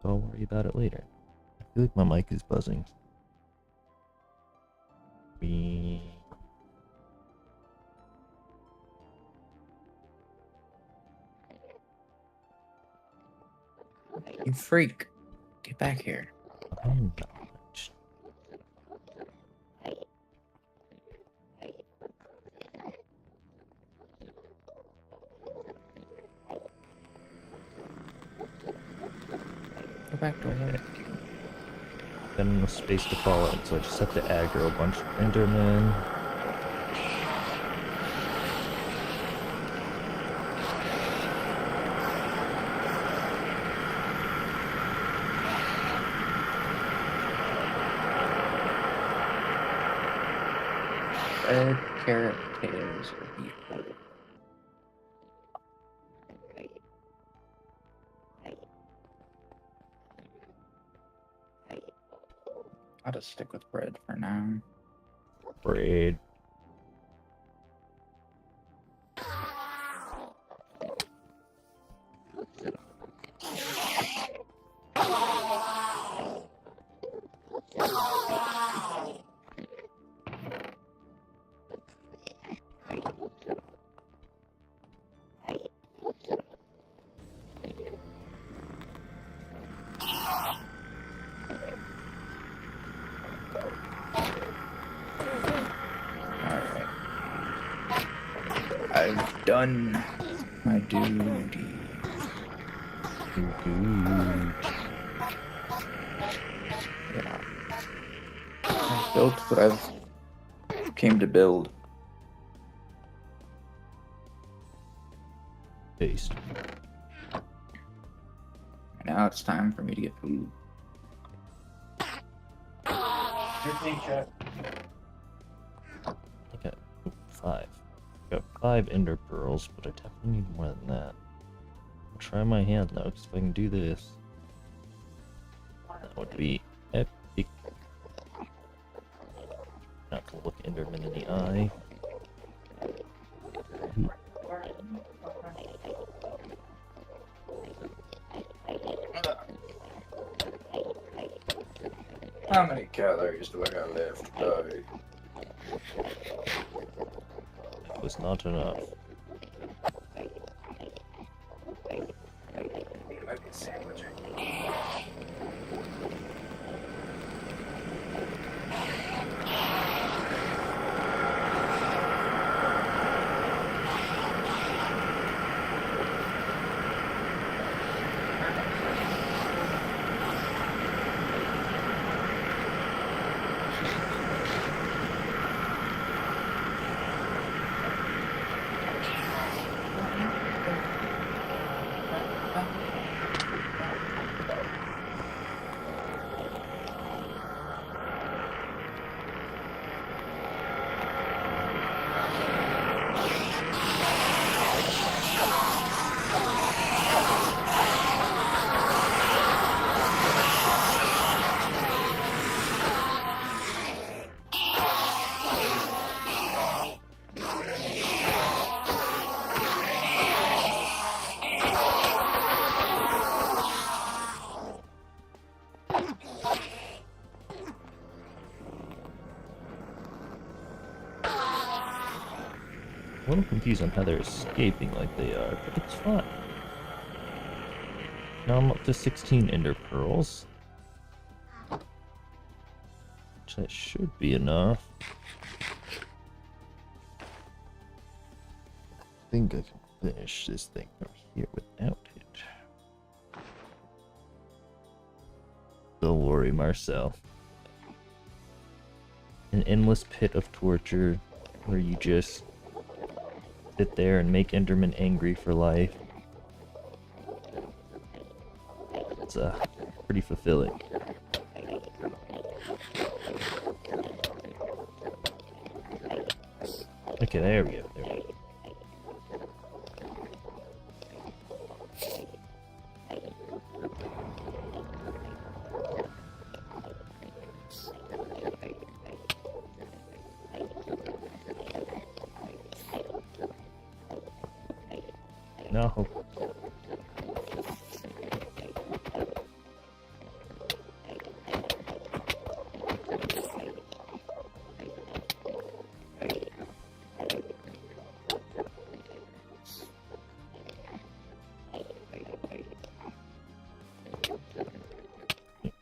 So I'll worry about it later. I feel like my mic is buzzing. You freak. Get back here. I'm not. Go back to work. Got enough space to fall out, so I just have to aggro a bunch of Endermen. Red carrot potatoes are beautiful. I'll just stick with bread for now. Bread. I've done my duty. Yeah. I've built what I've came to build. Paste. Now it's time for me to get food. I got 5. Got 5 ender pearls, but I definitely need more than that. I'll try my hand though, because if I can do this, that would be epic. Not to look Enderman in the eye. How many calories do I got left? That was not enough. A little confused on how they're escaping like they are, but it's fine. Now I'm up to 16 ender pearls. Which that should be enough. I think I can finish this thing over here without it. Don't worry, Marcel. an endless pit of torture where you just sit there and make Enderman angry for life. It's pretty fulfilling. Okay, there we go. There we go. No.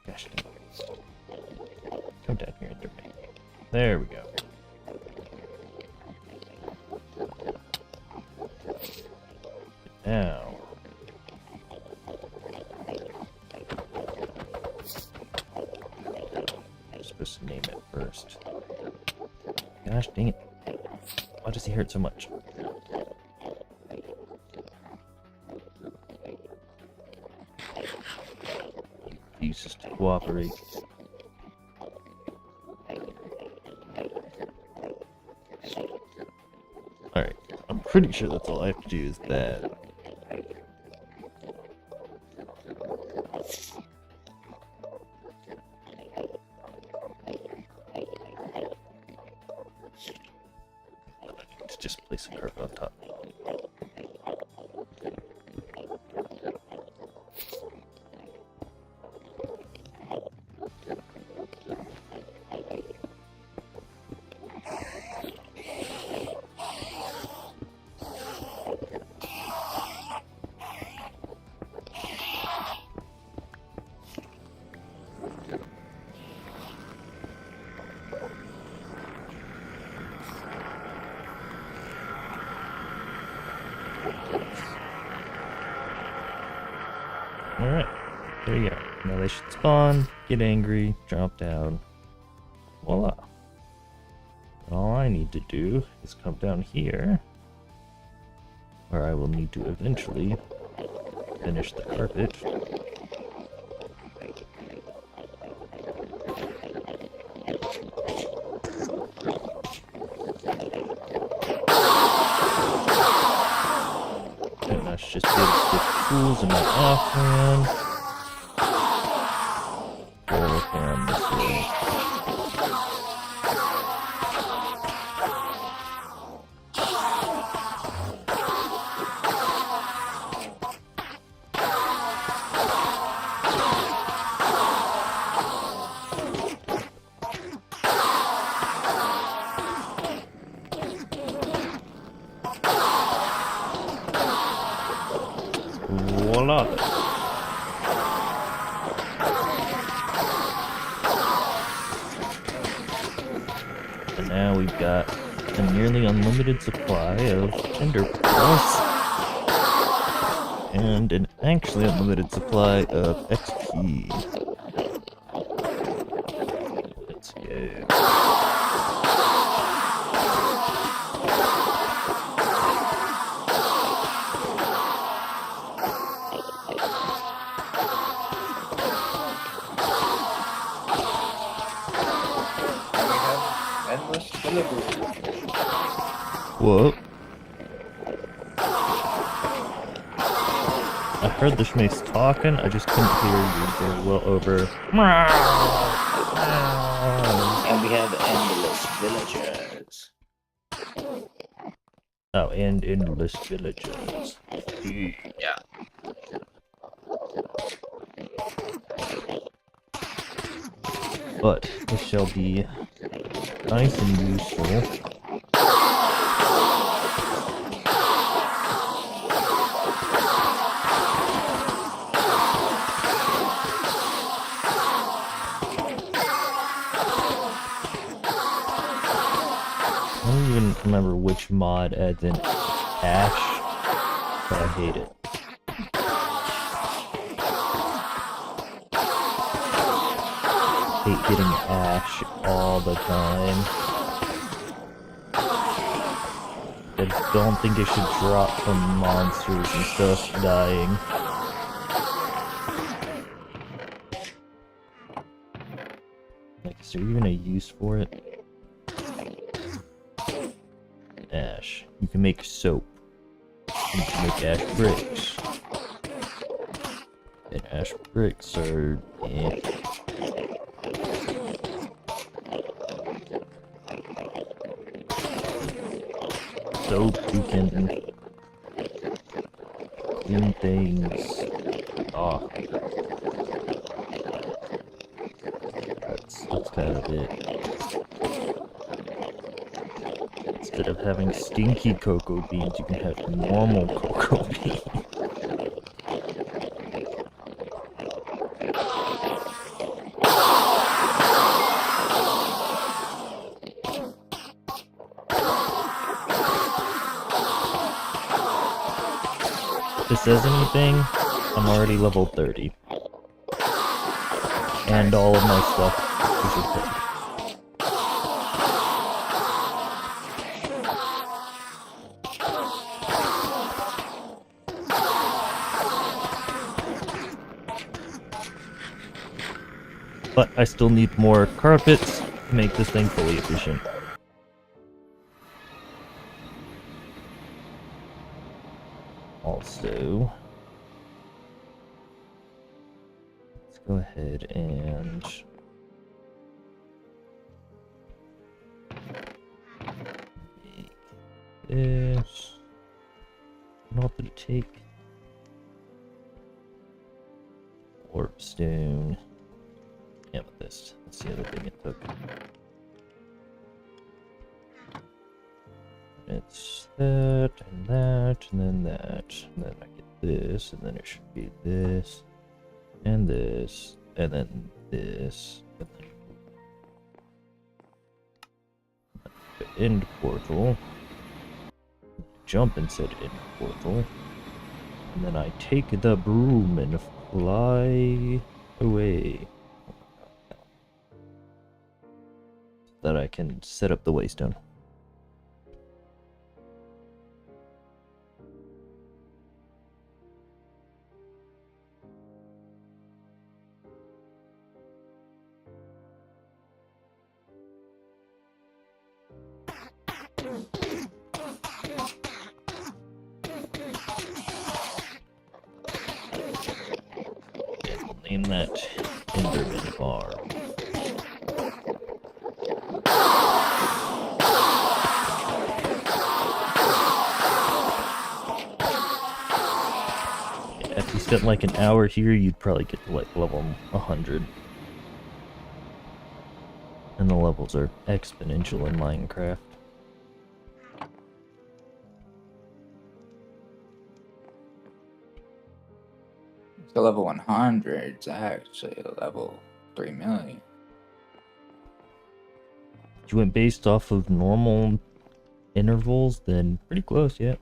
Gosh dang it. Come down here, Enderman. There we go. Now. I'm supposed to name it first. Gosh dang it. Why does he hurt so much? He refuses to cooperate. Alright, I'm pretty sure that's all I have to do is that. To just place a carpet on top. Alright, there you go. Now they should spawn, get angry, drop down. Voila. All I need to do is come down here, where I will need to eventually finish the carpet. And that's just the tools in my offhand. Go around this way. Voila. And now we've got a nearly unlimited supply of ender pearls and an actually unlimited supply of XP. Let's go. Endless delivery. Whoa. I heard the Schmace talking, I just couldn't hear you very well over. And we have endless villagers. Oh, and endless villagers. Yeah. But it shall be nice and useful. I don't even remember which mod adds in ash, but I hate it. hate getting ash all the time. I don't think it should drop from monsters and stuff dying. Like, is there even a use for it? Ash. You can make soap. You can make ash bricks. And ash bricks are... eh. Soap, you can clean things off. That's kind of it. Instead of having stinky cocoa beans, you can have normal cocoa beans. If it says anything, I'm already level 30. And all of my stuff is repaired. But I still need more carpets to make this thing fully efficient. Also, let's go ahead and make this. What did it take? Warpstone. Amethyst. That's the other thing it took. It's that, and that, and then that. And then I get this, and then it should be this, and this, and then this, and then the end portal. Jump and said end portal. And then I take the broom and fly away. That I can set up the waystone. And we'll name that Enderman Farm. If you spent like an hour here, you'd probably get to like level 100. And the levels are exponential in Minecraft. So level 100 is actually level 3 million. If you went based off of normal intervals, then pretty close, yeah.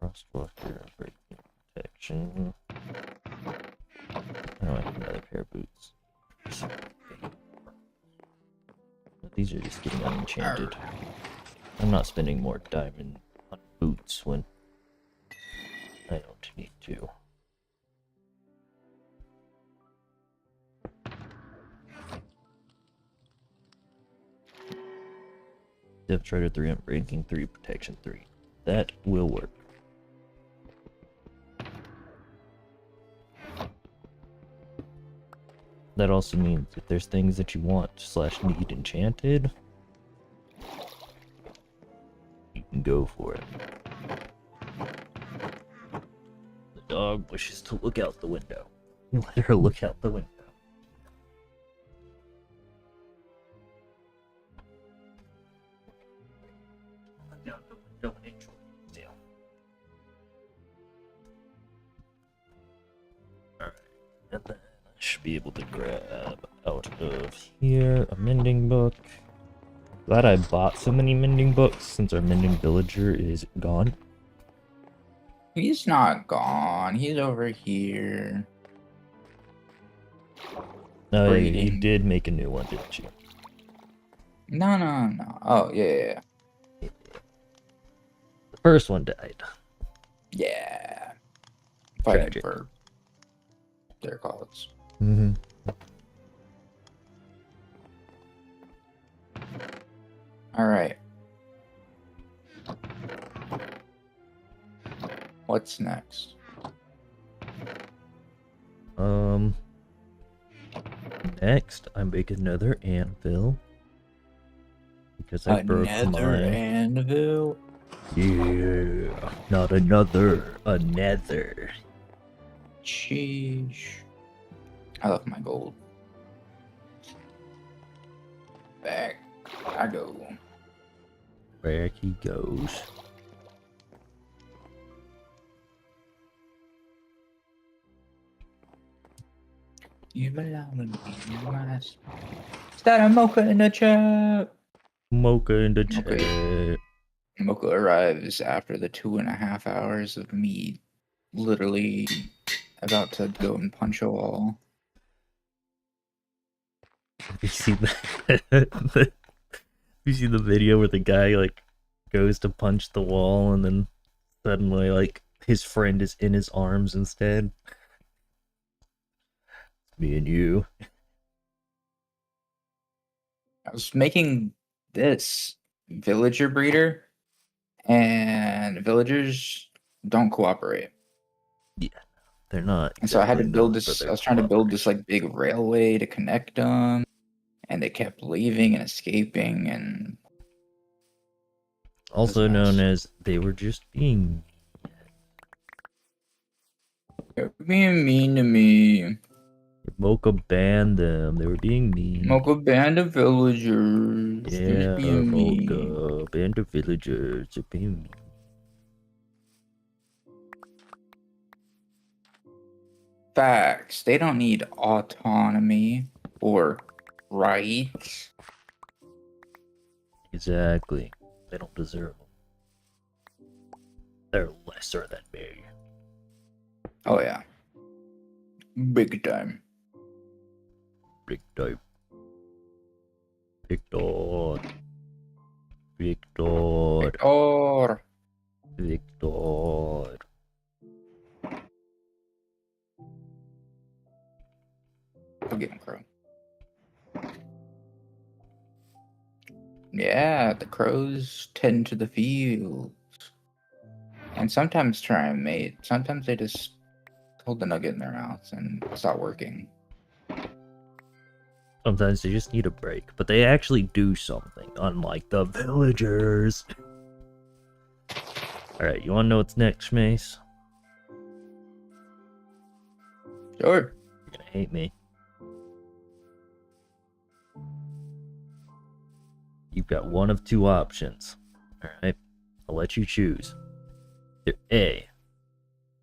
Frostwalker, breaking protection. I like another pair of boots. But these are just getting unenchanted. I'm not spending more diamond on boots when I don't need to. Death Trader 3, Breaking 3, Protection 3. That will work. That also means if there's things that you want / need enchanted, you can go for it. The dog wishes to look out the window. Let her look out the window. Look out the window and enjoy the deal. Alright, and then I should be able to grab out of here a mending book. Glad I bought so many mending books since our mending villager is gone. He's not gone. He's over here. No, you Breeding. did make a new one, didn't you? No. Oh, yeah. The first one died. Yeah. Fighting Tragic. for their cause. Mm-hmm. Alright. What's next? Next, I make another anvil. Because I broke Another mine. anvil? Yeah, not another, another. Sheesh. I love my gold. Back I go. Back he goes. You belong with me, you must. Start a mocha in the chat. Mocha in the Okay. chat. Mocha arrives after the 2.5 hours of me literally about to go and punch a wall. You see the you see the video where the guy like goes to punch the wall and then suddenly like his friend is in his arms instead. It's me and you. I was making this villager breeder, and villagers don't cooperate. Yeah, they're not. And so I had to exactly build known for this. their I was trying to build this cooperation. like big railway to connect them, and they kept leaving and escaping, and it was a Also known mess. as they were just being They're being mean to me. Mocha banned them. They were being mean. Mocha band of villagers. They're just Yeah, being mean. Mocha band of villagers are being mean. Facts. They don't need autonomy or rights. Exactly. They don't deserve them. They're lesser than me. Oh yeah. Big time. Big time. Victor. Victor. Victor. Victor. Forget him, Crow. Yeah, the crows tend to the fields. And sometimes try and mate. Sometimes they just hold the nugget in their mouths and it's not working. Sometimes they just need a break, but they actually do something, unlike the villagers. Alright, you wanna know what's next, Mace? Sure. You're gonna hate me. You've got one of two options. Alright, I'll let you choose. Either A,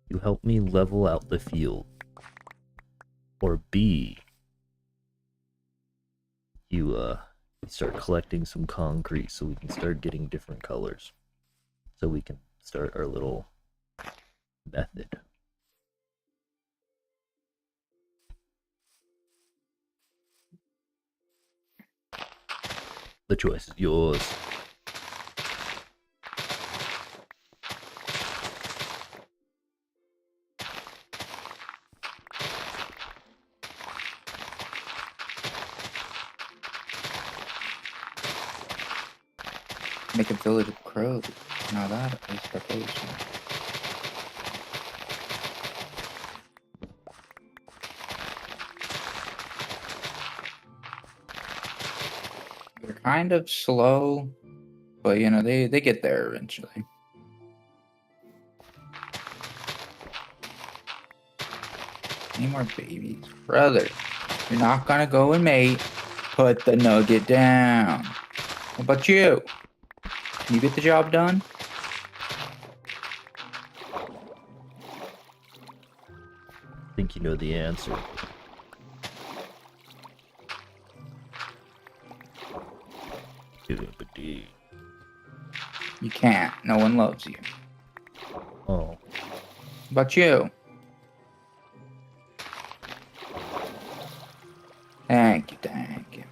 you help me level out the field. Or B, you start collecting some concrete so we can start getting different colors. So we can start our little method. The choice is yours. Make a village of crows. Now that is proposal. They're kind of slow, but you know, they get there eventually. Any more babies? Brother, you're not gonna go and mate. Put the nugget down. What about you? Can you get the job done? I think you know the answer. You can't. No one loves you. Oh. about you? Thank you, thank you.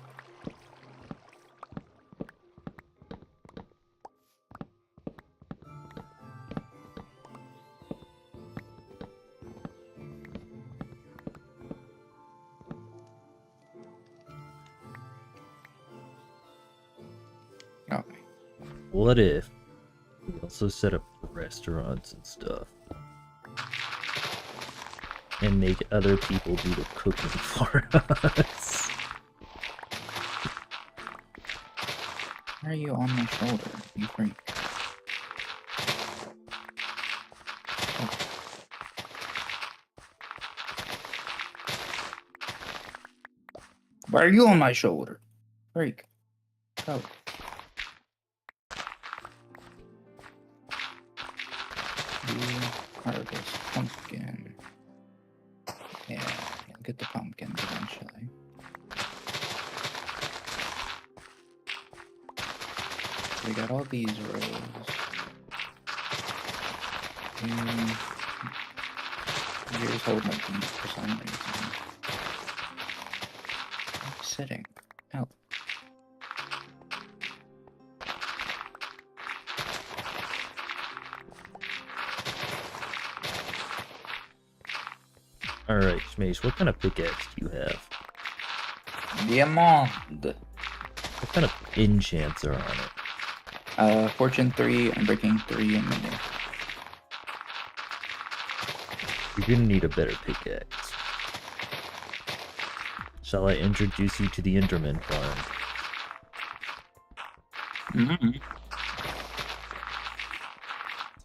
Okay. What if we also set up restaurants and stuff? And make other people do the cooking for us? Why are you on my shoulder, you freak? Oh. Why are you on my shoulder? Freak. Go. You harvest pumpkin. Yeah, you'll get the pumpkins eventually. We got all these rows. Here's holding my beat for some reason. I'm sitting. Help. Alright, Shmash, what kind of pickaxe do you have? Diamond. What kind of enchants are on it? Fortune 3, Unbreaking 3, and Mending. You're gonna need a better pickaxe. Shall I introduce you to the Enderman farm?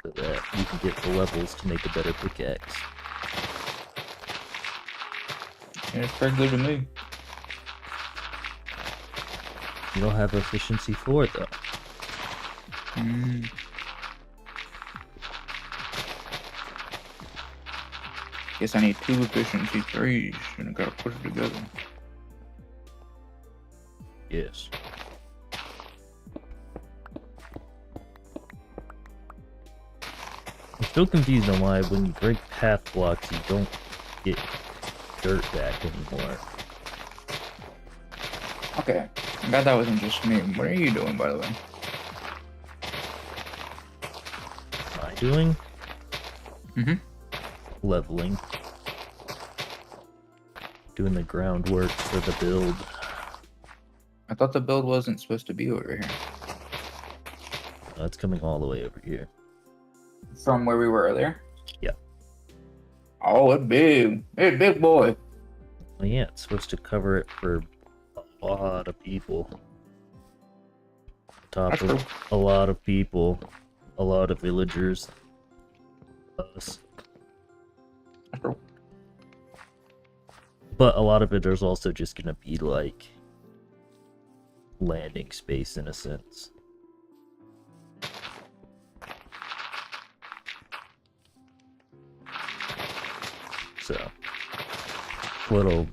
So that you can get the levels to make a better pickaxe. Yeah, it's pretty good to me. You don't have efficiency 4 though. Guess I need 2 efficiency 3s, and I gotta put it together. Yes. I'm still confused on why when you break path blocks you don't get dirt back anymore. Okay, I'm glad that wasn't just me. What are you doing, by the way? Am I doing? Leveling. Doing the groundwork for the build. I thought the build wasn't supposed to be over here. It's coming all the way over here. From where we were earlier? Yeah. Oh, it's big. It's big boy. Well, yeah, it's supposed to cover it for a lot of people. Top of a lot of people. A lot of villagers. Us. But a lot of it is also just gonna be like landing space in a sense. So, little,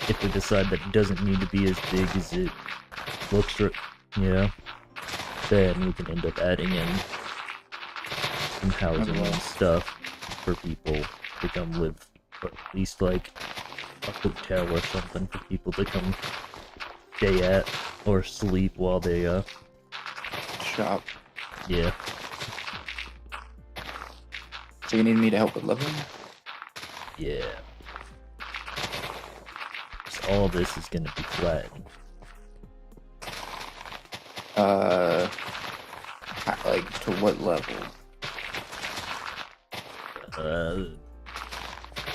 if we decide that it doesn't need to be as big as it looks, then we can end up adding in some housing and stuff for people to come live, or at least like a hotel or something for people to come stay at or sleep while they shop. Yeah. So you need me to help with leveling? Yeah. So all this is gonna be flattened. Like to what level?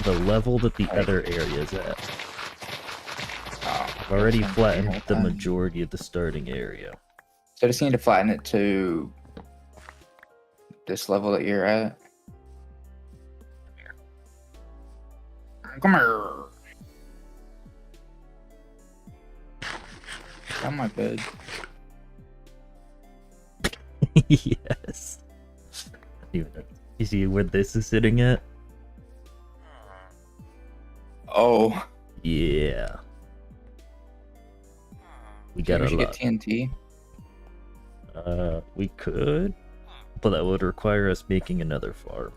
The level that the other area is at. I've already flattened the majority of the starting area. So I just need to flatten it to this level that you're at. Come here. On my bed. Yes. You see where this is sitting at? Oh. Yeah. We got a lot. Get TNT. We could, but that would require us making another farm.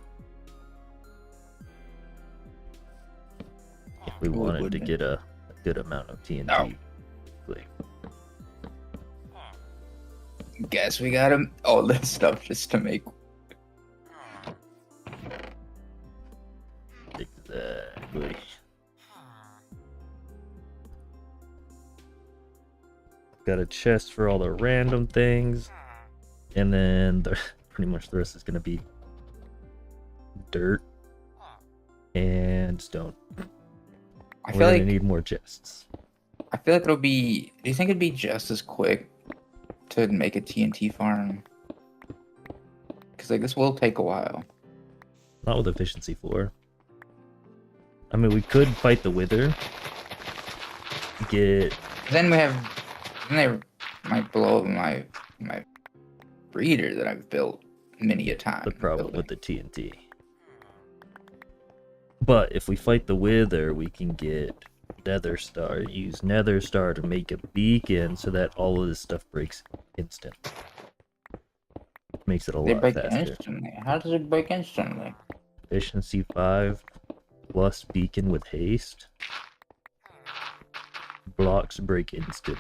if we wanted to get a good amount of TNT. Like, guess we got all this stuff just to make. Exactly. Got a chest for all the random things, and then pretty much the rest is gonna be dirt and stone. I We're feel gonna like need more chests. I feel like it'll be. Do you think it'd be just as quick to make a TNT farm? Because like this will take a while. Not with efficiency 4. I mean, we could fight the Wither. Get. Then we have. Then they might blow up my breeder that I've built many a time. The problem with the TNT. But if we fight the Wither, we can get Nether Star. Use Nether Star to make a beacon so that all of this stuff breaks instant. Makes it a lot faster. Instantly. How does it break instantly? Efficiency 5 plus beacon with haste. Blocks break instant.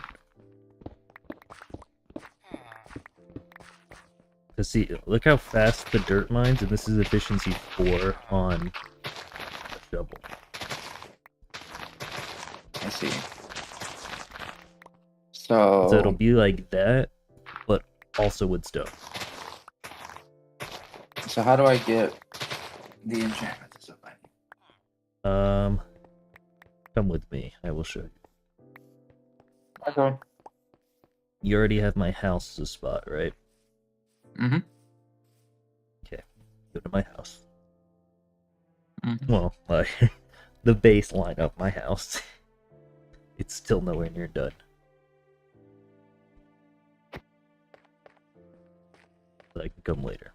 See, look how fast the dirt mines, and this is efficiency 4 on a shovel. I see. So it'll be like that, but also with stone. So how do I get the enchantment to something? Come with me. I will show you. Okay. You already have my house as a spot, right? Mm-hmm. Okay. Go to my house. Mm-hmm. Well, the baseline of my house. It's still nowhere near done. But I can come later.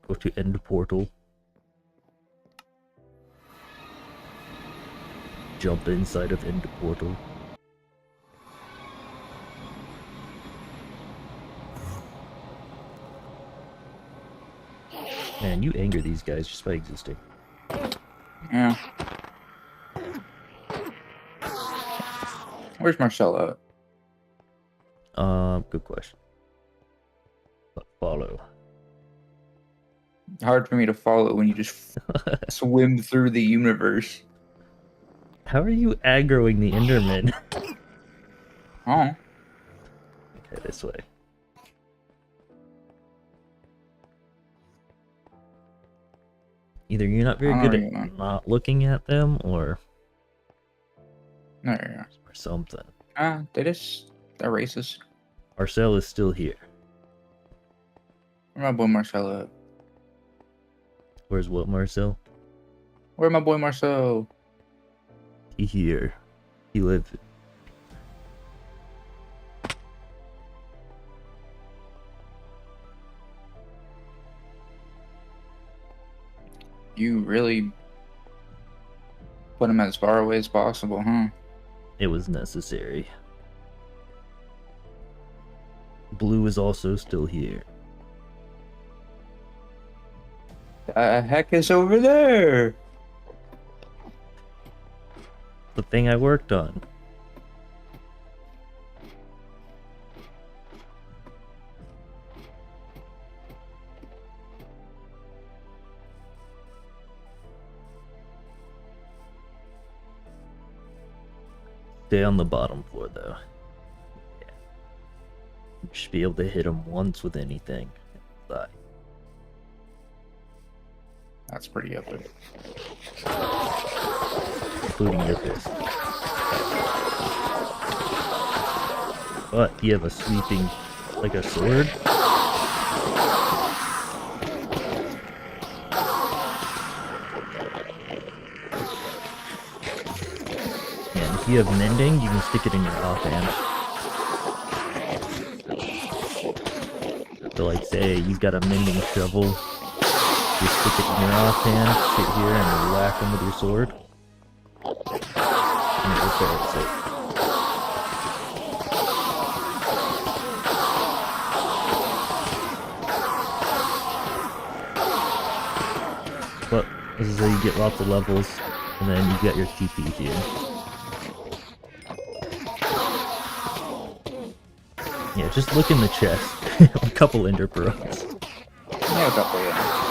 Go to end portal. Jump inside of end portal. Man, you anger these guys just by existing. Yeah. Where's Marcella at? Good question. But follow. Hard for me to follow when you just swim through the universe. How are you aggroing the Enderman? Oh. Okay, this way. Either you're not very good at not looking at them, or or something. they're racist. Marcel is still here. Where my boy Marcel at? Where's what, Marcel? Where my boy Marcel? He here. He lives. You really put him as far away as possible, huh? It was necessary. Blue is also still here. The heck is over there? The thing I worked on. Stay on the bottom floor, though. Yeah. You should be able to hit him once with anything. Die. That's pretty epic. Including your fist. But you have a sweeping, like a sword. And if you have mending, you can stick it in your offhand. So like say you've got a mending shovel, you stick it in your offhand, sit here and you whack them with your sword. And it repair itself. This is how you get lots of levels, and then you get your TP here. Yeah, just look in the chest. A couple ender pearls. Yeah, a couple, yeah.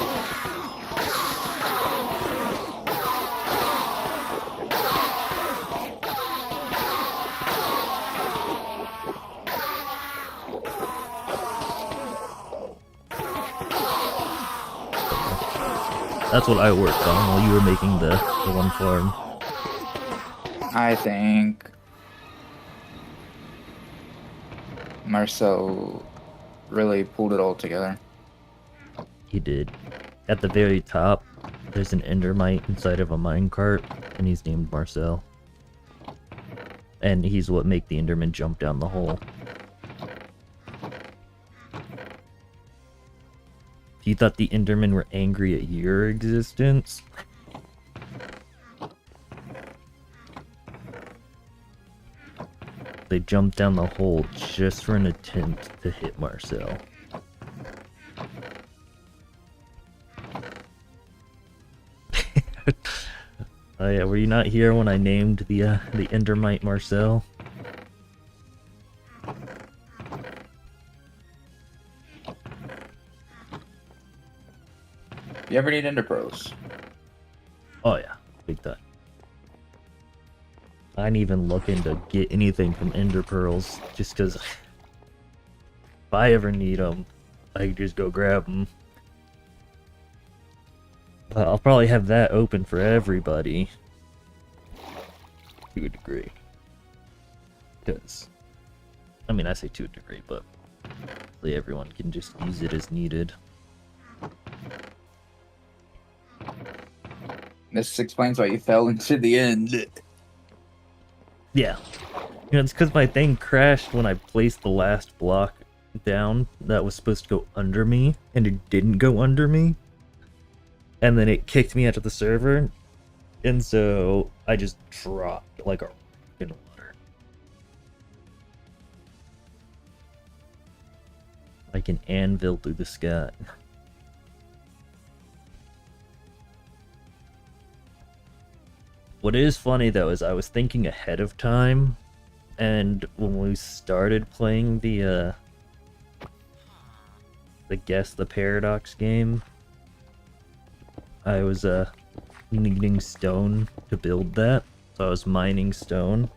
That's what I worked on while you were making the one farm. I think Marcel really pulled it all together. He did. At the very top, there's an endermite inside of a minecart, and he's named Marcel. And he's what make the enderman jump down the hole. You thought the endermen were angry at your existence? They jumped down the hole just for an attempt to hit Marcel. Oh yeah, were you not here when I named the endermite Marcel? You ever need ender pearls? Oh yeah, big time. I ain't even looking to get anything from ender pearls, just because if I ever need them, I can just go grab them. But I'll probably have that open for everybody. To a degree. Because, I mean, I say to a degree, but hopefully everyone can just use it as needed. This explains why you fell into the end. Yeah. You know, it's because my thing crashed when I placed the last block down that was supposed to go under me, and it didn't go under me. And then it kicked me out of the server, and so I just dropped like a rock in water. Like an anvil through the sky. What is funny though is I was thinking ahead of time, and when we started playing the Guess the Paradox game, I was needing stone to build that, so I was mining stone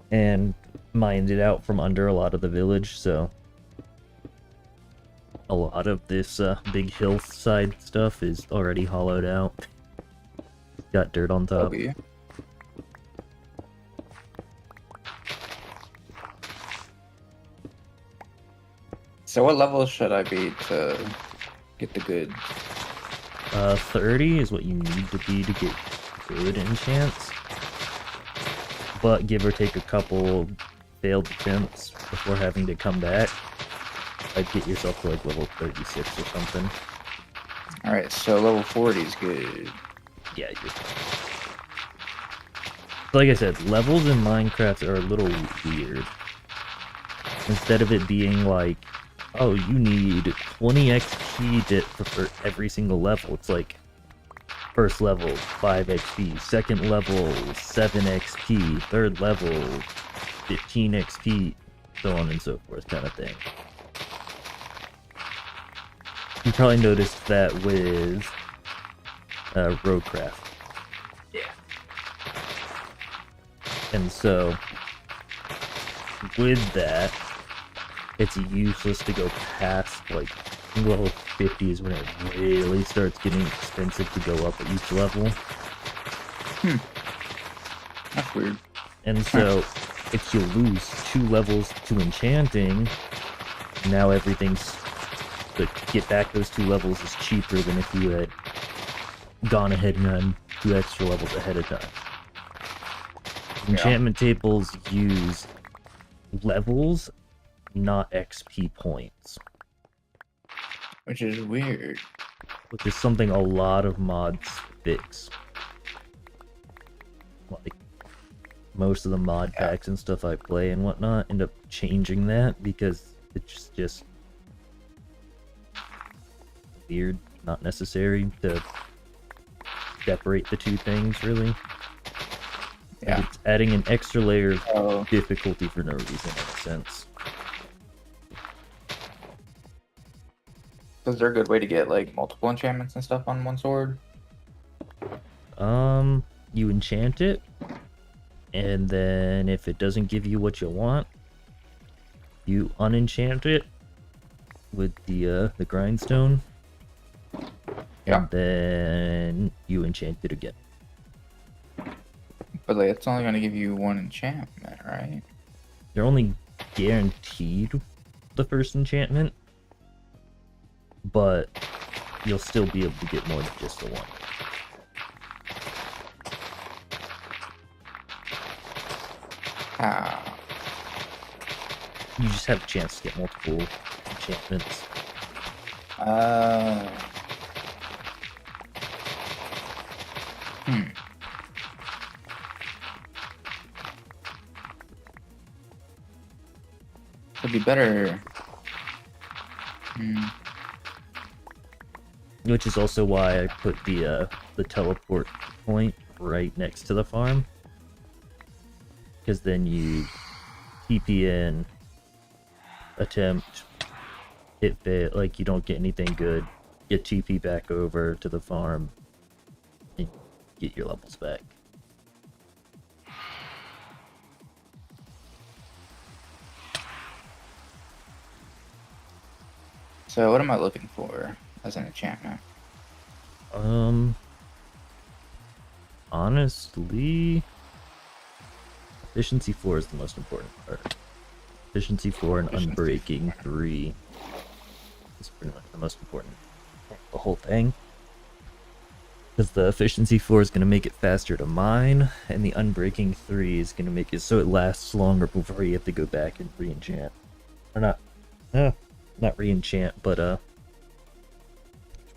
and mined it out from under a lot of the village, so a lot of this big hillside stuff is already hollowed out. Got dirt on top. Okay. So what level should I be to get the goods? 30 is what you need to be to get good enchants. But give or take a couple failed attempts before having to come back, I'd get yourself to like level 36 or something. Alright, so level 40 is good. Yeah, you're like I said, levels in Minecraft are a little weird. Instead of it being like, oh, you need 20 XP for every single level, it's like, first level, 5 XP, second level, 7 XP, third level, 15 XP, so on and so forth kind of thing. You probably noticed that with Roadcraft. Yeah. And so, with that, it's useless to go past, like, level 50 is when it really starts getting expensive to go up at each level. That's weird. And so, if you lose 2 levels to enchanting, now everything's, to get back those 2 levels is cheaper than if you had gone ahead and done 2 extra levels ahead of time. Enchantment tables use levels, not XP points. Which is weird. Which is something a lot of mods fix. Like, most of the mod packs and stuff I play and whatnot end up changing that because it's just weird, not necessary to separate the two things, really. Yeah. Like, it's adding an extra layer of Oh. difficulty for no reason, in a sense. Is there a good way to get like multiple enchantments and stuff on one sword? You enchant it, and then if it doesn't give you what you want, you unenchant it with the grindstone. Yeah. And then you enchant it again. But like, it's only gonna give you one enchantment, right? You're only guaranteed the first enchantment, but you'll still be able to get more than just the one. Ah. You just have a chance to get multiple enchantments. It'd be better. Which is also why I put the teleport point right next to the farm. Because then you TP in, attempt, hit fail, like you don't get anything good, get TP back over to the farm, and get your levels back. So what am I looking for as an enchantment? Honestly, efficiency 4 is the most important part. Efficiency 4 and unbreaking 3 is pretty much the most important. The whole thing. Because the efficiency 4 is going to make it faster to mine, and the unbreaking 3 is going to make it so it lasts longer before you have to go back and re-enchant. Or not re-enchant, but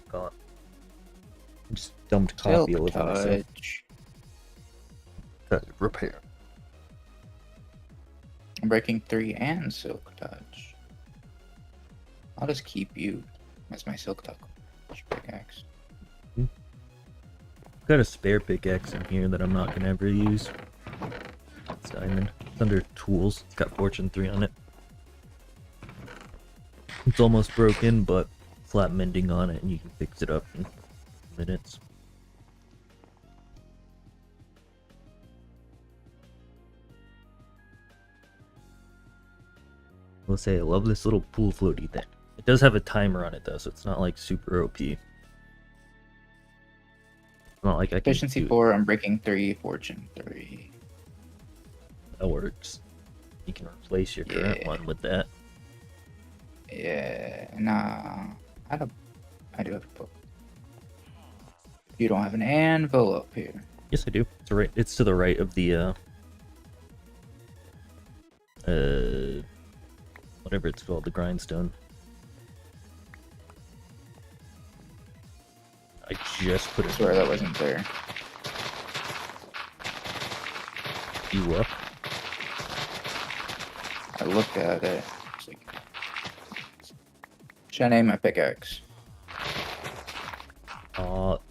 call it. Just dumped copy Silk over myself. Repair. Breaking 3 and Silk Touch. I'll just keep you as my Silk Touch pickaxe. Got a spare pickaxe in here that I'm not gonna ever use. It's diamond. It's under tools. It's got Fortune 3 on it. It's almost broken, but flat mending on it, and you can fix it up in minutes. We'll say I love this little pool floaty thing. It does have a timer on it though, so it's not like super OP. It's not like I can Efficiency 4, Unbreaking 3, Fortune 3. That works. You can replace your current one with that. Yeah, nah. I do have a book. You don't have an anvil up here. Yes, I do. It's to the right of the whatever it's called, the grindstone. I just put it. I swear that wasn't there. You what? I looked at it. It's like, should I name my pickaxe?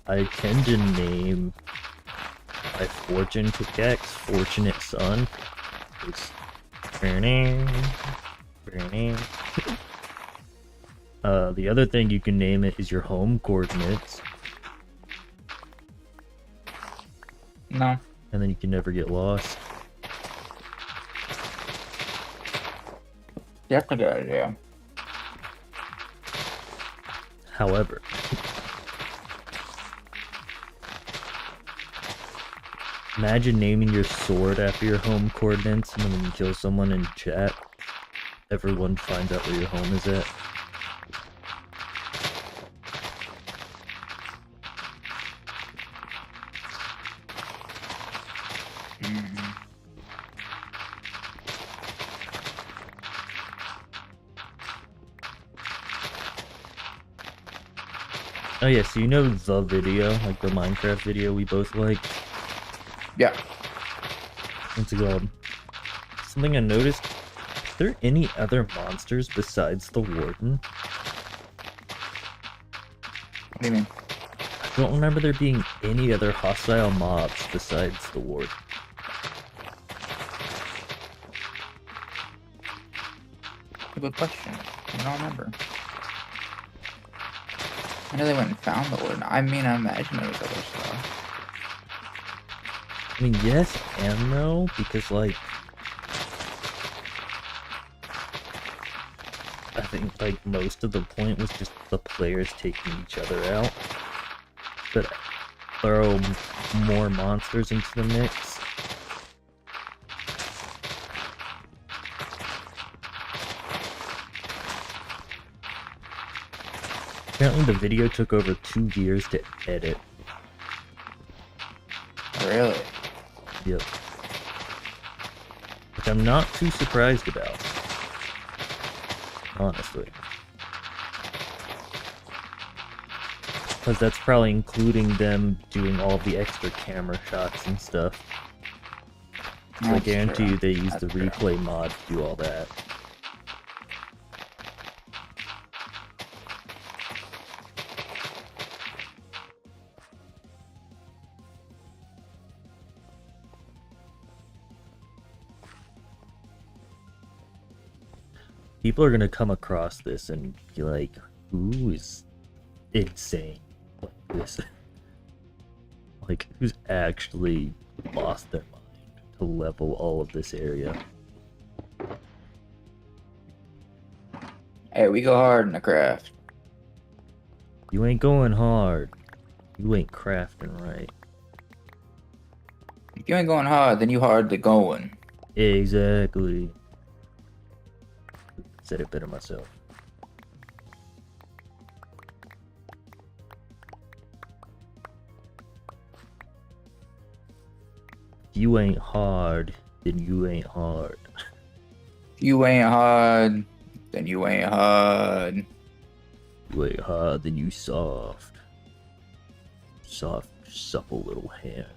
I tend to name my fortune pickaxe Fortunate Son. It's burning. The other thing you can name it is your home coordinates. No. And then you can never get lost. That's a good idea. However, imagine naming your sword after your home coordinates, and then when you kill someone in chat, everyone finds out where your home is at. Oh yeah, so you know the video, like the Minecraft video we both liked? Yeah. What's it called? Something I noticed, are there any other monsters besides the Warden? What do you mean? I don't remember there being any other hostile mobs besides the ward. Good question. I don't remember. I know they went and found the warden. I mean, I imagine there was other stuff. I mean, yes and no, because, like, I think, like, most of the point was just the players taking each other out. But throw more monsters into the mix. Apparently the video took over 2 years to edit. Really? Yep. Which I'm not too surprised about. Honestly. Because that's probably including them doing all the extra camera shots and stuff. So I guarantee you they use the replay mod to do all that. People are gonna come across this and be like, who is insane like this? Like, who's actually lost their mind to level all of this area? Hey, we go hard in the craft. You ain't going hard. You ain't crafting right. If you ain't going hard, then you hardly going. Exactly. Said it better myself. If you ain't hard, then you ain't hard. If you ain't hard, then you ain't hard. You ain't hard, then you soft. Soft, supple little hands.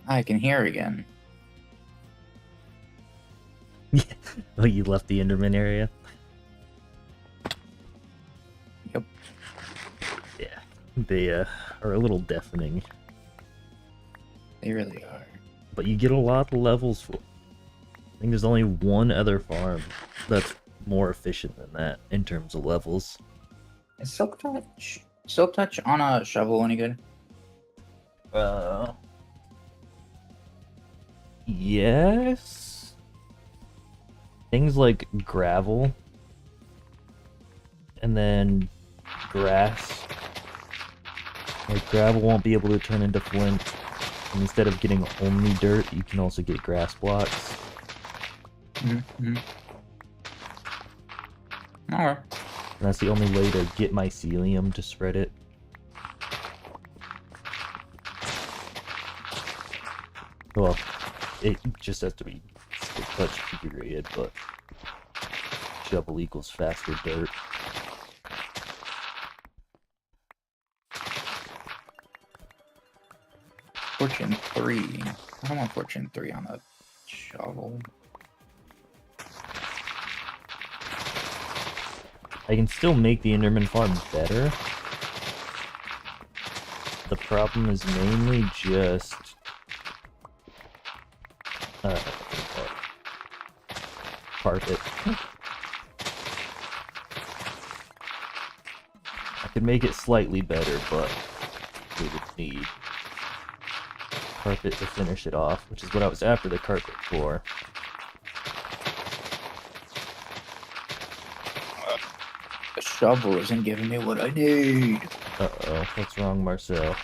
I can hear again. Oh, you left the Enderman area? Yep. Yeah, they are a little deafening. They really are. But you get a lot of levels for it. I think there's only one other farm that's more efficient than that in terms of levels. Is Silk Touch on a shovel any good? Yes. Things like gravel and then grass. Like, gravel won't be able to turn into flint. And instead of getting only dirt, you can also get grass blocks. Mm-hmm. Alright. And that's the only way to get mycelium to spread it. Well, it just has to be touch configured, but shovel equals faster dirt. Fortune 3. I don't want Fortune 3 on a shovel. I can still make the Enderman farm better. The problem is mainly just carpet. I could make it slightly better, but we would need carpet to finish it off, which is what I was after the carpet for. The shovel isn't giving me what I need. Uh-oh, what's wrong, Marcel?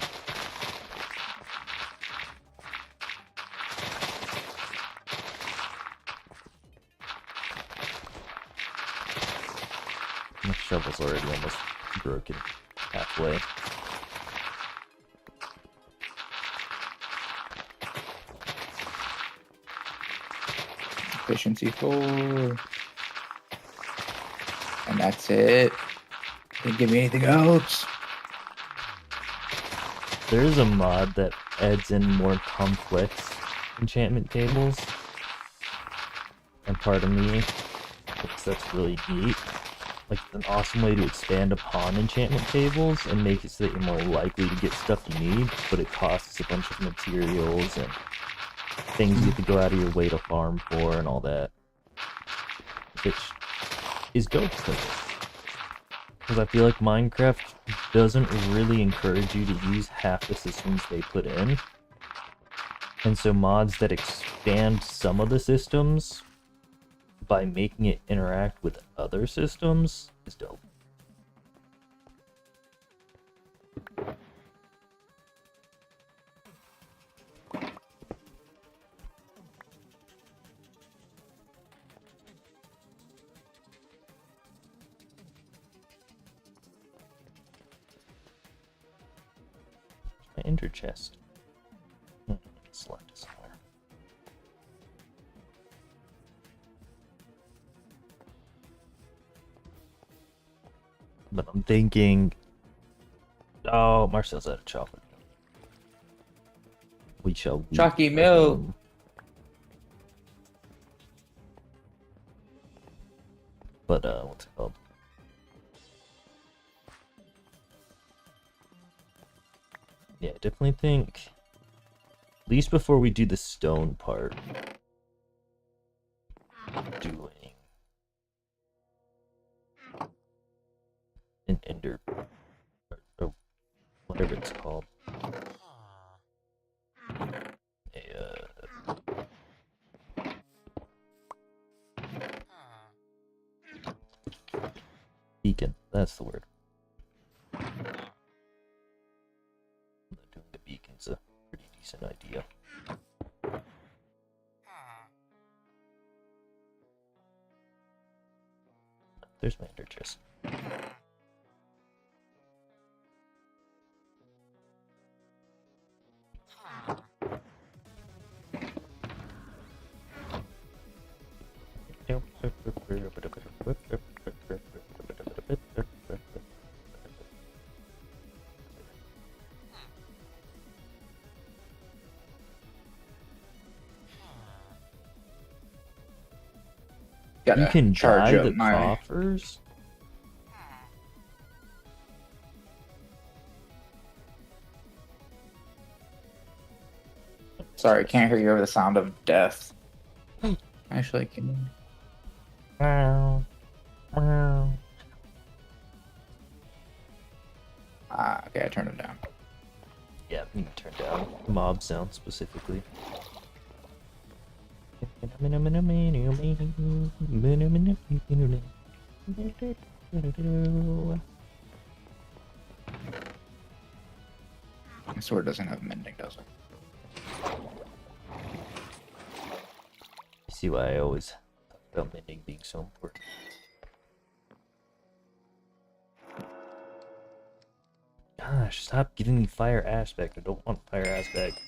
My shovel's already almost broken halfway. Efficiency 4. And that's it. Can't give me anything else. There is a mod that adds in more complex enchantment tables. And pardon me, because that's really neat. Like, it's an awesome way to expand upon enchantment tables and make it so that you're more likely to get stuff you need, but it costs a bunch of materials and things you have to go out of your way to farm for and all that. Which is dope because I feel like Minecraft doesn't really encourage you to use half the systems they put in. And so mods that expand some of the systems by making it interact with other systems is dope. My ender chest. Select it somewhere. But I'm thinking, oh, Marcel's out of chocolate. We shall. Chalky milk. But what's it called? Yeah, I definitely think, at least before we do the stone part, doing an ender, or whatever it's called. Beacon, that's the word. Doing the beacon's a pretty decent idea. There's my ender chest. You can charge buy up the my coffers? Sorry, can't hear you over the sound of death. Actually, can you? Wow. Wow. Okay, I turned it down. Yeah, you can turn down mob sound specifically. My sword doesn't have mending, does it? See why I always talk about mending being so important. Gosh, stop giving me fire aspect. I don't want fire aspect.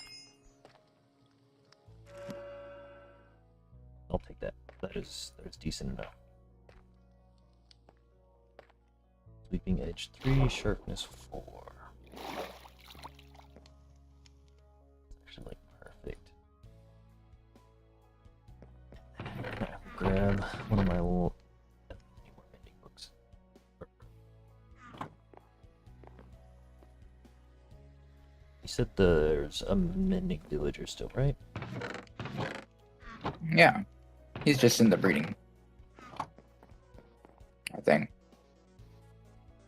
I'll take that. That is decent enough. Sweeping edge 3, sharpness 4. Actually, like, perfect. I'll grab one of my little mending books. You said there's a mending villager still, right? Yeah. He's just in the breeding. I think.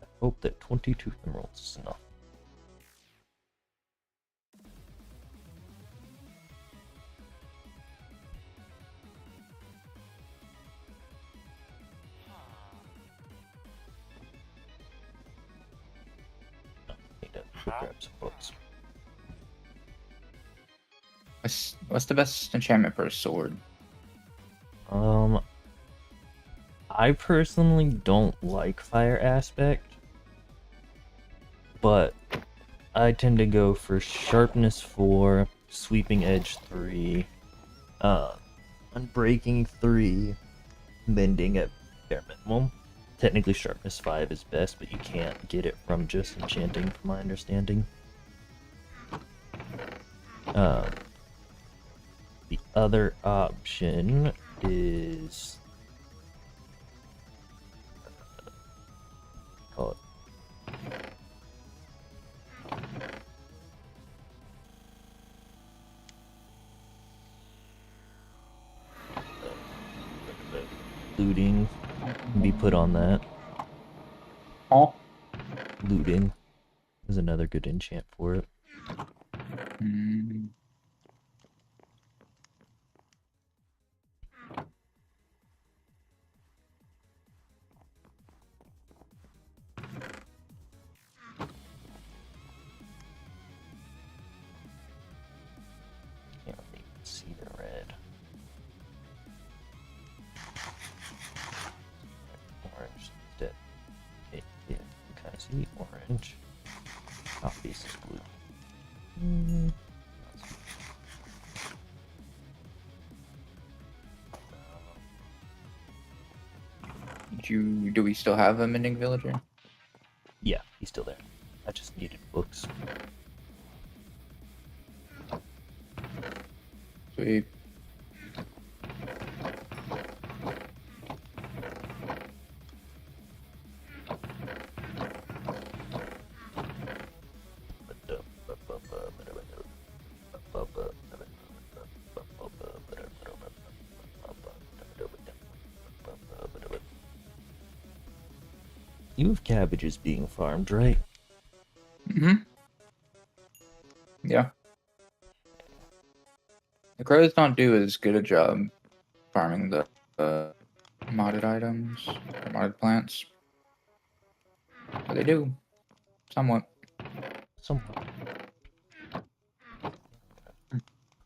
I hope that 22 emeralds is enough. Need to grab some books. What's the best enchantment for a sword? I personally don't like fire aspect, but I tend to go for sharpness 4, sweeping edge 3. I Unbreaking 3, mending at bare minimum. Technically sharpness 5 is best, but you can't get it from just enchanting from my understanding. The other option is call it looting can be put on that. Oh. Looting is another good enchant for it. Can't really see the red. Orange instead. Okay, yeah, you can kind of see orange. Top piece is blue. Do we still have a mending villager? Yeah, he's still there. I just needed books. Sweet. You have cabbages being farmed, right? Mm-hmm. Yeah. The crows don't do as good a job farming the modded items, or modded plants. But they do. Somewhat. Somewhat.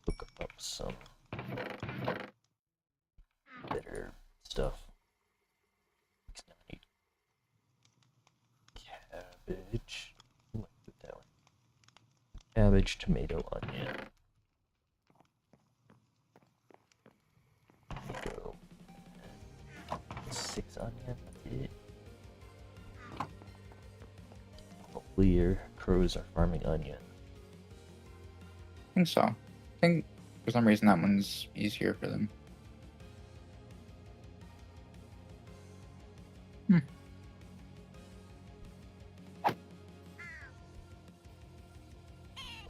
Look up some better stuff. Cabbage. Ooh, I put that one. Cabbage, tomato, onion. Go. 6 onion, that's it. Hopefully your crows are farming onion. I think so. I think for some reason that one's easier for them.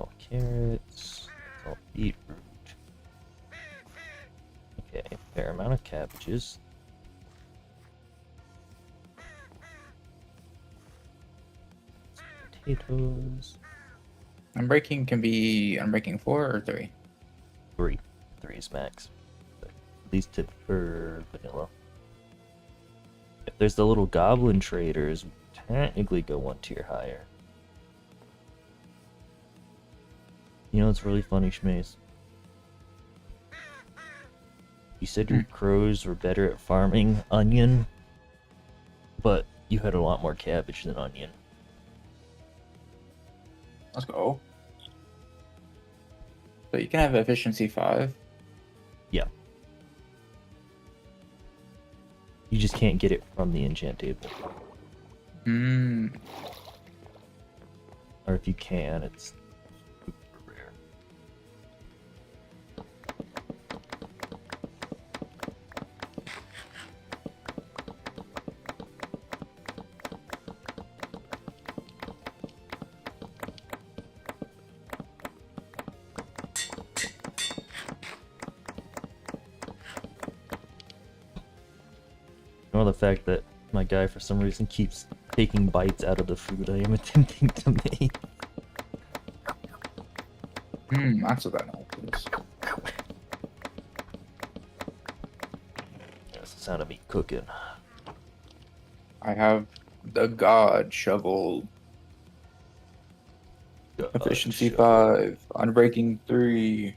All carrots, all beetroot. Okay, fair amount of cabbages. Some potatoes. Unbreaking can be Unbreaking 4 or 3? 3. 3 is max. But at least for vanilla. If there's the little goblin traders, technically go 1 tier higher. You know, it's really funny, Schmaze. You said your crows were better at farming onion, but you had a lot more cabbage than onion. Let's go. So you can have efficiency 5. Yeah. You just can't get it from the enchant table. Or if you can, it's super rare. You know, the fact that my guy for some reason keeps taking bites out of the food I am attempting to make. That's what that noise is. That's the sound of me cooking. I have the God Shovel. Efficiency 5. Unbreaking 3.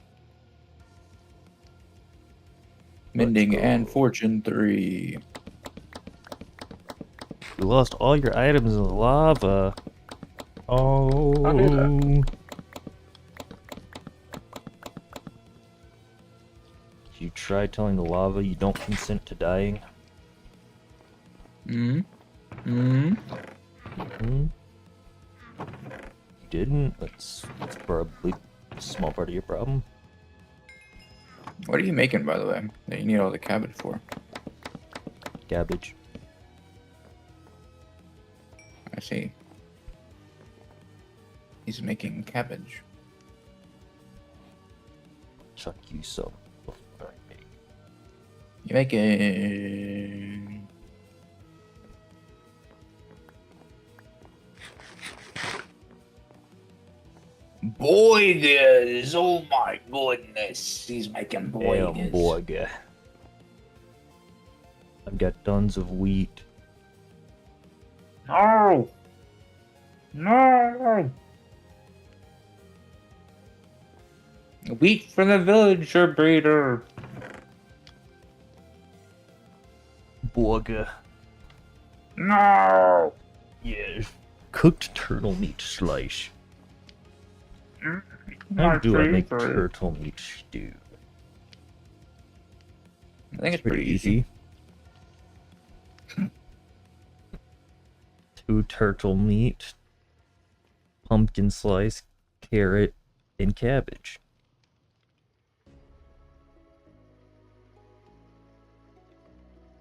Mending and Fortune 3. You lost all your items in the lava. Oh. How did I? You try telling the lava you don't consent to dying? Hmm? Hmm? Hmm? You didn't? That's probably a small part of your problem. What are you making, by the way, that you need all the cabbage for? Cabbage. I see. He's making cabbage. Chuck you some before I make. You making... Boigas! Oh my goodness! He's making boigas. Hamburger. I've got tons of wheat. No! No! Wheat for the villager breeder. Burger. No! Yes. Cooked turtle meat slice. How My do I make favorite. turtle meat stew? I think it's pretty easy. 2 turtle meat, pumpkin slice, carrot, and cabbage.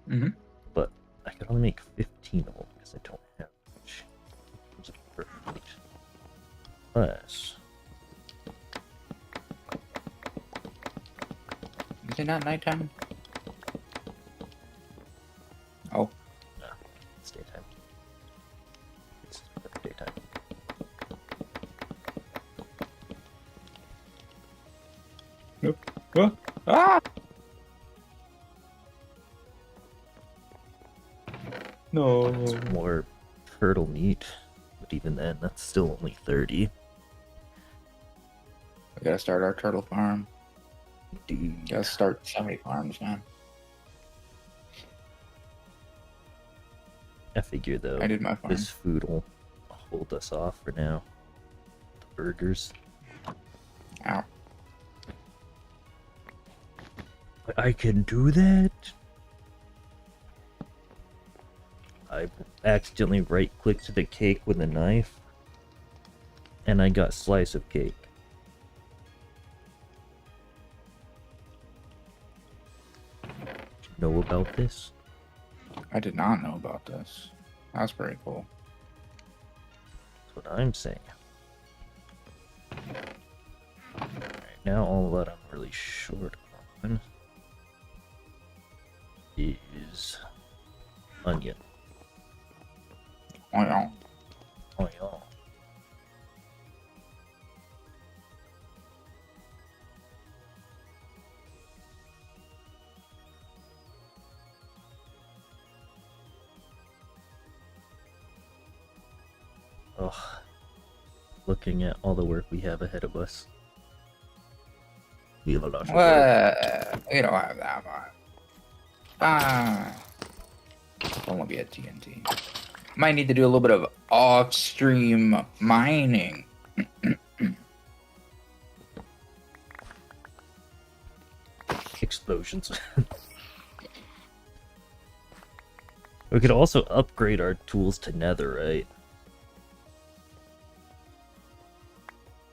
Mm-hmm. But I can only make 15 of them because I don't have much. Those are perfect. Plus, Is it not nighttime? Oh. no, it's daytime. It's perfect daytime. Nope. What? Ah! No. It's more turtle meat, but even then, that's still only 30. We gotta start our turtle farm. Dude, Gotta start so many farms, man. I figure though, I did my farm. this food will hold us off for now. The burgers. Ow. I can do that? I accidentally right-clicked the cake with a knife, and I got slice of cake. Did you know about this? I did not know about this. That's pretty cool. That's what I'm saying. Right now, all that I'm really short on is onion. Oh, yeah. Oh yeah. Ugh. Looking at all the work we have ahead of us. We have a lot of work. Well, we don't have that much. Ah. Don't want to be at TNT. Might need to do a little bit of off-stream mining. Explosions. We could also upgrade our tools to netherite.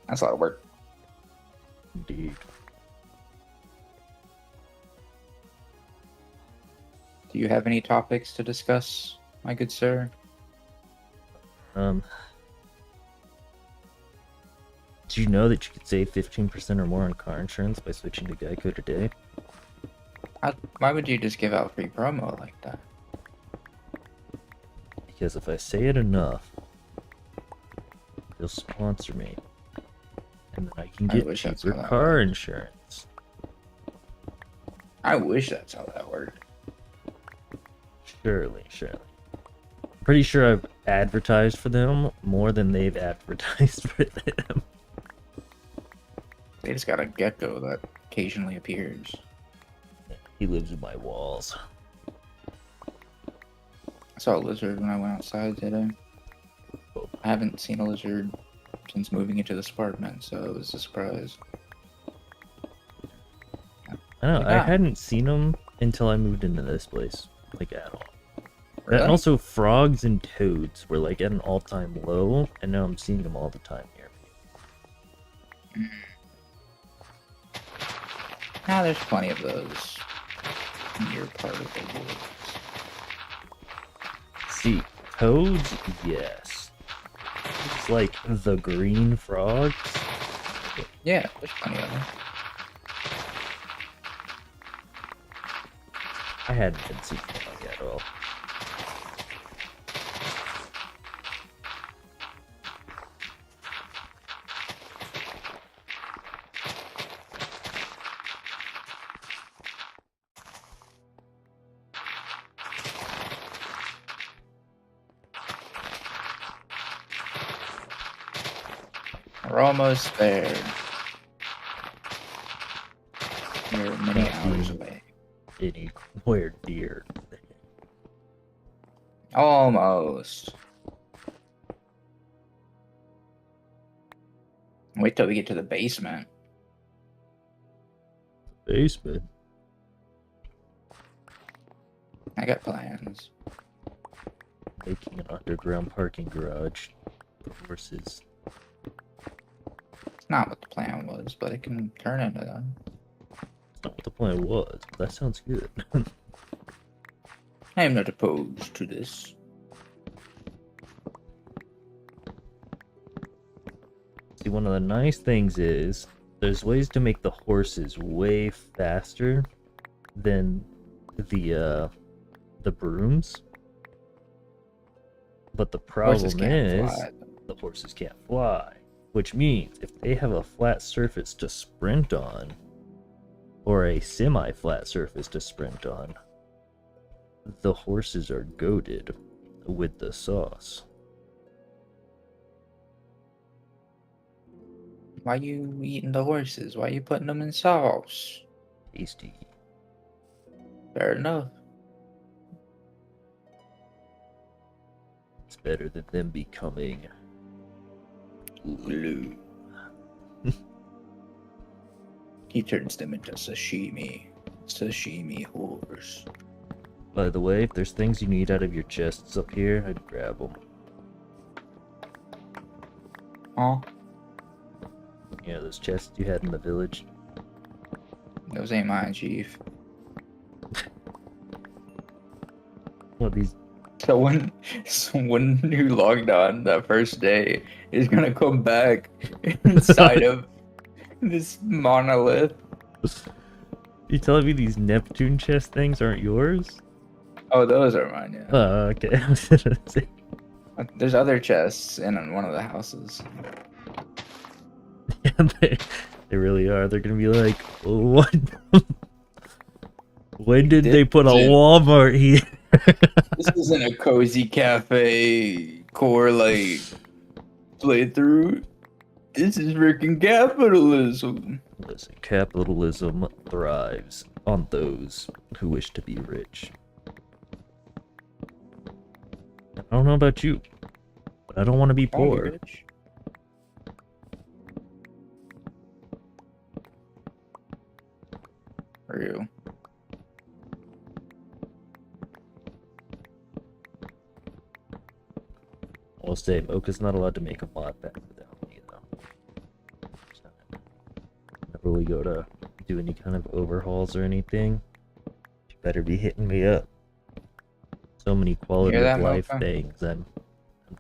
That's a lot of work. Indeed. Do you have any topics to discuss, my good sir? Do you know that you could save 15% or more on car insurance by switching to Geico today? Why would you just give out free promo like that? Because if I say it enough, they'll sponsor me. And then I can I get wish that's cheaper how that car worked. insurance. I wish that's how that worked. Surely. Pretty sure I've advertised for them more than they've advertised for them. They just got a gecko that occasionally appears. He lives in my walls. I saw a lizard when I went outside today. I haven't seen a lizard since moving into this apartment, so it was a surprise. I know, We I got 'em. hadn't seen them until I moved into this place, like at all. That and Really? also frogs and toads were like at an all-time low, and now I'm seeing them all the time here. Now there's plenty of those in your part of the woods. See, toads, yes. It's like the green frogs. Yeah, there's plenty of them. I hadn't been seeing them at all. We're almost there. We're many hours away. Anywhere near. Almost. Wait till we get to the basement. Basement? I got plans. Making an underground parking garage for horses. It's not what the plan was, but it can turn into that. That's not what the plan was, but that sounds good. I am not opposed to this. See, one of the nice things is there's ways to make the horses way faster than the brooms. But the problem is the horses can't fly, which means if they have a flat surface to sprint on, or a semi-flat surface to sprint on, the horses are goated with the sauce. Why you eating the horses? Why you putting them in sauce? Tasty. Fair enough. It's better than them becoming glue. He turns them into sashimi. Sashimi horse. By the way, if there's things you need out of your chests up here, I'd grab them. Huh? Yeah, those chests you had in the village. Those ain't mine, Chief. What, these? Someone who logged on that first day is gonna come back inside of this monolith. You telling me these Neptune chest things aren't yours? Oh, those are mine, yeah. Oh, okay. I was gonna say. There's other chests in one of the houses. Yeah, they really are. They're gonna be like, what? When did they put a Walmart here? This isn't a cozy cafe core like playthrough. This is freaking capitalism. Listen, capitalism thrives on those who wish to be rich. I don't know about you, but I don't want to be poor. Rich. For you. I'll say Mocha's not allowed to make a mod pack without me, though. So, whenever we go to do any kind of overhauls or anything, you better be hitting me up. So many quality of life things I'm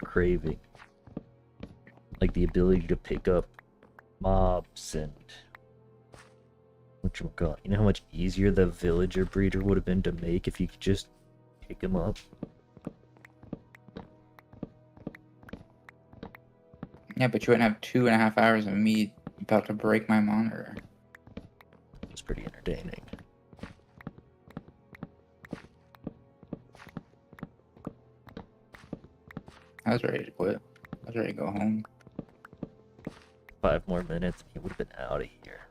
craving. Like the ability to pick up mobs and whatchamacallit. You know how much easier the villager breeder would have been to make if you could just pick them up? Yeah, but you wouldn't have 2.5 hours of me about to break my monitor. It's pretty entertaining. I was ready to quit. I was ready to go home. 5 more minutes, he would have been out of here.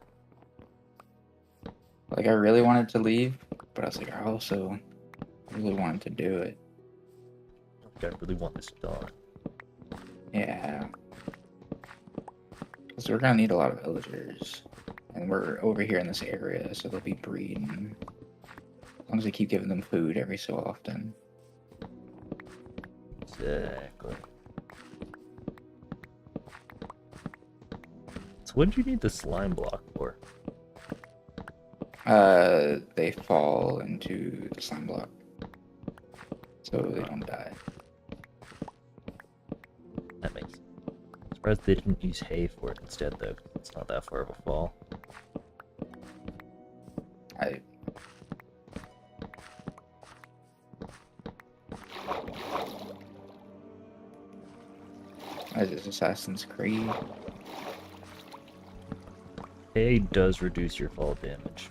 Like, I really wanted to leave, but I was like, I also really wanted to do it. Like, I really want this done. Yeah. Because we're gonna need a lot of villagers. And we're over here in this area, so they'll be breeding. As long as we keep giving them food every so often. Exactly. So what did you need the slime block for? They fall into the slime block. So they don't die. That makes sense. I'm surprised they didn't use hay for it instead, though. It's not that far of a fall. Is this Assassin's Creed? Hay does reduce your fall damage.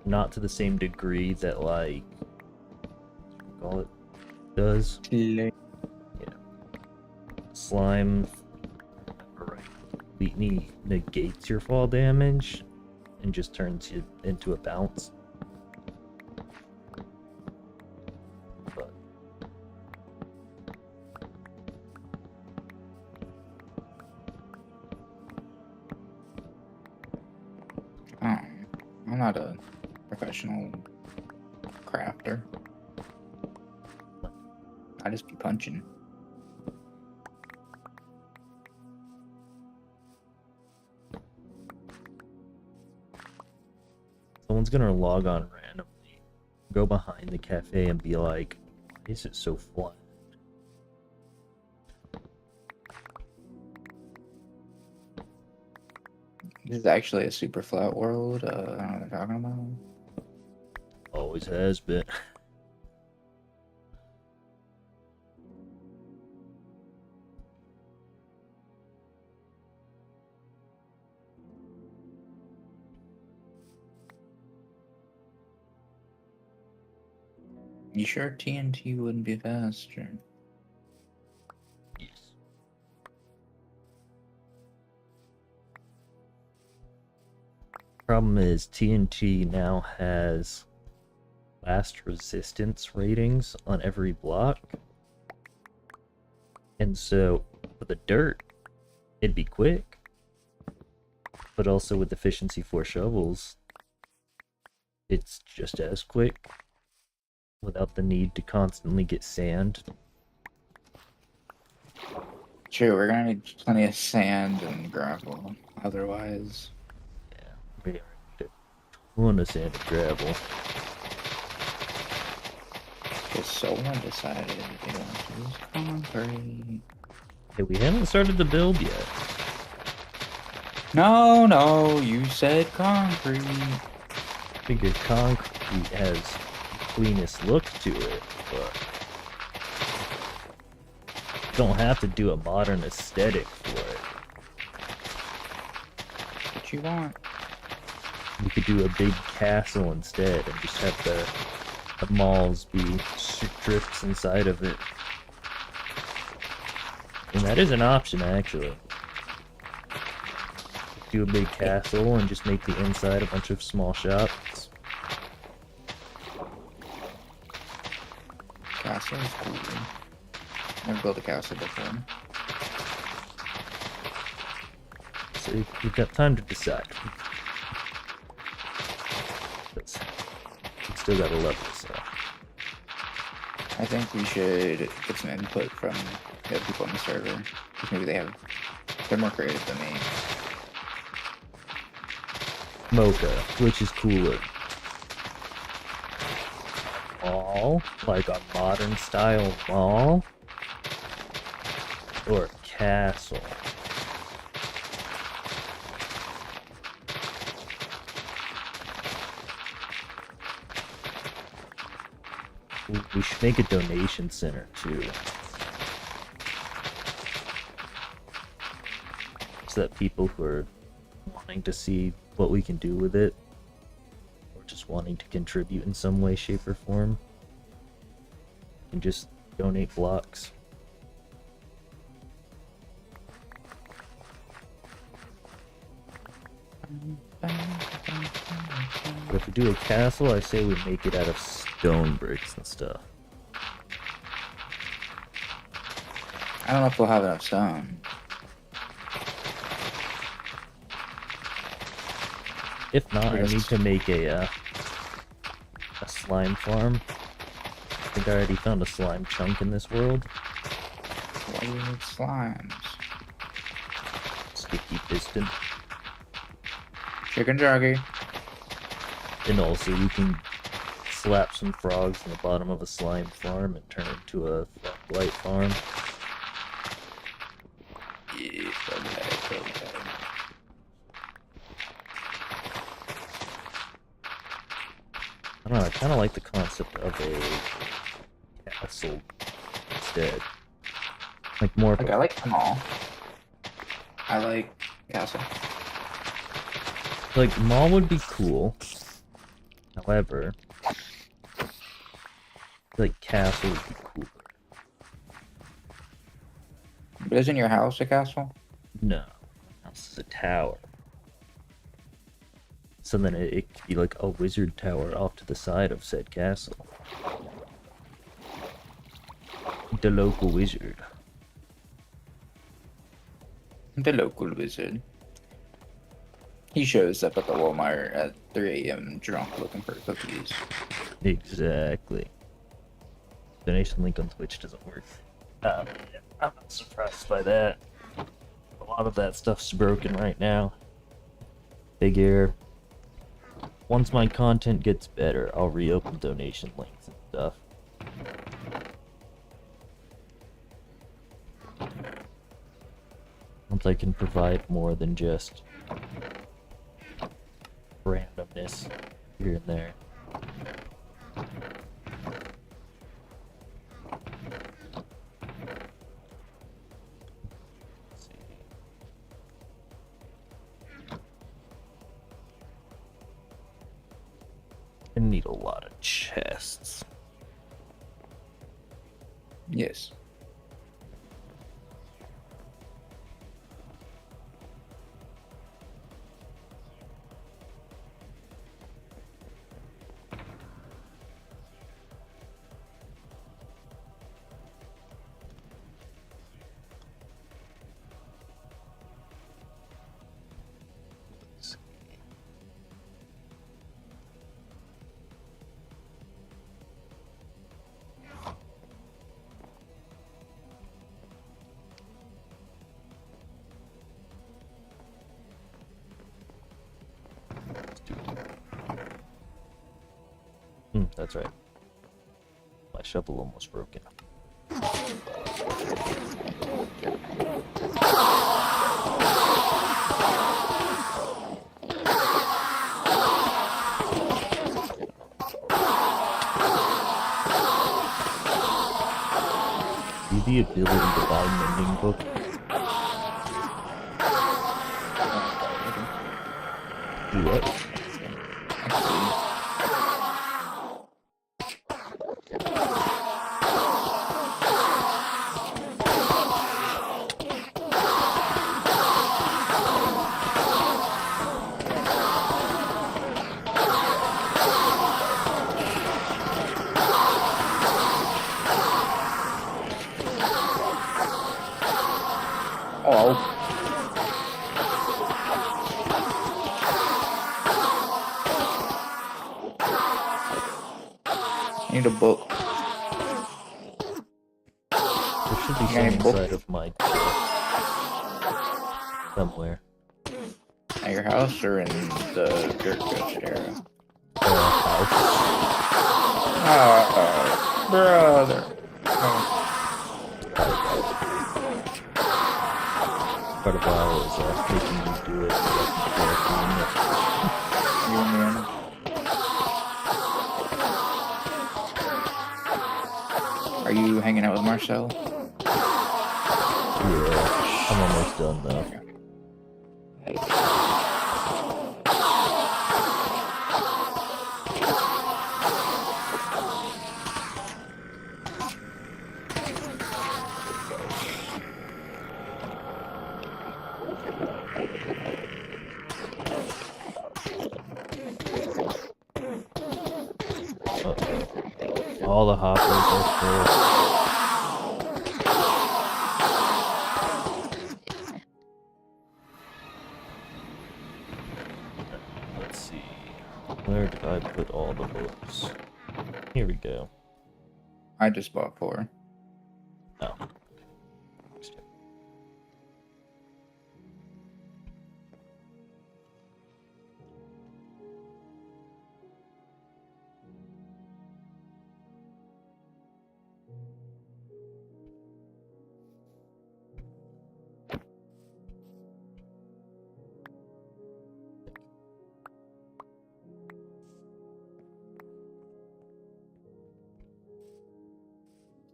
Not to the same degree that, like, call it does. Yeah. Slime, completely negates your fall damage and just turns you into a bounce. But I'm not a professional crafter. I just be punching. someone's gonna log on randomly, go behind the cafe and be like, why is it so flat? This is actually a super flat world. I don't know what they're talking about. Always has been. You sure TNT wouldn't be faster? Yes. Problem is TNT now has blast resistance ratings on every block. And so for the dirt, it'd be quick. But also with efficiency 4 shovels, it's just as quick without the need to constantly get sand. True, we're gonna need plenty of sand and gravel. Otherwise, Yeah, we are a ton of sand and gravel. if someone decided they want to use concrete. Hey, we haven't started the build yet. No, you said concrete. I figured concrete has the cleanest look to it, but you don't have to do a modern aesthetic for it. What you want? You could do a big castle instead and just have the malls be strips inside of it. And that is an option, actually. Do a big castle and just make the inside a bunch of small shops. Castle is cool. Never built a castle before. So you've got time to decide. But you still got a level, so. I think we should get some input from the other people on the server. Because maybe they're more creative than me. Mocha, which is cooler? Mall? Like a modern style mall? Or a castle? We should make a donation center too. So that people who are wanting to see what we can do with it, or just wanting to contribute in some way, shape, or form, can just donate blocks. But if we do a castle, I say we make it out of stone bricks and stuff. I don't know if we'll have enough stone. If not, I need to make a slime farm. I think I already found a slime chunk in this world. Why do you need slimes? Sticky piston. Chicken jockey. And also you can slap some frogs in the bottom of a slime farm and turn it into a light farm. Yeah, I don't know, I kind of like the concept of a castle instead. Like more of like, I like them all. I like castle. like mall would be cool. However, like castle would be cooler. But isn't your house a castle? No, my house is a tower. So then it could be like a wizard tower off to the side of said castle. The local wizard. The local wizard. He shows up at the Walmart at 3 a.m. drunk looking for cookies. Exactly. Donation link on Twitch doesn't work. I'm not surprised by that. A lot of that stuff's broken right now. Figure once my content gets better, I'll reopen donation links and stuff. Once I can provide more than just randomness here and there. I need a lot of chests. Yes. That's right. My shovel almost broken. The ability to buy mending book. Do what? Need a book. There should be some inside of my chest. Somewhere. At your house or in the dirt ghost area? House. Oh, brother. Oh. Part of why I was making you do it. You man. Are you hanging out with Marcel? Yeah, I'm almost done though. Okay. All the hoppers are full. Let's all the books. Here we go. I just bought 4. Oh.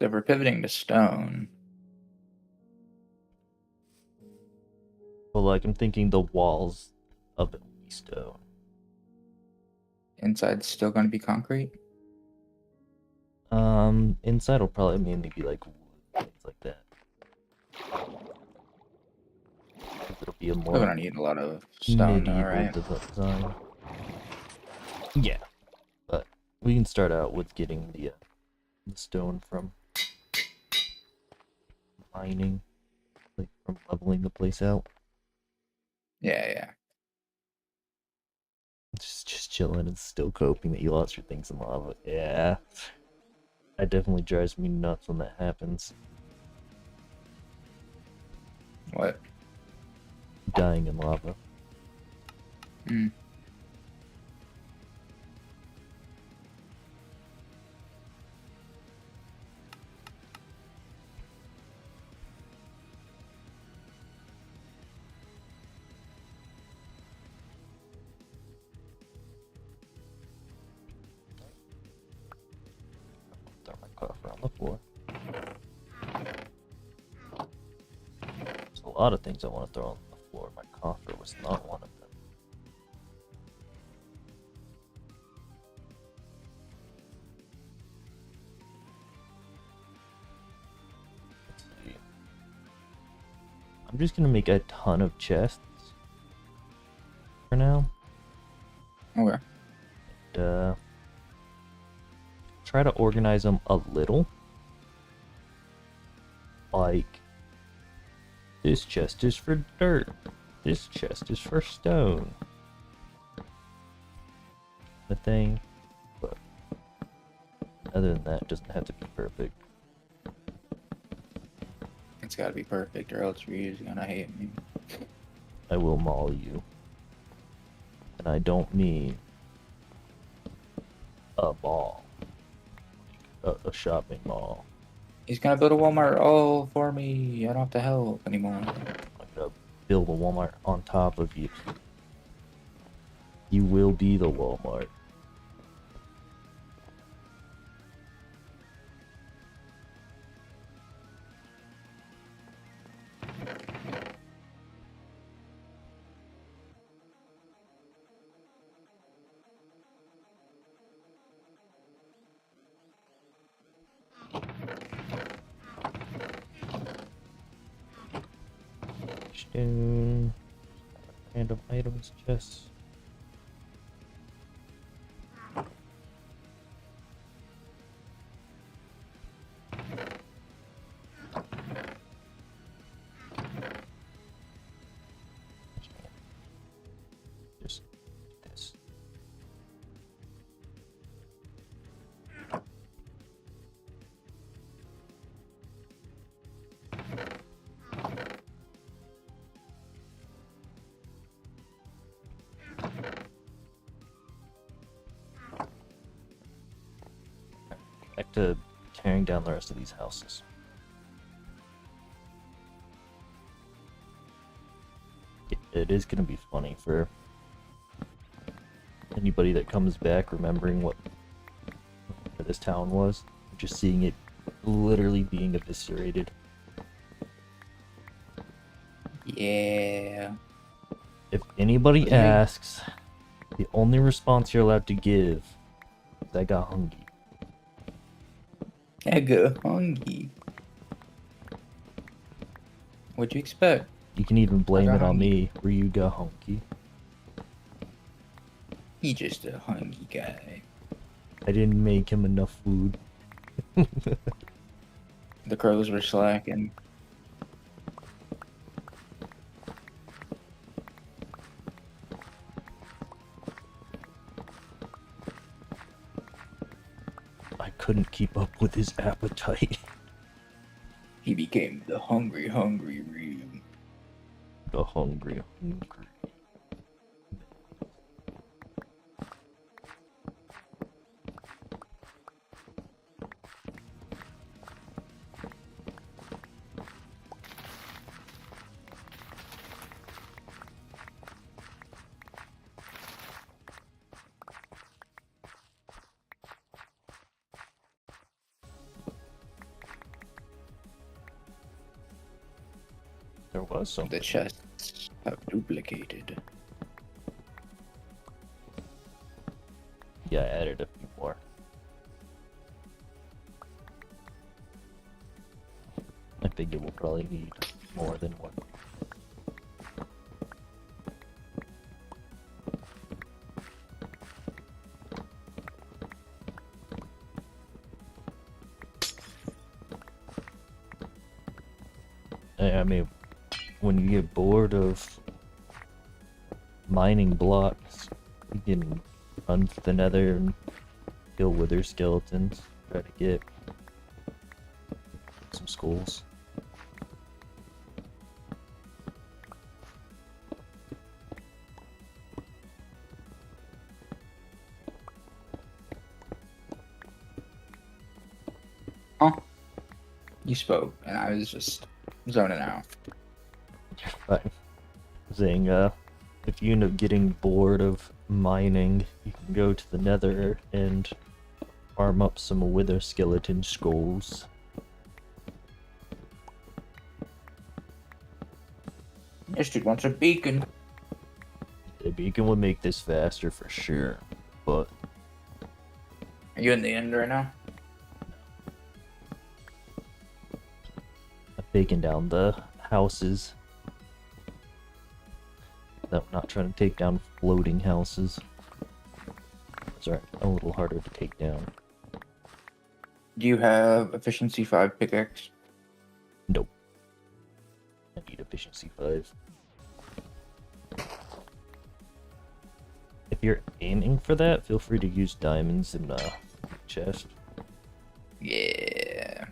So we're pivoting to stone. Well, like, I'm thinking the walls of it will be stone. Inside's still going to be concrete. Inside will probably mainly be like wood, things like that. It'll be a We're more going to need a lot of stone, though, medieval right? design. Yeah, but we can start out with getting the stone from mining, like from leveling the place out. Yeah. Just chilling and still coping that you lost your things in lava. Yeah, that definitely drives me nuts when that happens. What? Dying in lava. Hmm. Throw my coffer on the floor. There's a lot of things I want to throw on the floor. My coffer was not one of them. Let's see. I'm just gonna make a ton of chests for now. Okay. And, try to organize them a little. Like, this chest is for dirt. This chest is for stone. The thing. But other than that, it doesn't have to be perfect. It's got to be perfect, or else Ryu's going to hate me. I will maul you. And I don't mean a mall. A shopping mall. He's going to build a Walmart all for me. I don't have to help anymore. I'm gonna build a Walmart on top of you. You will be the Walmart. Stone. Random items, chests. Just this. Back to tearing down the rest of these houses. It is going to be funny for anybody that comes back remembering what this town was. Just seeing it literally being eviscerated. Yeah. If anybody Okay. asks, the only response you're allowed to give is I got hungry. I got hungry. What'd you expect? You can even blame got it on hungry. me, where you got honky. He's just a hungry guy. I didn't make him enough food. The crows were slacking. couldn't keep up with his appetite. He became the hungry Ryu. The hungry. There was something. The chests have duplicated. Yeah, I added a few more. I think it will probably need more than one. I mean, when you get bored of mining blocks, you can run to the nether and kill wither skeletons, try to get some skulls. Huh? You spoke, and I was just zoning out. Right. Saying, if you end up getting bored of mining, you can go to the nether and farm up some wither skeleton skulls. This dude wants a beacon. The beacon would make this faster for sure, but Are you in the end right now? I'm taking down the houses. No, I'm not trying to take down floating houses. Those are a little harder to take down. Do you have efficiency 5 pickaxe? Nope. I need efficiency 5. If you're aiming for that, feel free to use diamonds in the chest. Yeah.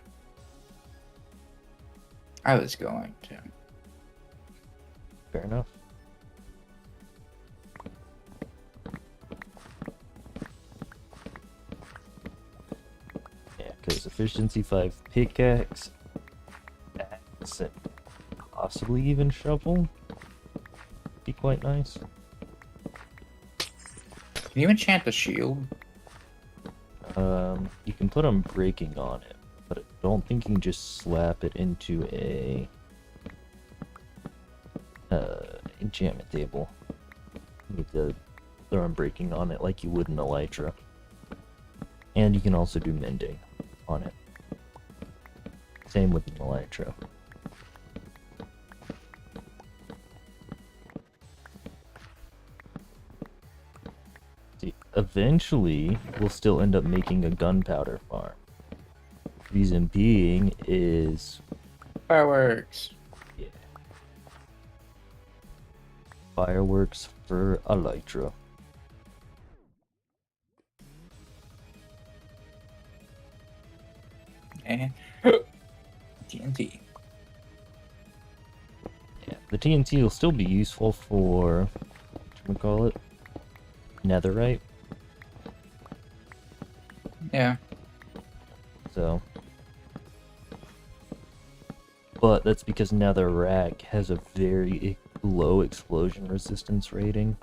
I was going to. Fair enough. Yeah, because efficiency 5 pickaxe, axe, and possibly even shovel would be quite nice. Can you enchant the shield? You can put unbreaking on it, but I don't think you can just slap it into a enchantment table. You need to throw unbreaking on it like you would in elytra. And you can also do mending on it. Same with an elytra. See, eventually, we'll still end up making a gunpowder farm. Reason being is... Fireworks. Yeah. Fireworks for elytra. And TNT. Yeah, the TNT will still be useful for... whatchamacallit? Netherite. Yeah. So... But that's because netherrack has a very low explosion resistance rating.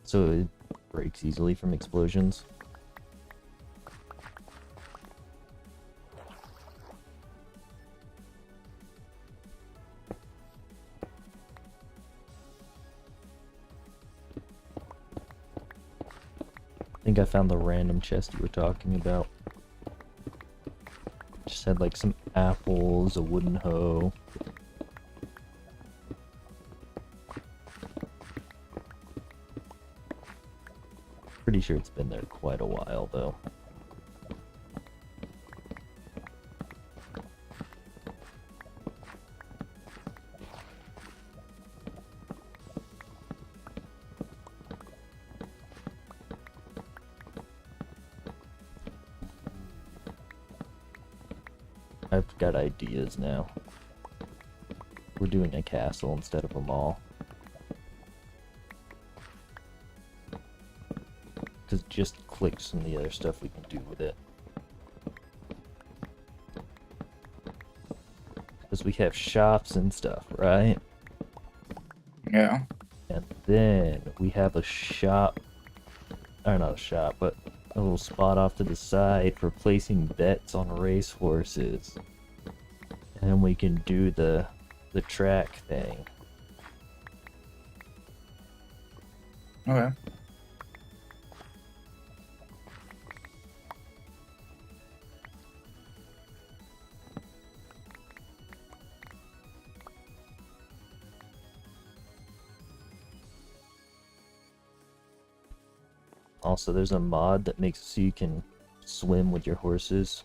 So it breaks easily from explosions. I think I found the random chest you were talking about. Just had like some apples, a wooden hoe. Pretty sure it's been there quite a while though. I've got ideas now. We're doing a castle instead of a mall. Because just clicks and the other stuff we can do with it. Because we have shops and stuff, right? Yeah. And then we have a shop, or not a shop, but a little spot off to the side for placing bets on racehorses. And then we can do the track thing. Okay. Also, there's a mod that makes it so you can swim with your horses.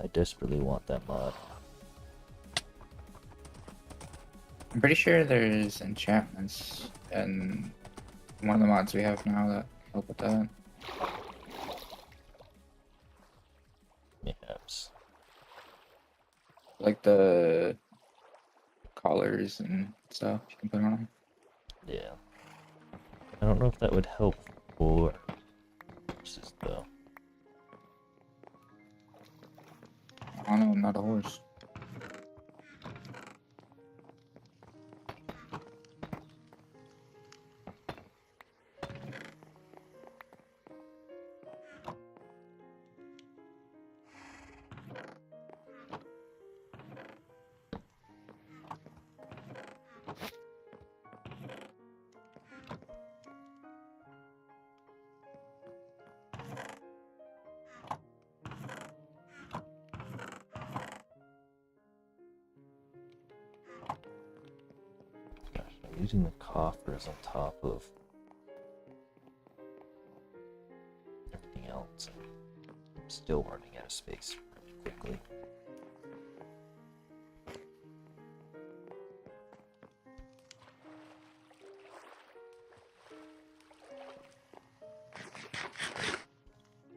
I desperately want that mod. I'm pretty sure there's enchantments in one of the mods we have now that help with that. Perhaps. Like the collars and stuff you can put on them. Yeah. I don't know if that would help for horses, though. I don't know, I'm not a horse. Gosh, I'm using the coffers on top of everything else. I'm still running out of space pretty quickly.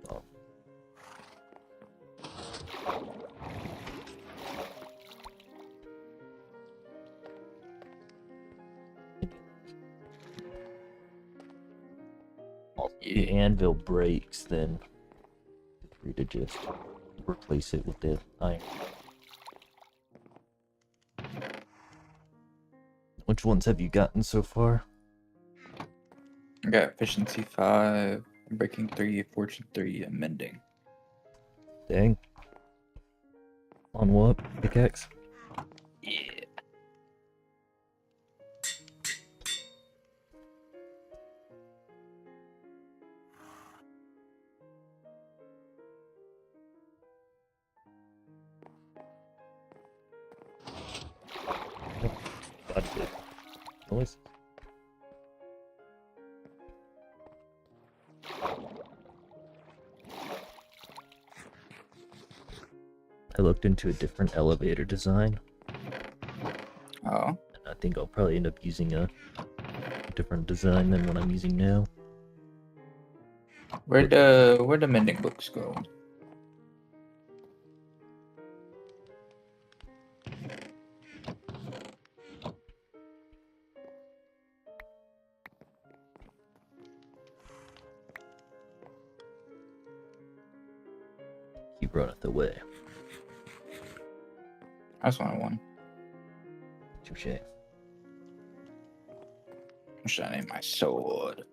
Oh. If the anvil breaks, then feel free to just replace it with the iron. Which ones have you gotten so far? I got efficiency 5, breaking 3, fortune 3, and mending. Dang. On what? Pickaxe? Yeah. Body good. Noise. I looked into a different elevator design, Oh. and I think I'll probably end up using a different design than what I'm using now. Where'd the mending books go? He runneth away. That's what I want. Touche. What should I name my sword?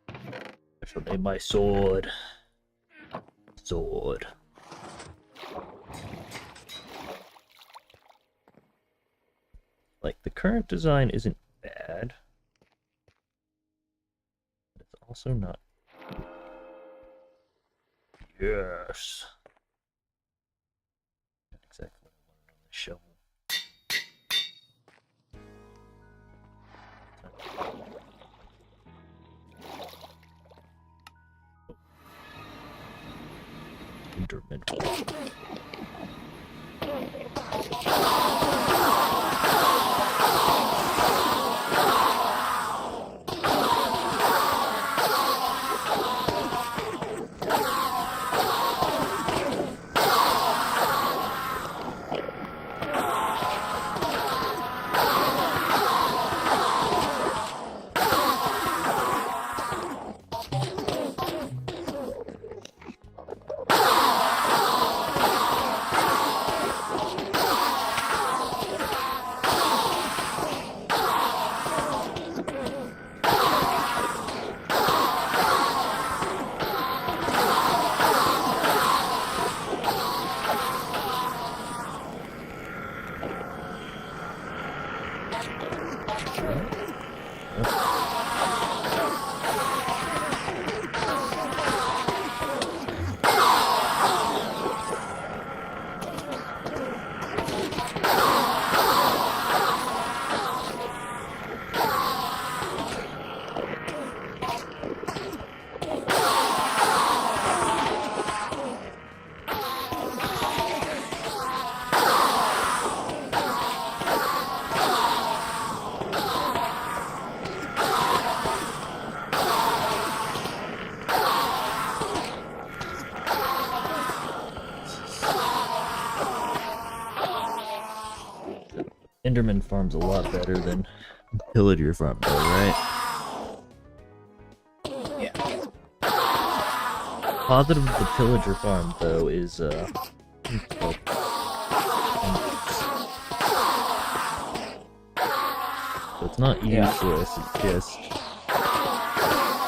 I shall name my sword. Sword. Like, the current design isn't bad. But it's also not. Yes. Not exactly what I wanted on the shovel. Intermental. Enderman Farm's a lot better than Pillager Farm, though, right? Yeah. Positive of the Pillager Farm, though, is so it's not useless. It's just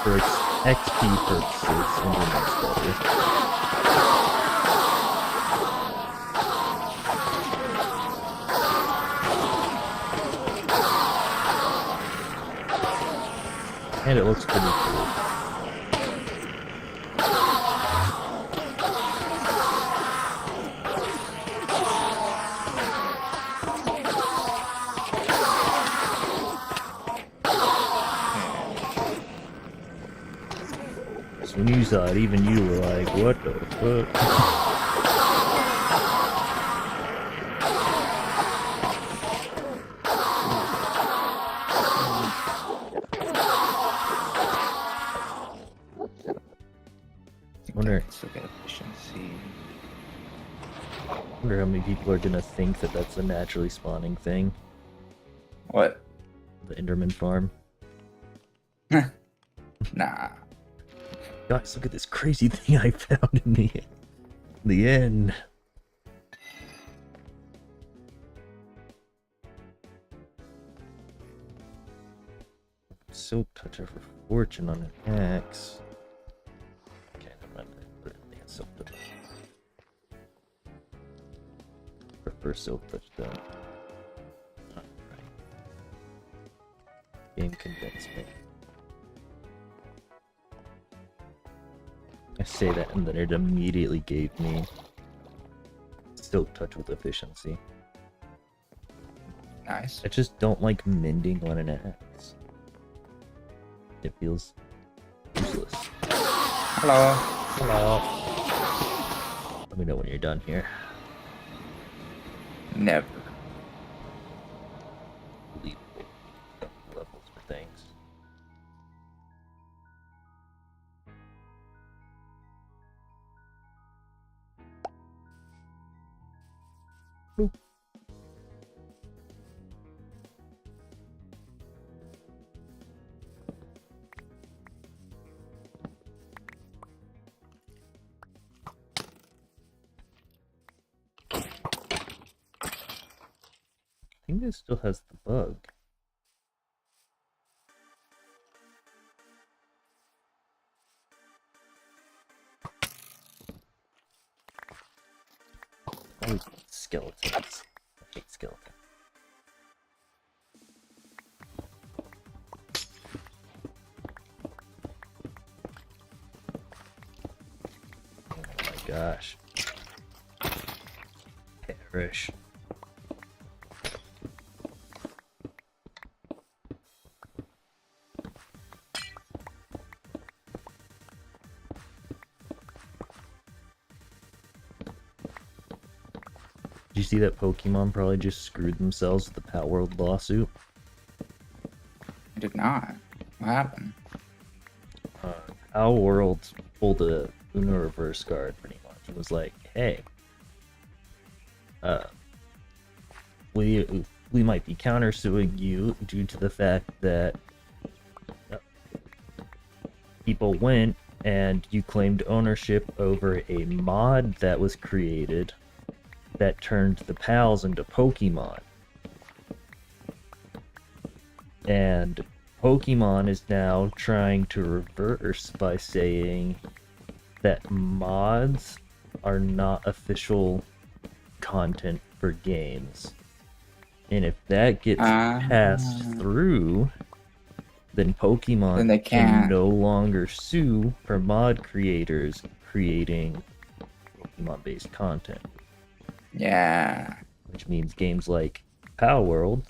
for XP purposes, Enderman's better. And it looks pretty cool. So when you saw it, even you were like, what the fuck? Let's look at efficiency. I wonder how many people are gonna think that that's a naturally spawning thing. What? The Enderman Farm. Nah. Guys, look at this crazy thing I found in the end. Silk touch over fortune on an axe. Okay, never mind. Put it in the silk touch. Prefer silk touch though. Alright. Game condensement. I say that and then it immediately gave me silk touch with efficiency. Nice. I just don't like mending on an axe. It feels useless. Hello. Hello. Let me know when you're done here. Never. Unbelievable levels for things. Boop. I think this still has the bug. Oh, skeletons. I hate skeletons. Oh my gosh. Perish. Did you see that Pokemon probably just screwed themselves with the Power World lawsuit? I did not. What happened? Power World pulled a Uno reverse card pretty much and was like, hey, we might be countersuing you due to the fact that people went and you claimed ownership over a mod that was created that turned the pals into Pokemon. And Pokemon is now trying to reverse by saying that mods are not official content for games. And if that gets passed through, then Pokemon Then they can no longer sue for mod creators creating Pokemon-based content. Yeah. Which means games like Power World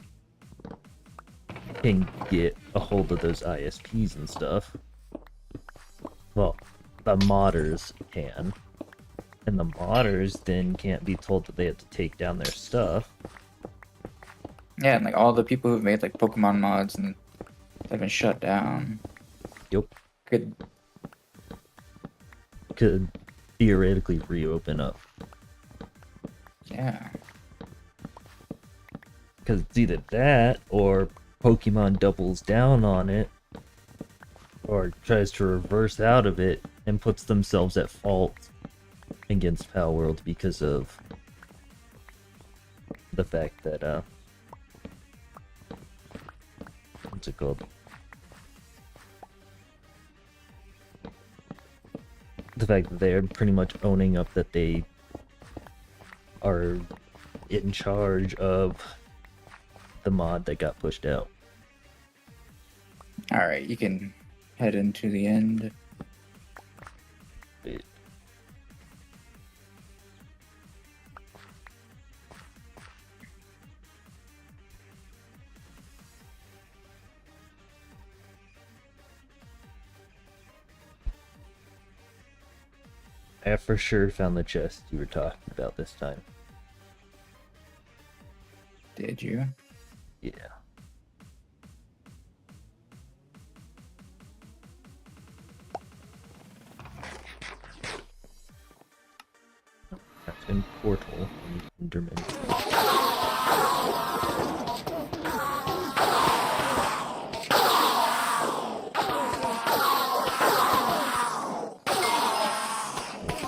can get a hold of those ISPs and stuff. Well, the modders can. And the modders then can't be told that they have to take down their stuff. Yeah, and like all the people who've made like Pokemon mods and they've been shut down. Yep. Could theoretically reopen up. Yeah. Because it's either that, or Pokemon doubles down on it, or tries to reverse out of it, and puts themselves at fault against Palworld because of the fact that, what's it called? The fact that they're pretty much owning up that they are in charge of the mod that got pushed out. Alright, you can head into the end. I for sure found the chest you were talking about this time. Did you? Yeah. That's in Portal and Enderman.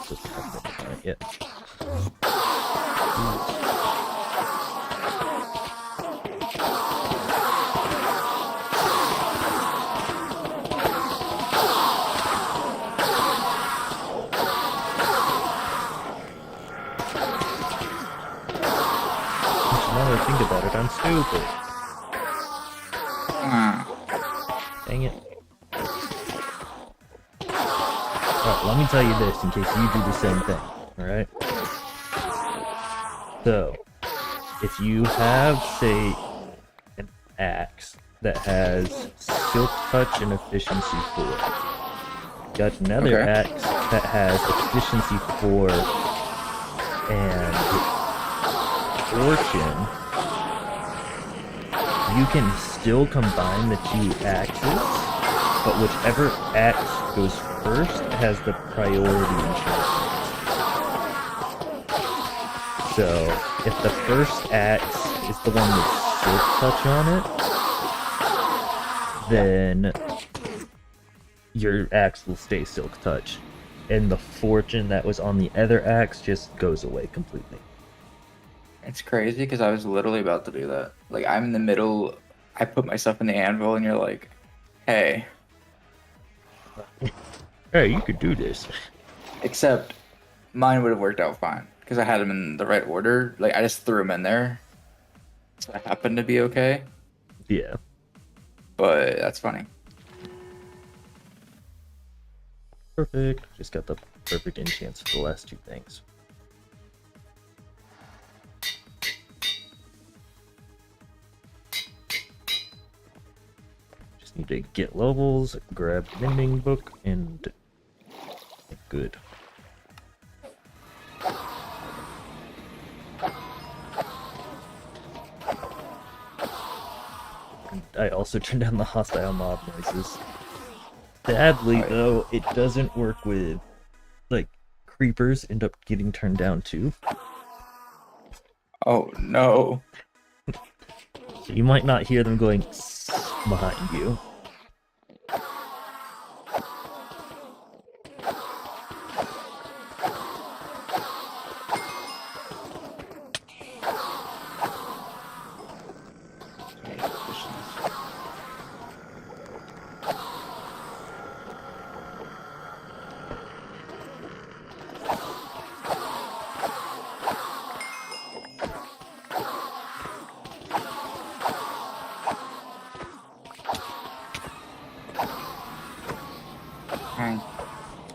Just haven't done it yet. Now that I think about it, I'm stupid. Dang it. Alright, let me tell you this in case you do the same thing, alright? So, if you have, say, an axe that has Silk Touch and Efficiency 4, got another axe that has Efficiency 4 and Fortune, you can still combine the two axes, but whichever axe goes first has the priority enchantment. So, if the first axe is the one with Silk Touch on it, then your axe will stay Silk Touch. And the Fortune that was on the other axe just goes away completely. It's crazy because I was literally about to do that. Like, I'm in the middle, I put myself in the anvil, and you're like, hey. Hey, you could do this. Except, mine would have worked out fine because I had them in the right order. Like, I just threw them in there. So I happened to be okay. Yeah. But that's funny. Perfect. Just got the perfect enchants for the last two things. Just need to get levels, grab the mending book, and good. And I also turned down the hostile mob noises. Sadly, though, it doesn't work with, like, creepers end up getting turned down too. Oh, no. So you might not hear them going behind you.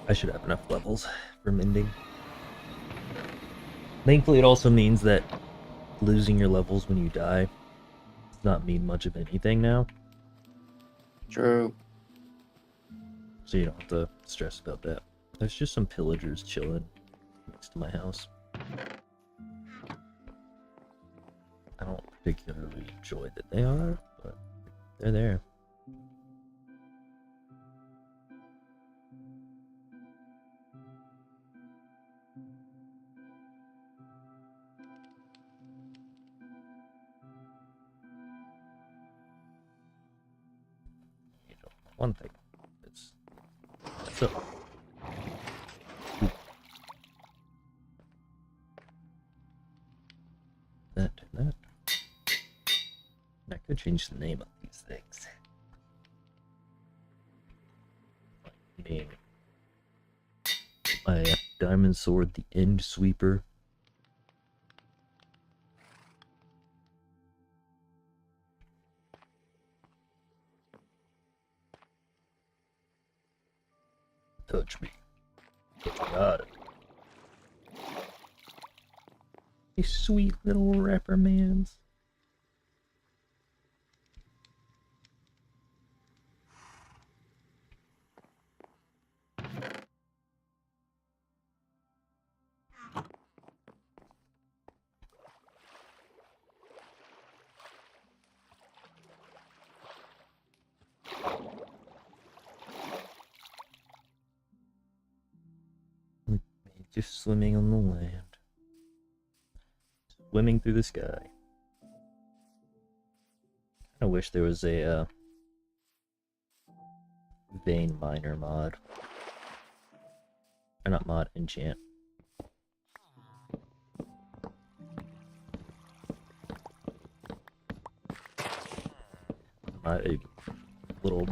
I should have enough levels for mending. Thankfully, it also means that losing your levels when you die does not mean much of anything now. True. So you don't have to stress about that. There's just some pillagers chilling next to my house. I don't particularly enjoy that they are, but they're there. one thing. So. That. I could change the name of these things. Name my diamond sword the End Sweeper. Touch me. Got it. These sweet little reprimans. Just swimming on the land. Swimming through the sky. I wish there was a vein miner mod. Or not mod, enchant. My little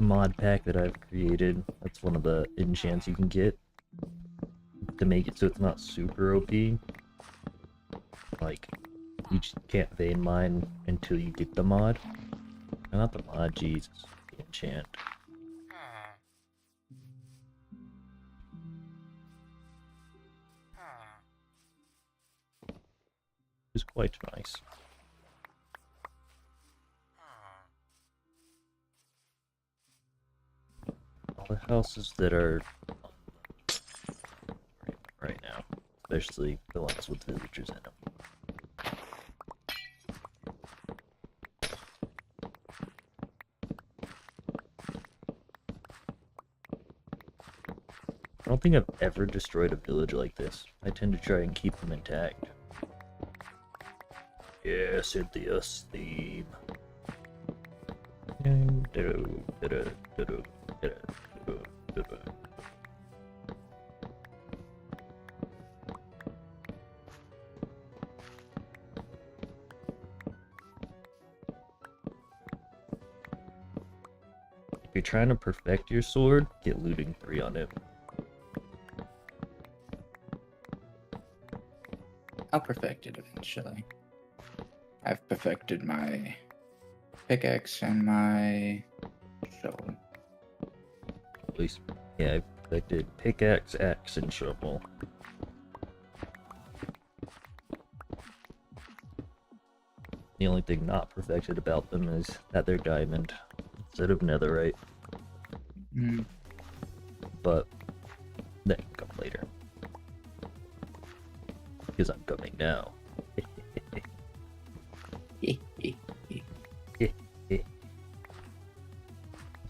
mod pack that I've created, that's one of the enchants you can get to make it so it's not super OP. Like, you just can't vein mine until you get the mod. Not the mod, Jesus. The enchant. It's quite nice. All the houses that are right now, especially the ones with villagers in them. I don't think I've ever destroyed a village like this. I tend to try and keep them intact. Yeah, Cynthia's theme. If you're trying to perfect your sword, get looting 3 on it. I'll perfect it eventually. I've perfected my pickaxe and my shovel. At least, yeah, I've perfected pickaxe, axe, and shovel. The only thing not perfected about them is that they're diamond instead of netherite. But that can come later. Because I'm coming now.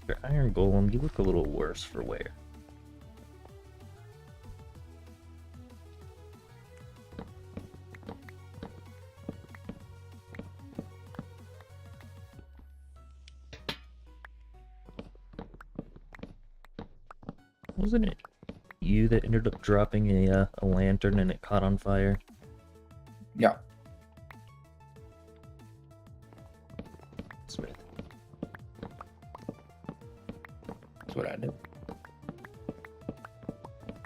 Mr. Iron Golem, you look a little worse for wear. Wasn't it you that ended up dropping a lantern and it caught on fire? Yeah. Smith. That's what I did.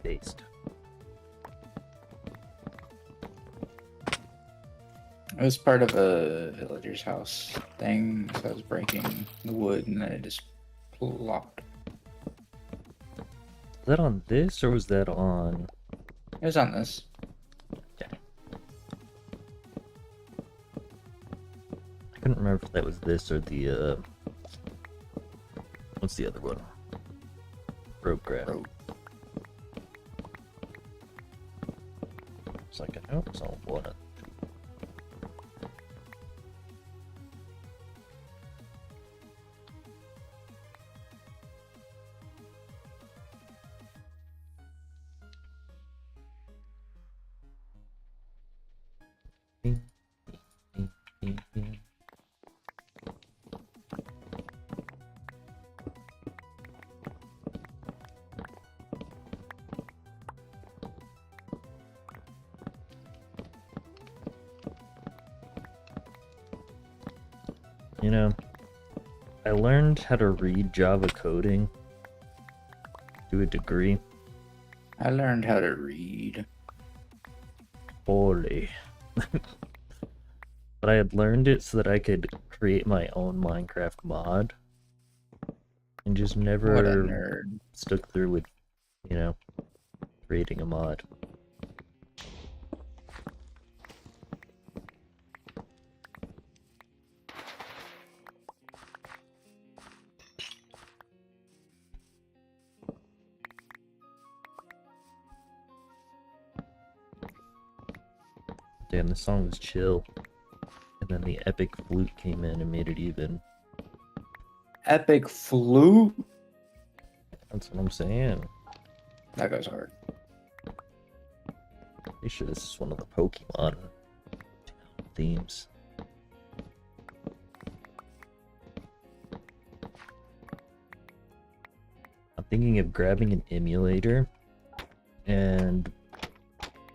Based. It was part of a villager's house thing, so I was breaking the wood and then it just plopped. Was that on this or was that on... It was on this. Okay. I couldn't remember if that was this or the what's the other one? Rope grab. It's like I know it's on one of You know, I learned how to read Java coding to a degree. I learned how to read. Holy. But I had learned it so that I could create my own Minecraft mod. And just What a never nerd. stuck through with, you know, creating a mod. Damn, this song was chill. And then the epic flute came in and made it even. Epic flute? That's what I'm saying. That goes hard. Pretty sure this is one of the Pokemon themes. I'm thinking of grabbing an emulator and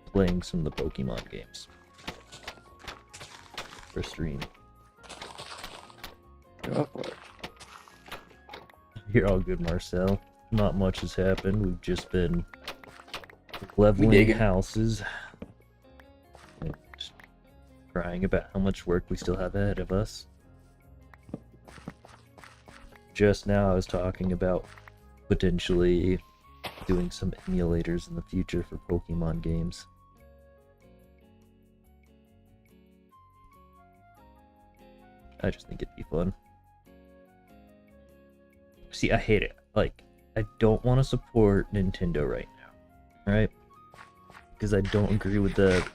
playing some of the Pokemon games for stream. Go for it. You're all good, Marcel. Not much has happened. We've just been leveling houses and crying about how much work we still have ahead of us. Just now I was talking about potentially doing some emulators in the future for Pokemon games. I just think it'd be fun. See, I hate it. Like, I don't want to support Nintendo right now, right? Because I don't agree with the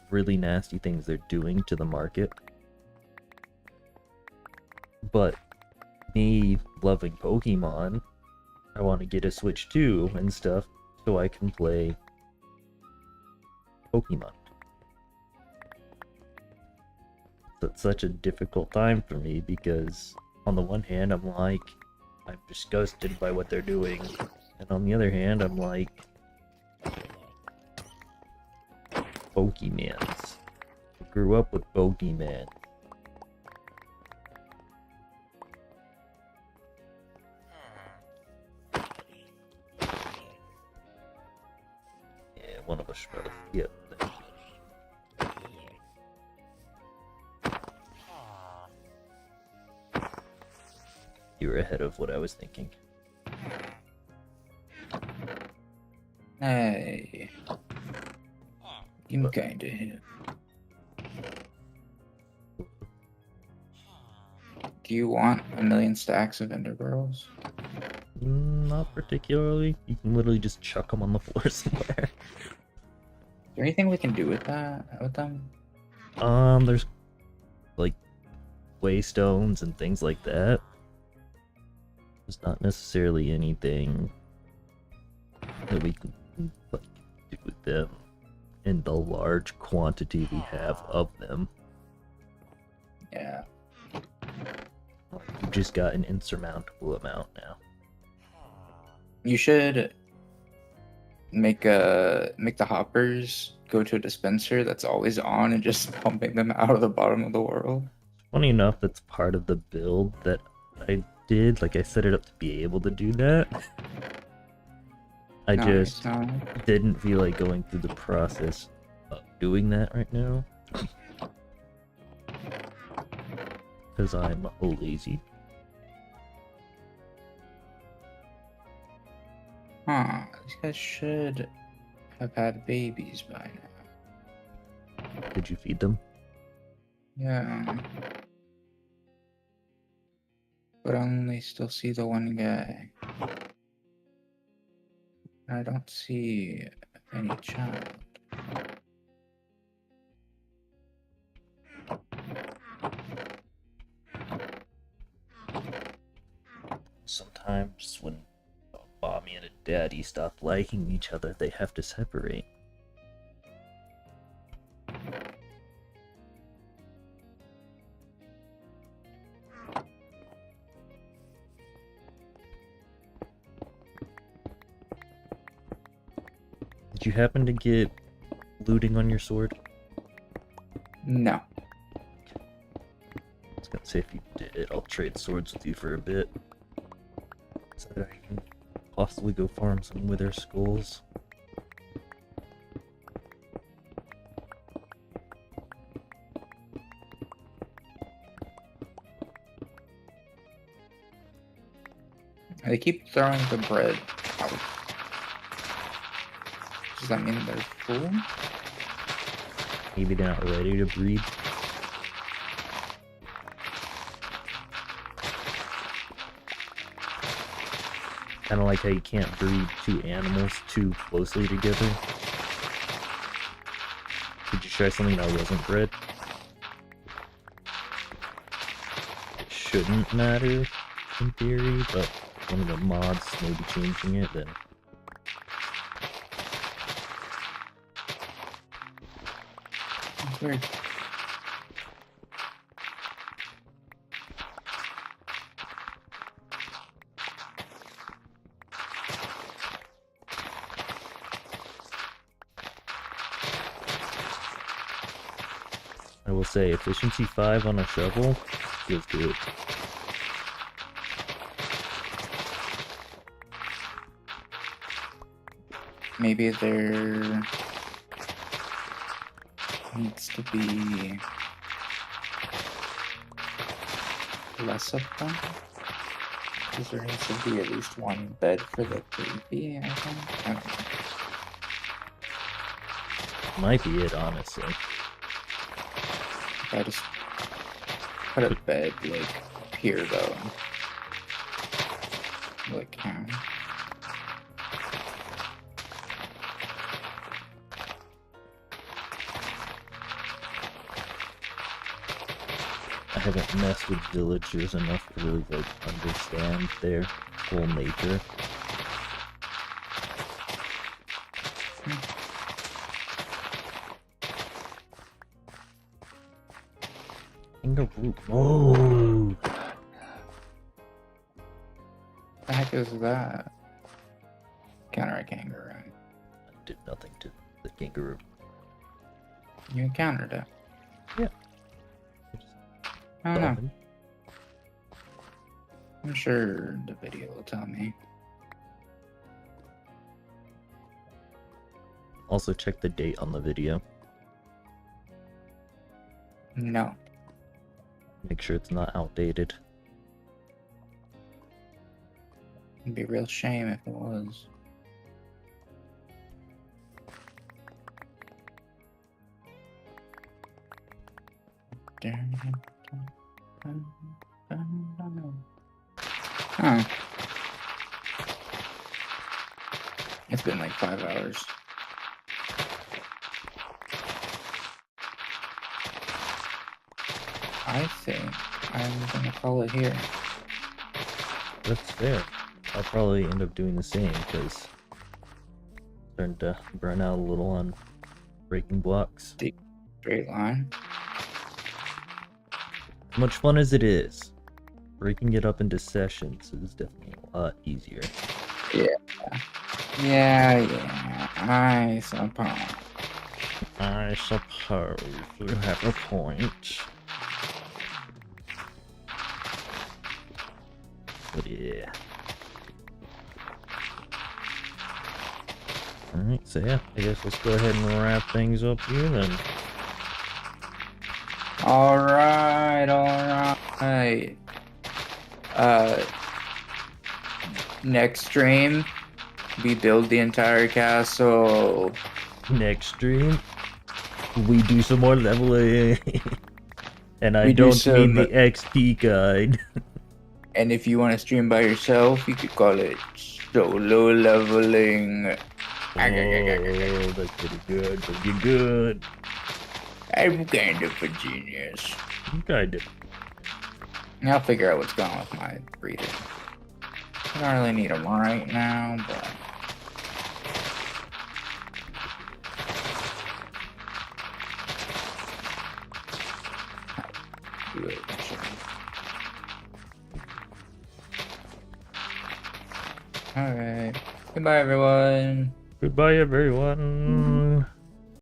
really nasty things they're doing to the market. But me loving Pokemon, I want to get a Switch too and stuff so I can play Pokemon. So it's such a difficult time for me because on the one hand I'm like, I'm disgusted by what they're doing, and on the other hand I'm like, Pokemans. I grew up with Pokemon. Yeah, one of us should probably get that. You were ahead of what I was thinking. Hey. You kinda hit. Do you want 1,000,000 stacks of ender pearls? Not particularly. You can literally just chuck them on the floor somewhere. Is there anything we can do with that? With them? There's like waystones and things like that. There's not necessarily anything that we can like do with them in the large quantity we have of them. Yeah. We've just got an insurmountable amount now. You should make the hoppers go to a dispenser that's always on and just pumping them out of the bottom of the world. Funny enough, that's part of the build that I did. Like, I set it up to be able to do that. I just didn't feel like going through the process of doing that right now. Because I'm lazy. Huh, these guys should have had babies by now. Did you feed them? Yeah. But I only still see the one guy. I don't see any child. Sometimes when a mommy and a daddy stop liking each other, they have to separate. Did you happen to get looting on your sword? No. I was gonna say if you did, I'll trade swords with you for a bit. So that I can possibly go farm some wither skulls. They keep throwing the bread out. Does that mean they're full? Maybe they're not ready to breed. Kind of like how you can't breed two animals too closely together. Did you try something that wasn't bred? It shouldn't matter in theory, but one of the mods may be changing it then. Weird. I will say, efficiency 5 on a shovel feels good. Maybe there needs to be less of them. Because there needs to be at least one bed for the creepy, I think. I don't know. Might be it, honestly. If I just put a bed, like, here, though. Like, I haven't messed with villagers enough to really, like, understand their whole nature. Kangaroo. Oh! the heck is that? Counter a kangaroo. I did nothing to the kangaroo. You encountered it. Yeah. I don't know. I'm sure the video will tell me. Also check the date on the video. No. Make sure it's not outdated. It'd be a real shame if it was. Huh. It's been like 5 hours. I think I'm gonna call it here. That's fair. I'll probably end up doing the same because starting to burn out a little on breaking blocks. Straight line. As much fun as it is, breaking it up into sessions is definitely a lot easier. Yeah, I suppose. I suppose you have a point. But yeah. Alright, so yeah, I guess let's go ahead and wrap things up here then. Alright. Next stream, we build the entire castle. Next stream, we do some more leveling. And I We do don't mean some- the XP guide. And if you want to stream by yourself, you could call it solo leveling. Oh, that's pretty good, pretty good. I'm kind of a genius. Kind of. I'll figure out what's going on with my breeder. I don't really need them right now, but... do it eventually. Alright. Goodbye, everyone. Goodbye, everyone.